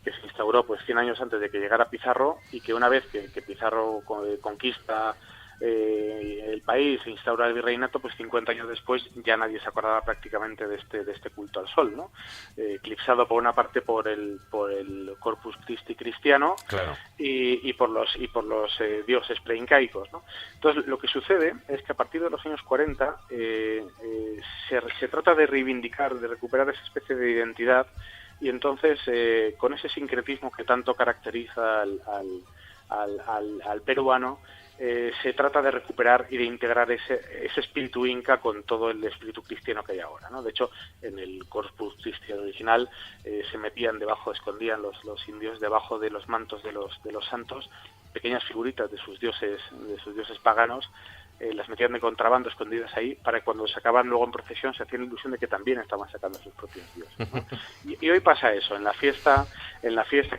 que se instauró pues 100 años antes de que llegara Pizarro, y que una vez que Pizarro conquista el país e instaura el virreinato, pues 50 años después ya nadie se acordaba prácticamente de este culto al sol, ¿no? Eclipsado por una parte por el Corpus Christi cristiano, claro, y por los dioses preincaicos, ¿no? Entonces lo que sucede es que a partir de los años 40 se trata de reivindicar, de recuperar esa especie de identidad, y entonces con ese sincretismo que tanto caracteriza al peruano, se trata de recuperar y de integrar ese espíritu inca con todo el espíritu cristiano que hay ahora, ¿no? De hecho, en el Corpus Christi original escondían los indios debajo de los mantos de los santos pequeñas figuritas de sus dioses paganos. Las metían de contrabando escondidas ahí, para que cuando sacaban luego en procesión se hacían la ilusión de que también estaban sacando a sus propios dioses, ¿no? Y hoy pasa eso, en la fiesta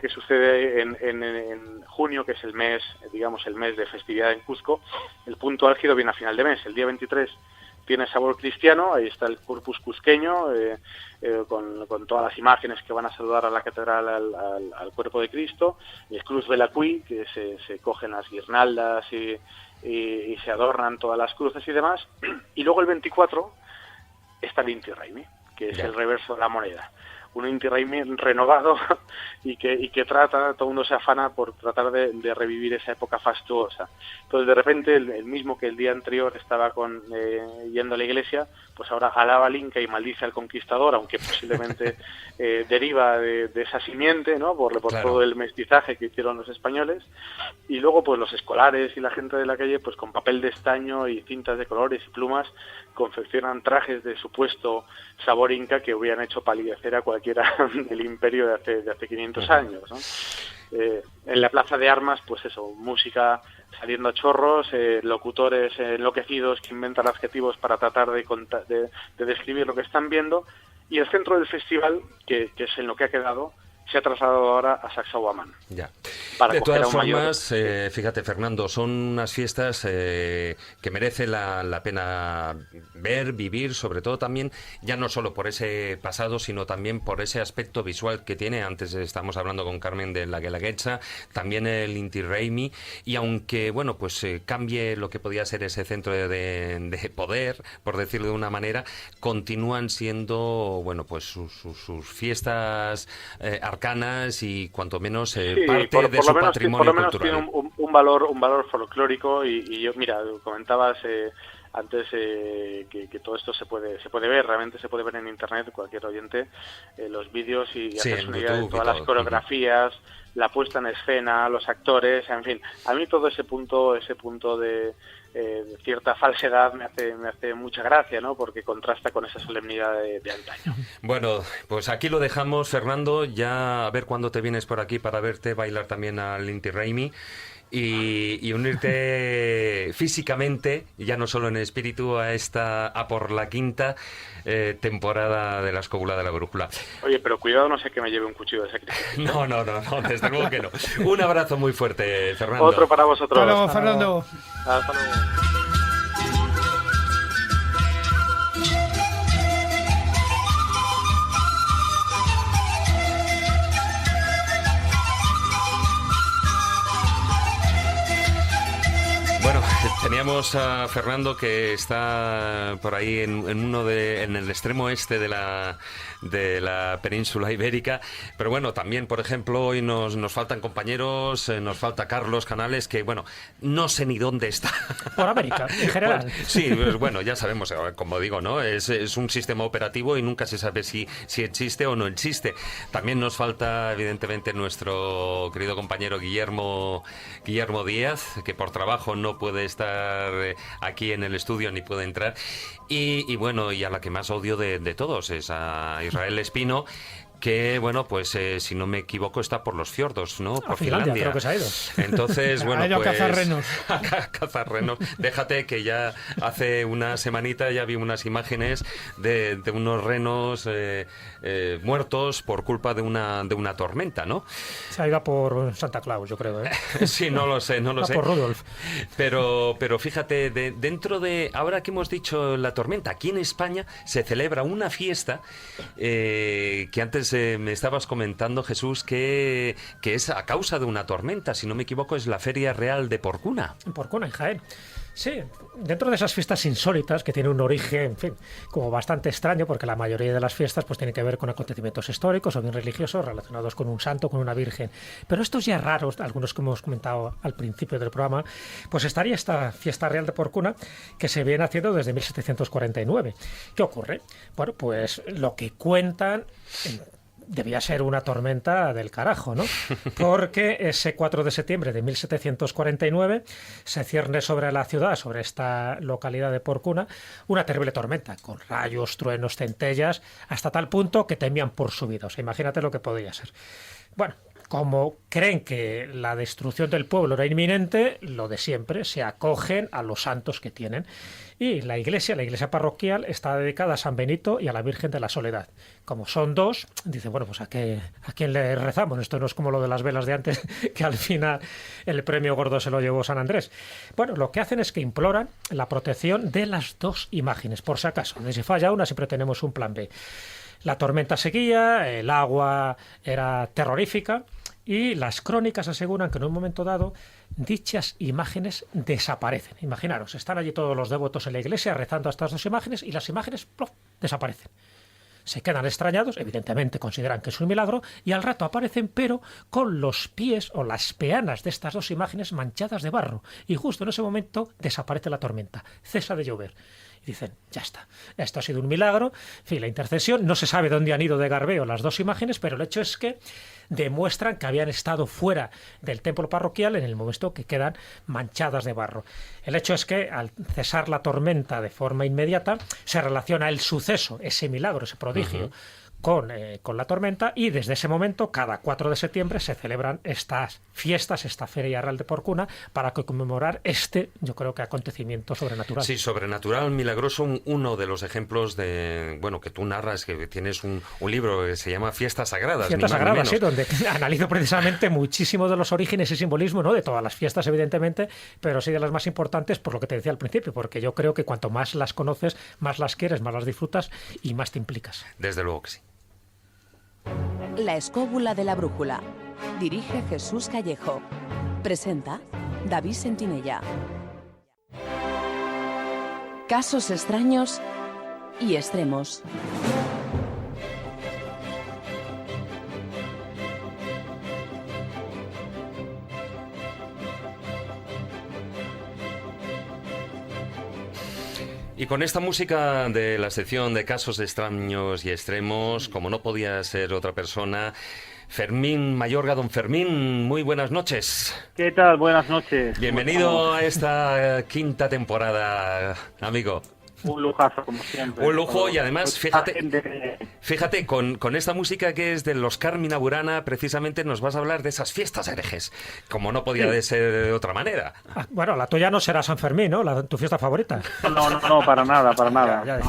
que sucede en junio, que es el mes de festividad en Cuzco. El punto álgido viene a final de mes, el día 23 tiene sabor cristiano, ahí está el Corpus cusqueño, con todas las imágenes que van a saludar a la catedral al cuerpo de Cristo, y el Cruz Velacui, que se cogen las guirnaldas y se adornan todas las cruces y demás. Y luego el 24 está el Inti Raymi, que es el reverso de la moneda. Un Inti Raymi renovado y que todo el mundo se afana por tratar de revivir esa época fastuosa. Entonces, de repente, el mismo que el día anterior estaba yendo a la iglesia, pues ahora alaba al Inca y maldice al conquistador, aunque posiblemente deriva de esa simiente, ¿no? Por todo el mestizaje que hicieron los españoles. Y luego, pues los escolares y la gente de la calle, pues con papel de estaño y cintas de colores y plumas, confeccionan trajes de supuesto sabor inca que hubieran hecho palidecer a cualquiera del imperio de hace 500 años, ¿no? en la Plaza de Armas, pues eso, música saliendo a chorros, locutores enloquecidos que inventan adjetivos para tratar de describir lo que están viendo, y el centro del festival, que es en lo que ha quedado, se ha trasladado ahora a Sacsayhuamán. Ya. Para de coger todas a un formas, mayor. fíjate, Fernando, son unas fiestas que merece la pena ver, vivir, sobre todo también, ya no solo por ese pasado, sino también por ese aspecto visual que tiene. Antes estamos hablando con Carmen de la Guelaguetza, también el Inti Raymi, y aunque, bueno, pues cambie lo que podía ser ese centro de poder, por decirlo de una manera, continúan siendo, bueno, pues sus fiestas arcanas y cuanto menos parte de su patrimonio cultural. Tiene un valor folclórico y yo, mira, comentabas antes que todo esto se puede ver, realmente se puede ver en internet, cualquier oyente, los vídeos y hacerse una idea de todas las coreografías, la puesta en escena, los actores, en fin, a mí todo ese punto de cierta falsedad me hace mucha gracia, ¿no? Porque contrasta con esa solemnidad de antaño. Bueno, pues aquí lo dejamos, Fernando, ya a ver cuándo te vienes por aquí para verte bailar también al Inti Raymi y unirte físicamente, ya no solo en espíritu, a por la quinta temporada de la Escóbula de la Brújula. Oye, pero cuidado, no sé que me lleve un cuchillo de sacrificio. No, desde luego que no. Un abrazo muy fuerte, Fernando. Otro para vosotros. Hasta luego, Fernando. Hasta luego. Bueno, teníamos a Fernando que está por ahí en el extremo este de la península ibérica, pero bueno, también, por ejemplo, hoy nos faltan compañeros, nos falta Carlos Canales, que bueno, no sé ni dónde está. Por América, en general. Pues, sí, pues, bueno, ya sabemos, como digo, ¿no? Es un sistema operativo y nunca se sabe si existe o no existe. También nos falta, evidentemente, nuestro querido compañero Guillermo Díaz, que por trabajo no puede estar aquí en el estudio ni puede entrar. Y bueno, y a la que más odio de todos es a Israel Espino, que, bueno, pues si no me equivoco está por los fiordos, ¿no? Por Finlandia, Finlandia. creo que se ha ido. Entonces, bueno, Ha ido pues... a cazar renos. A cazar renos. Déjate que ya hace una semanita ya vi unas imágenes de unos renos muertos por culpa de una tormenta, ¿no? Se ha ido por Santa Claus, yo creo, ¿eh? Sí, no lo sé. Por Rudolf. Pero fíjate, dentro de... Ahora que hemos dicho la tormenta, aquí en España se celebra una fiesta que antes me estabas comentando, Jesús, que es a causa de una tormenta, si no me equivoco, es la Feria Real de Porcuna. En Porcuna, en Jaén. Sí, dentro de esas fiestas insólitas que tienen un origen, en fin, como bastante extraño, porque la mayoría de las fiestas pues tienen que ver con acontecimientos históricos o bien religiosos relacionados con un santo, con una virgen. Pero estos ya raros, algunos que hemos comentado al principio del programa, pues estaría esta fiesta real de Porcuna que se viene haciendo desde 1749. ¿Qué ocurre? Bueno, pues lo que cuentan... Debía ser una tormenta del carajo, ¿no? Porque ese 4 de septiembre de 1749 se cierne sobre la ciudad, sobre esta localidad de Porcuna, una terrible tormenta, con rayos, truenos, centellas, hasta tal punto que temían por su vida. O sea, imagínate lo que podía ser. Bueno, como creen que la destrucción del pueblo era inminente, lo de siempre, se acogen a los santos que tienen. Y la iglesia parroquial está dedicada a San Benito y a la Virgen de la Soledad. Como son dos, dicen, bueno, pues ¿a quién le rezamos? Esto no es como lo de las velas de antes, que al final el premio gordo se lo llevó San Andrés. Bueno, lo que hacen es que imploran la protección de las dos imágenes, por si acaso. Si falla una, siempre tenemos un plan B. La tormenta seguía, el agua era terrorífica y las crónicas aseguran que en un momento dado dichas imágenes desaparecen. Imaginaros, están allí todos los devotos en la iglesia rezando a estas dos imágenes y las imágenes ¡pluf!, desaparecen. Se quedan extrañados, evidentemente consideran que es un milagro, y al rato aparecen, pero con los pies o las peanas de estas dos imágenes manchadas de barro. Y justo en ese momento desaparece la tormenta, cesa de llover. Y dicen, ya está, esto ha sido un milagro. En fin, la intercesión, no se sabe dónde han ido de garbeo las dos imágenes, pero el hecho es que demuestran que habían estado fuera del templo parroquial en el momento que quedan manchadas de barro. El hecho es que al cesar la tormenta de forma inmediata se relaciona el suceso, ese milagro, ese prodigio, con la tormenta, y desde ese momento, cada 4 de septiembre, se celebran estas fiestas, esta Feria Real de Porcuna, para conmemorar yo creo que acontecimiento sobrenatural. Sí, sobrenatural, milagroso, uno de los ejemplos de, bueno, que tú narras, que tienes un libro que se llama Fiestas Sagradas. Fiestas Sagradas, sí, donde analizo precisamente muchísimo de los orígenes y simbolismo, ¿no? De todas las fiestas, evidentemente, pero sí de las más importantes, por lo que te decía al principio, porque yo creo que cuanto más las conoces, más las quieres, más las disfrutas y más te implicas. Desde luego que sí. La escóbula de la brújula. Dirige Jesús Callejo. Presenta David Sentinella. Casos extraños y extremos. Y con esta música de la sección de casos extraños y extremos, como no podía ser otra persona, Fermín Mayorga. Don Fermín, muy buenas noches. ¿Qué tal? Buenas noches. Bienvenido a esta quinta temporada, amigo. Un lujazo, como siempre. Un lujo, y además, fíjate, con esta música que es del Oscar Minaburana, precisamente nos vas a hablar de esas fiestas herejes, como no podía de ser de otra manera. Bueno, la tuya no será San Fermín, ¿no? Tu fiesta favorita. No, para nada.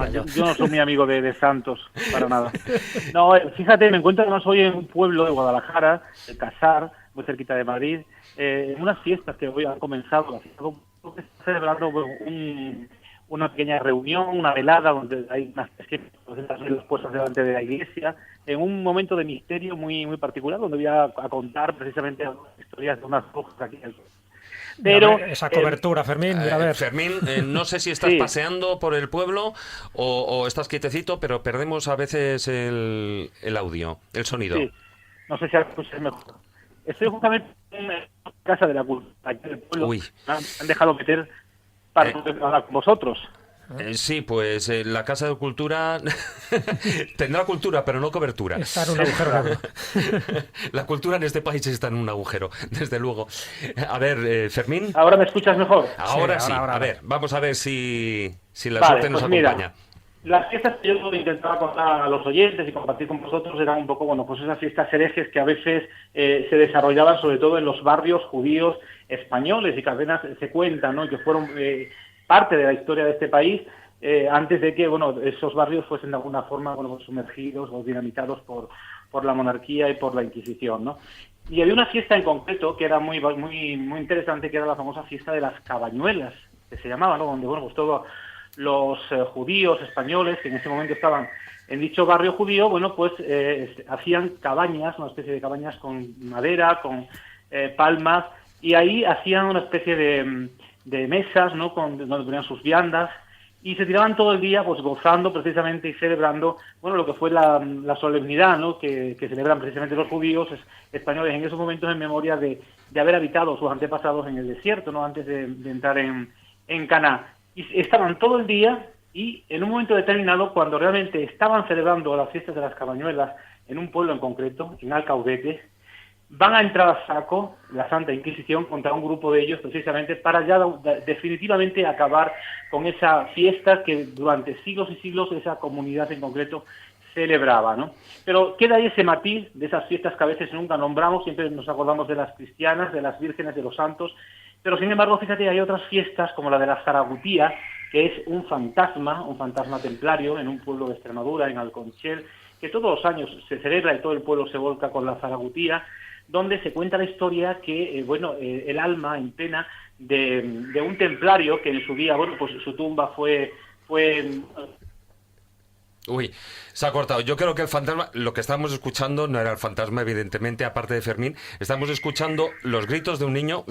Yo no soy muy amigo de santos, para nada. No, fíjate, me encuentro además hoy en un pueblo de Guadalajara, el Casar, muy cerquita de Madrid, en unas fiestas que hoy han comenzado, celebrando una pequeña reunión, una velada, donde hay unas velas puestas delante de la iglesia, en un momento de misterio muy muy particular, donde voy a contar precisamente historias de unas brujas aquí. Pero esa cobertura, Fermín, mira, a ver. Fermín, no sé si estás paseando por el pueblo o estás quietecito, pero perdemos a veces el audio, el sonido. Sí, no sé si ahora es mejor. Estoy justamente en la Casa de la Cultura, aquí del pueblo. Uy. Me han dejado meter para hablar con vosotros. Sí, pues la Casa de Cultura tendrá cultura, pero no cobertura. Está en un agujero. La cultura en este país está en un agujero, desde luego. A ver, Fermín. ¿Ahora me escuchas mejor? Ahora sí. A ver, vamos a ver si la suerte nos acompaña. Mira, las fiestas que yo intentaba contar a los oyentes y compartir con vosotros eran un poco, pues esas fiestas herejes que a veces se desarrollaban sobre todo en los barrios judíos españoles y que apenas se cuentan, ¿no? Que fueron parte de la historia de este país antes de que, esos barrios fuesen de alguna forma, sumergidos o dinamitados por la monarquía y por la Inquisición, ¿no? Y había una fiesta en concreto que era muy interesante, que era la famosa fiesta de las cabañuelas, que se llamaba, ¿no? Donde, todos los judíos españoles que en ese momento estaban en dicho barrio judío, hacían cabañas, una especie de cabañas con madera, con palmas, y ahí hacían una especie de mesas, ¿no? Donde ponían sus viandas, y se tiraban todo el día gozando precisamente y celebrando lo que fue la solemnidad, ¿no? que celebran precisamente los judíos españoles en esos momentos, en memoria de haber habitado sus antepasados en el desierto, ¿no? Antes de entrar en Canaán. Y estaban todo el día, y en un momento determinado, cuando realmente estaban celebrando las fiestas de las cabañuelas en un pueblo en concreto, en Alcaudete, van a entrar a saco la Santa Inquisición contra un grupo de ellos, precisamente para ya definitivamente acabar con esa fiesta que durante siglos y siglos esa comunidad en concreto celebraba, ¿no? Pero queda ahí ese matiz de esas fiestas que a veces nunca nombramos, siempre nos acordamos de las cristianas, de las vírgenes, de los santos, pero sin embargo, fíjate, hay otras fiestas como la de la Zaragutía, que es un fantasma templario en un pueblo de Extremadura, en Alconchel, que todos los años se celebra y todo el pueblo se volca con la Zaragutía, donde se cuenta la historia que, el alma en pena de un templario que en su día, su tumba fue... Uy, se ha cortado. Yo creo que el fantasma, lo que estábamos escuchando no era el fantasma, evidentemente, aparte de Fermín. Estamos escuchando los gritos de un niño.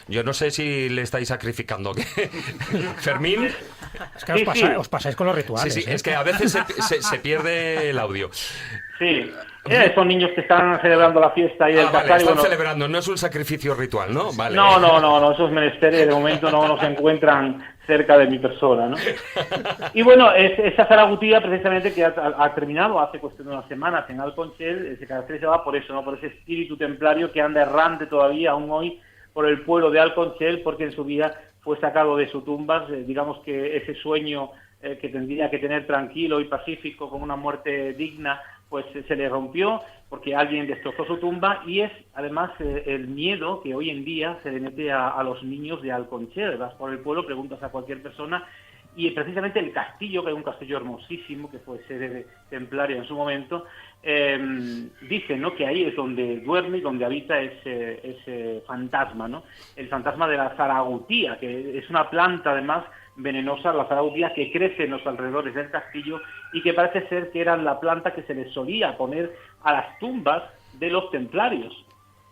Yo no sé si le estáis sacrificando. Fermín. Es que os pasáis con los rituales. Sí, es que a veces se pierde el audio. Sí, son niños que están celebrando la fiesta y del Casar. Están celebrando, no es un sacrificio ritual, ¿no? Vale. No, esos menesteres de momento no se encuentran cerca de mi persona, ¿no? Y esa Zaragutía precisamente que ha terminado hace cuestión de unas semanas en Alconchel, se caracterizaba por eso, ¿no? Por ese espíritu templario que anda errante todavía aún hoy por el pueblo de Alconchel, porque en su día fue sacado de su tumba, digamos que ese sueño que tendría que tener tranquilo y pacífico, con una muerte digna, pues se le rompió porque alguien destrozó su tumba, y es además el miedo que hoy en día se le mete a los niños de Alconchel. Vas por el pueblo, preguntas a cualquier persona, y precisamente el castillo, que es un castillo hermosísimo, que fue sede templaria en su momento, dicen, ¿no?, que ahí es donde duerme y donde habita ese fantasma, ¿no? El fantasma de la zaragutía, que es una planta además venenosa, la zaragutía, que crece en los alrededores del castillo y que parece ser que era la planta que se le solía poner a las tumbas de los templarios,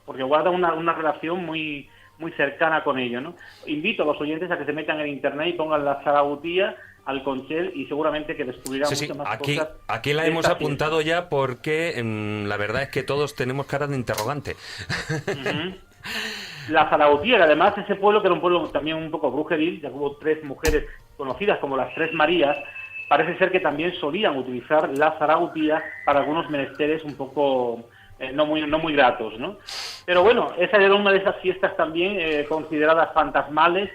porque guarda una relación muy cercana con ello, ¿no? Invito a los oyentes a que se metan en internet y pongan la zaragutía Alconchel, y seguramente que descubrirán muchas más cosas. Aquí la hemos apuntado ya, porque la verdad es que todos tenemos cara de interrogante. La zaragutía, que además ese pueblo, que era un pueblo también un poco brujeril, ya que hubo 3 mujeres conocidas como las 3 Marías, parece ser que también solían utilizar la zaragutía para algunos menesteres un poco no muy gratos, ¿no? Pero bueno, esa era una de esas fiestas también consideradas fantasmales,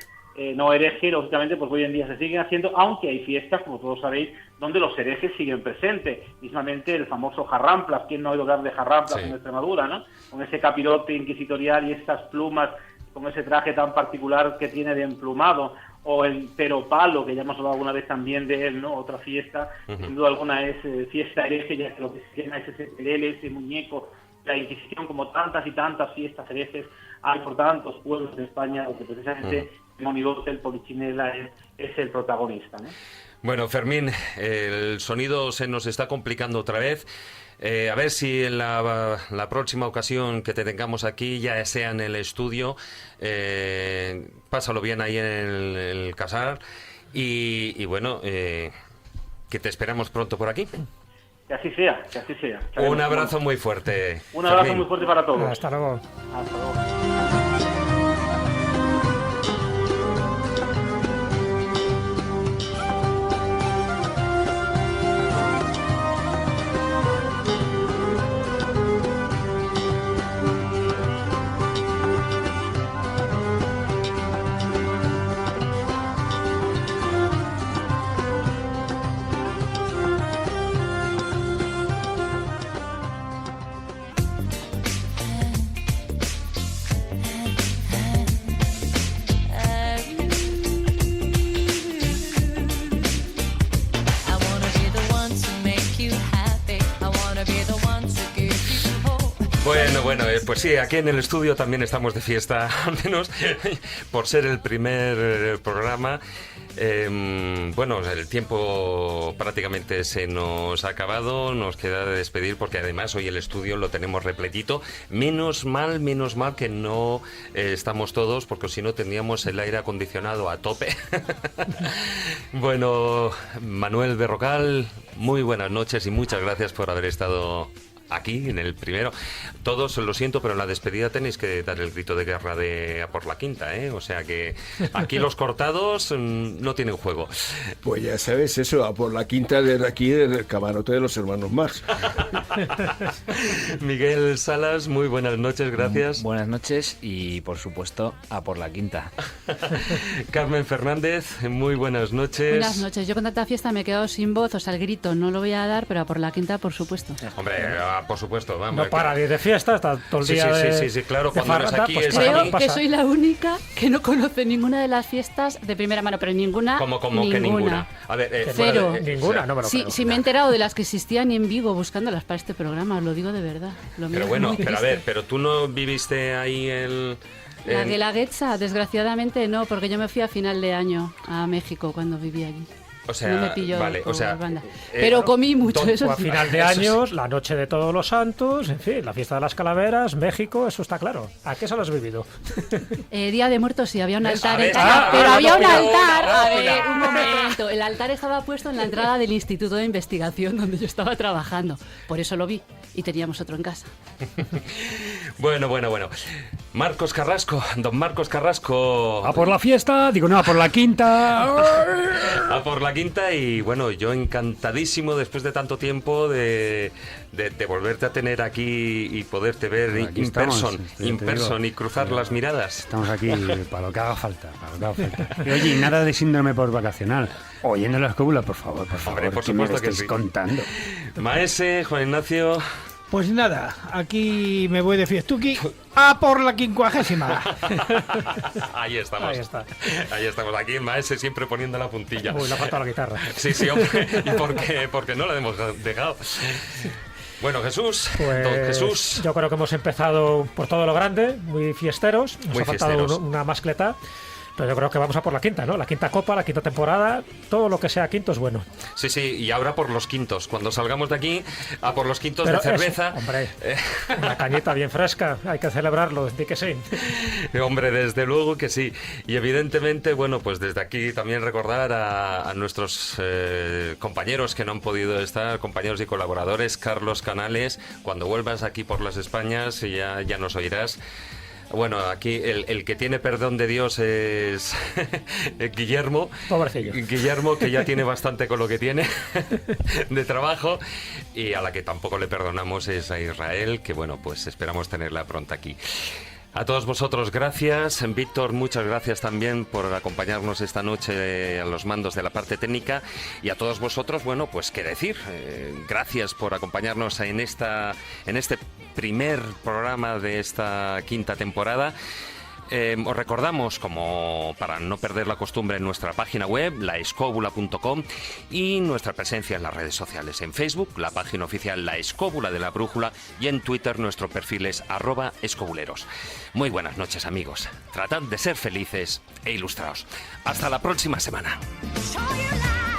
no herejes, lógicamente, pues hoy en día se siguen haciendo, aunque hay fiestas, como todos sabéis, donde los herejes siguen presentes. Mismamente el famoso Jarramplas, ¿quién no ha oído hablar de Jarramplas en Extremadura, ¿no? Con ese capirote inquisitorial y esas plumas, con ese traje tan particular que tiene de emplumado, o el Peropalo, que ya hemos hablado alguna vez también de él, ¿no? Otra fiesta, sin duda alguna es fiesta hereje, ya que lo que se llama es ese pelele, ese muñeco, la Inquisición, como tantas y tantas fiestas herejes hay por tantos pueblos de España, donde precisamente Monigote, el Polichinela es el protagonista, ¿no? Bueno, Fermín, el sonido se nos está complicando otra vez. A ver si en la próxima ocasión que te tengamos aquí, ya sea en el estudio, pásalo bien ahí en el Casar, y bueno, que te esperamos pronto por aquí. Que así sea, que así sea. Un abrazo muy fuerte. Un abrazo Fermín. muy fuerte para todos. Hasta luego. Hasta luego. Bueno, pues sí, aquí en el estudio también estamos de fiesta, al menos por ser el primer programa. Bueno, el tiempo prácticamente se nos ha acabado, nos queda de despedir, porque además hoy el estudio lo tenemos repletito. Menos mal que no estamos todos, porque si no tendríamos el aire acondicionado a tope. Bueno, Manuel Berrocal, muy buenas noches y muchas gracias por haber estado aquí en el primero. Todos, lo siento, pero en la despedida tenéis que dar el grito de guerra de A por la Quinta, ¿eh? O sea que aquí los cortados no tienen juego. Pues ya sabes eso, A por la Quinta, de aquí del camarote de los hermanos Marx. Miguel Salas, muy buenas noches, gracias. Buenas noches y, por supuesto, A por la Quinta. Carmen Fernández, muy buenas noches. Buenas noches. Yo con tanta fiesta me he quedado sin voz, o sea, el grito no lo voy a dar, pero A por la Quinta, por supuesto. Hombre, por supuesto, vamos. No para de fiesta, está todo el día sí, claro, cuando no es aquí pues es creo aquí. que soy la única que no conoce ninguna de las fiestas de primera mano, pero ninguna. ¿Cómo que ninguna? A ver, cero. Ninguna, no me lo creo. Sí, me he enterado de las que existían en Vigo buscándolas para este programa, os lo digo de verdad. Pero bueno, pero a ver, pero tú no viviste ahí La Guelaguetza, desgraciadamente no, porque yo me fui a final de año a México cuando viví allí. O sea, no me pilló vale, o sea, banda. Pero comí mucho, eso a sí. final de años, la noche de Todos los Santos, en fin, la fiesta de las calaveras, México, eso está claro. ¿A qué se lo has vivido? Día de Muertos sí, había un altar. pero había un altar. A ver, un momento. El altar estaba puesto en la entrada del Instituto de Investigación donde yo estaba trabajando. Por eso lo vi. Y teníamos otro en casa. Bueno. Marcos Carrasco, don Marcos Carrasco. A por la fiesta, digo no, a por la quinta. A por la quinta. quinta y bueno, yo encantadísimo después de tanto tiempo de volverte a tener aquí y poderte ver in person y cruzar las miradas. Estamos aquí para lo que haga falta. Y oye, nada de síndrome postvacacional. Oyendo la escóbula, por favor. Hombre, por ¿qué me supuesto que estáis sí. contando? Maese, Juan Ignacio. Pues nada, aquí me voy de fiestuki a por la 50ª. Ahí estamos. Ahí estamos. Aquí el Maese siempre poniendo la puntilla. Uy, le ha faltado la guitarra. Sí, hombre. ¿Y porque no la hemos dejado? Bueno, Jesús, pues, don Jesús. Yo creo que hemos empezado por todo lo grande, muy fiesteros. Nos muy ha faltado fiesteros. una mascleta. Pero yo creo que vamos a por la quinta, ¿no? La quinta copa, la quinta temporada, todo lo que sea quinto es bueno. Sí, y ahora por los quintos. Cuando salgamos de aquí, a por los quintos pero de cerveza. Eso, hombre, una cañita bien fresca, hay que celebrarlo, di que sí. Hombre, desde luego que sí. Y evidentemente, bueno, pues desde aquí también recordar a nuestros compañeros que no han podido estar, compañeros y colaboradores. Carlos Canales, cuando vuelvas aquí por las Españas ya nos oirás. Bueno, aquí el que tiene perdón de Dios es Guillermo. Pobrecillo. Guillermo, que ya tiene bastante con lo que tiene de trabajo, y a la que tampoco le perdonamos es a Israel, que bueno, pues esperamos tenerla pronto aquí. A todos vosotros, gracias. Víctor, muchas gracias también por acompañarnos esta noche a los mandos de la parte técnica. Y a todos vosotros, bueno, pues qué decir. Gracias por acompañarnos en este primer programa de esta quinta temporada. Os recordamos, como para no perder la costumbre, nuestra página web, laescobula.com, y nuestra presencia en las redes sociales. En Facebook, la página oficial La Escóbula de la Brújula, y en Twitter nuestro perfil es @escobuleros. Muy buenas noches, amigos. Tratad de ser felices e ilustraos. Hasta la próxima semana. Show you love.